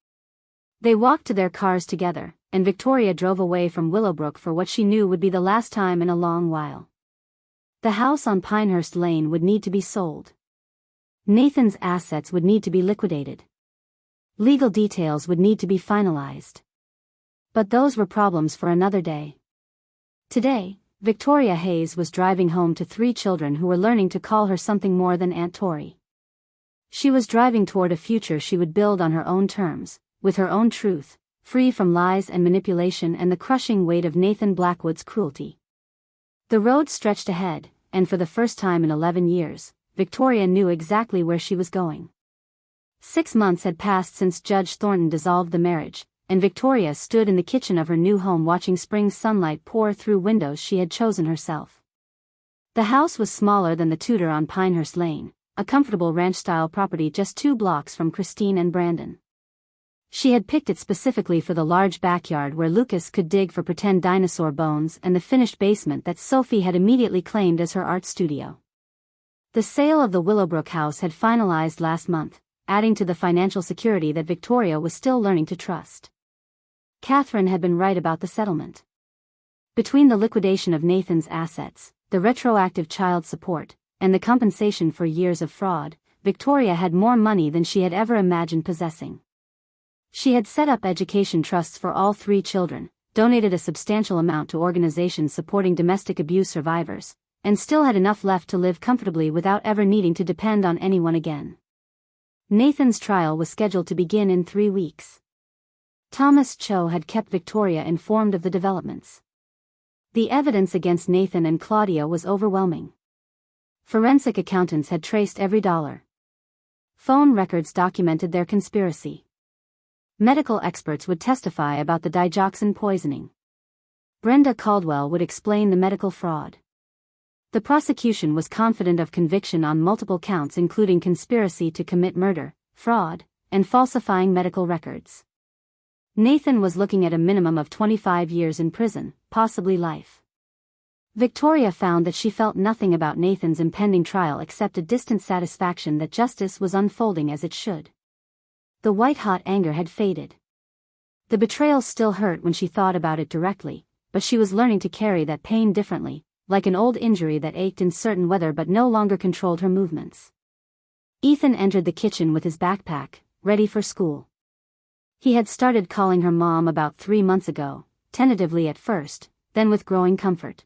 They walked to their cars together, and Victoria drove away from Willowbrook for what she knew would be the last time in a long while. The house on Pinehurst Lane would need to be sold. Nathan's assets would need to be liquidated. Legal details would need to be finalized. But those were problems for another day. Today, Victoria Hayes was driving home to 3 children who were learning to call her something more than Aunt Tori. She was driving toward a future she would build on her own terms, with her own truth, free from lies and manipulation and the crushing weight of Nathan Blackwood's cruelty. The road stretched ahead, and for the first time in 11 years, Victoria knew exactly where she was going. 6 months had passed since Judge Thornton dissolved the marriage, and Victoria stood in the kitchen of her new home watching spring sunlight pour through windows she had chosen herself. The house was smaller than the Tudor on Pinehurst Lane, a comfortable ranch-style property just 2 blocks from Christine and Brandon. She had picked it specifically for the large backyard where Lucas could dig for pretend dinosaur bones and the finished basement that Sophie had immediately claimed as her art studio. The sale of the Willowbrook house had finalized last month, adding to the financial security that Victoria was still learning to trust. Catherine had been right about the settlement. Between the liquidation of Nathan's assets, the retroactive child support, and the compensation for years of fraud, Victoria had more money than she had ever imagined possessing. She had set up education trusts for all 3 children, donated a substantial amount to organizations supporting domestic abuse survivors, and still had enough left to live comfortably without ever needing to depend on anyone again. Nathan's trial was scheduled to begin in 3 weeks. Thomas Cho had kept Victoria informed of the developments. The evidence against Nathan and Claudia was overwhelming. Forensic accountants had traced every dollar. Phone records documented their conspiracy. Medical experts would testify about the digoxin poisoning. Brenda Caldwell would explain the medical fraud. The prosecution was confident of conviction on multiple counts including conspiracy to commit murder, fraud, and falsifying medical records. Nathan was looking at a minimum of 25 years in prison, possibly life. Victoria found that she felt nothing about Nathan's impending trial except a distant satisfaction that justice was unfolding as it should. The white-hot anger had faded. The betrayal still hurt when she thought about it directly, but she was learning to carry that pain differently, like an old injury that ached in certain weather but no longer controlled her movements. Ethan entered the kitchen with his backpack, ready for school. He had started calling her mom about 3 months ago, tentatively at first, then with growing comfort.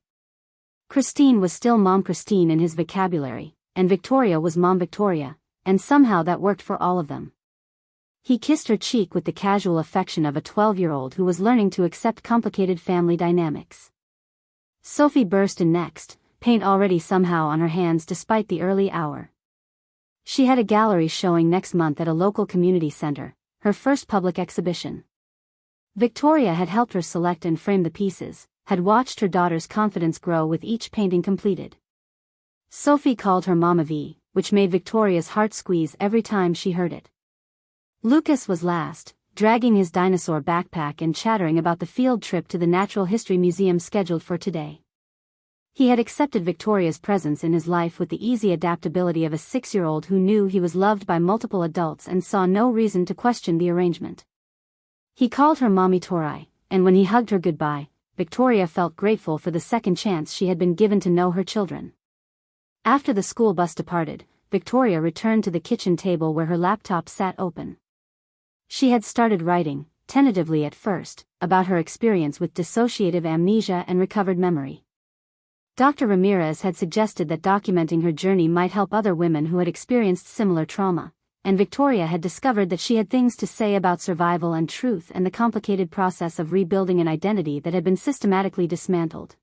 Christine was still Mom Christine in his vocabulary, and Victoria was Mom Victoria, and somehow that worked for all of them. He kissed her cheek with the casual affection of a 12-year-old who was learning to accept complicated family dynamics. Sophie burst in next, paint already somehow on her hands despite the early hour. She had a gallery showing next month at a local community center, her first public exhibition. Victoria had helped her select and frame the pieces, had watched her daughter's confidence grow with each painting completed. Sophie called her Mama V, which made Victoria's heart squeeze every time she heard it. Lucas was last, dragging his dinosaur backpack and chattering about the field trip to the Natural History Museum scheduled for today. He had accepted Victoria's presence in his life with the easy adaptability of a 6-year-old who knew he was loved by multiple adults and saw no reason to question the arrangement. He called her Mommy Torai, and when he hugged her goodbye, Victoria felt grateful for the second chance she had been given to know her children. After the school bus departed, Victoria returned to the kitchen table where her laptop sat open. She had started writing, tentatively at first, about her experience with dissociative amnesia and recovered memory. Dr. Ramirez had suggested that documenting her journey might help other women who had experienced similar trauma, and Victoria had discovered that she had things to say about survival and truth and the complicated process of rebuilding an identity that had been systematically dismantled.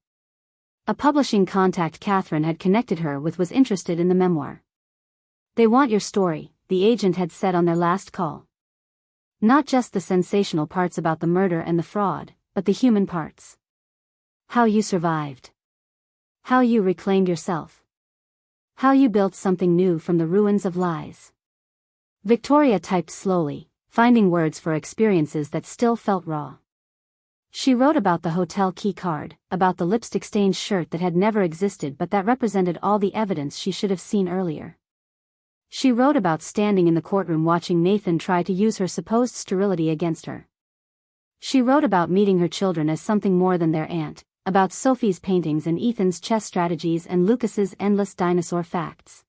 A publishing contact Catherine had connected her with was interested in the memoir. "They want your story," the agent had said on their last call. "Not just the sensational parts about the murder and the fraud, but the human parts. How you survived. How you reclaimed yourself. How you built something new from the ruins of lies." Victoria typed slowly, finding words for experiences that still felt raw. She wrote about the hotel key card, about the lipstick-stained shirt that had never existed but that represented all the evidence she should have seen earlier. She wrote about standing in the courtroom watching Nathan try to use her supposed sterility against her. She wrote about meeting her children as something more than their aunt, about Sophie's paintings and Ethan's chess strategies and Lucas's endless dinosaur facts.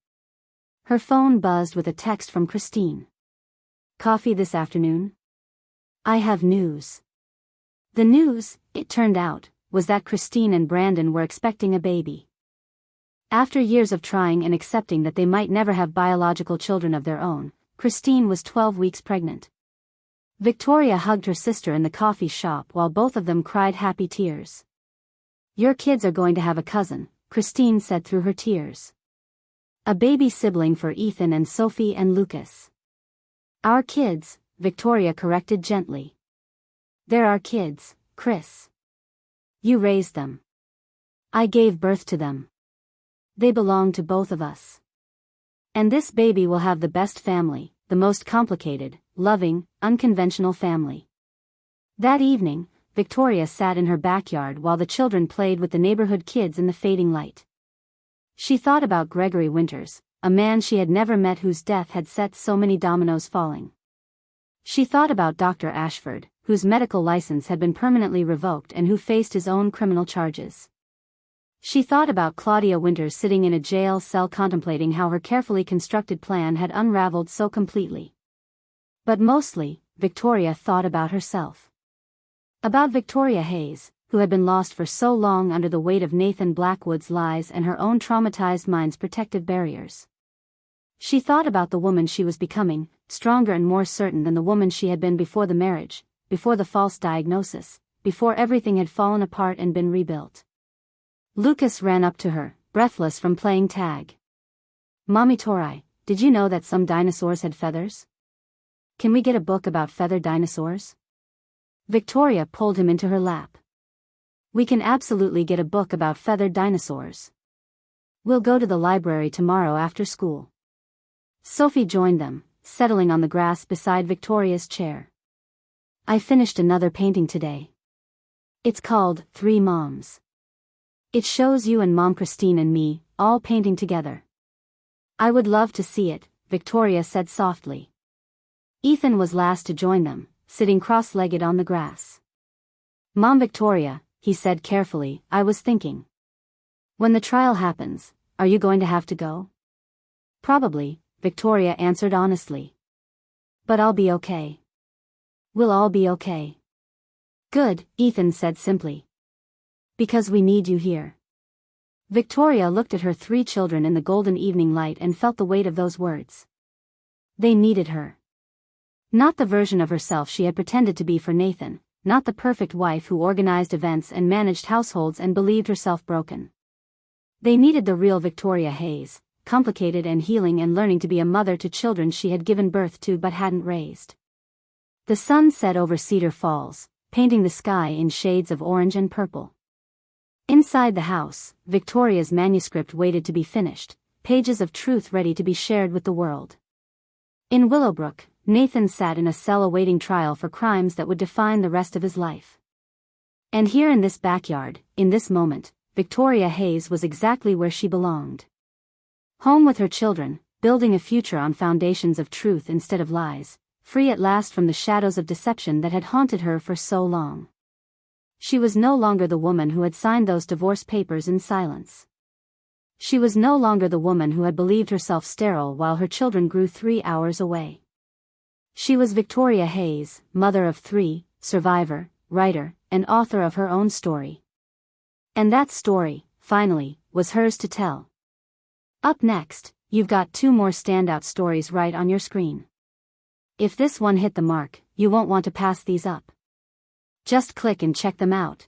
Her phone buzzed with a text from Christine. "Coffee this afternoon? I have news." The news, it turned out, was that Christine and Brandon were expecting a baby. After years of trying and accepting that they might never have biological children of their own, Christine was 12 weeks pregnant. Victoria hugged her sister in the coffee shop while both of them cried happy tears. "Your kids are going to have a cousin," Christine said through her tears. "A baby sibling for Ethan and Sophie and Lucas." "Our kids," Victoria corrected gently. "They're our kids, Chris. You raised them. I gave birth to them. They belong to both of us. And this baby will have the best family, the most complicated, loving, unconventional family." That evening, Victoria sat in her backyard while the children played with the neighborhood kids in the fading light. She thought about Gregory Winters, a man she had never met whose death had set so many dominoes falling. She thought about Dr. Ashford, whose medical license had been permanently revoked and who faced his own criminal charges. She thought about Claudia Winters sitting in a jail cell contemplating how her carefully constructed plan had unraveled so completely. But mostly, Victoria thought about herself. About Victoria Hayes, who had been lost for so long under the weight of Nathan Blackwood's lies and her own traumatized mind's protective barriers. She thought about the woman she was becoming, stronger and more certain than the woman she had been before the marriage, before the false diagnosis, before everything had fallen apart and been rebuilt. Lucas ran up to her, breathless from playing tag. "Mommy Tori, did you know that some dinosaurs had feathers? Can we get a book about feathered dinosaurs?" Victoria pulled him into her lap. "We can absolutely get a book about feathered dinosaurs. We'll go to the library tomorrow after school." Sophie joined them, settling on the grass beside Victoria's chair. "I finished another painting today. It's called 3 Moms. It shows you and Mom Christine and me, all painting together." "I would love to see it," Victoria said softly. Ethan was last to join them, sitting cross-legged on the grass. "Mom Victoria," he said carefully, "I was thinking. When the trial happens, are you going to have to go?" "Probably," Victoria answered honestly. "But I'll be okay. We'll all be okay." "Good," Ethan said simply. "Because we need you here." Victoria looked at her 3 children in the golden evening light and felt the weight of those words. They needed her. Not the version of herself she had pretended to be for Nathan, not the perfect wife who organized events and managed households and believed herself broken. They needed the real Victoria Hayes, complicated and healing and learning to be a mother to children she had given birth to but hadn't raised. The sun set over Cedar Falls, painting the sky in shades of orange and purple. Inside the house, Victoria's manuscript waited to be finished, pages of truth ready to be shared with the world. In Willowbrook, Nathan sat in a cell awaiting trial for crimes that would define the rest of his life. And here in this backyard, in this moment, Victoria Hayes was exactly where she belonged. Home with her children, building a future on foundations of truth instead of lies, free at last from the shadows of deception that had haunted her for so long. She was no longer the woman who had signed those divorce papers in silence. She was no longer the woman who had believed herself sterile while her children grew 3 hours away. She was Victoria Hayes, mother of 3, survivor, writer, and author of her own story. And that story, finally, was hers to tell. Up next, you've got 2 more standout stories right on your screen. If this one hit the mark, you won't want to pass these up. Just click and check them out.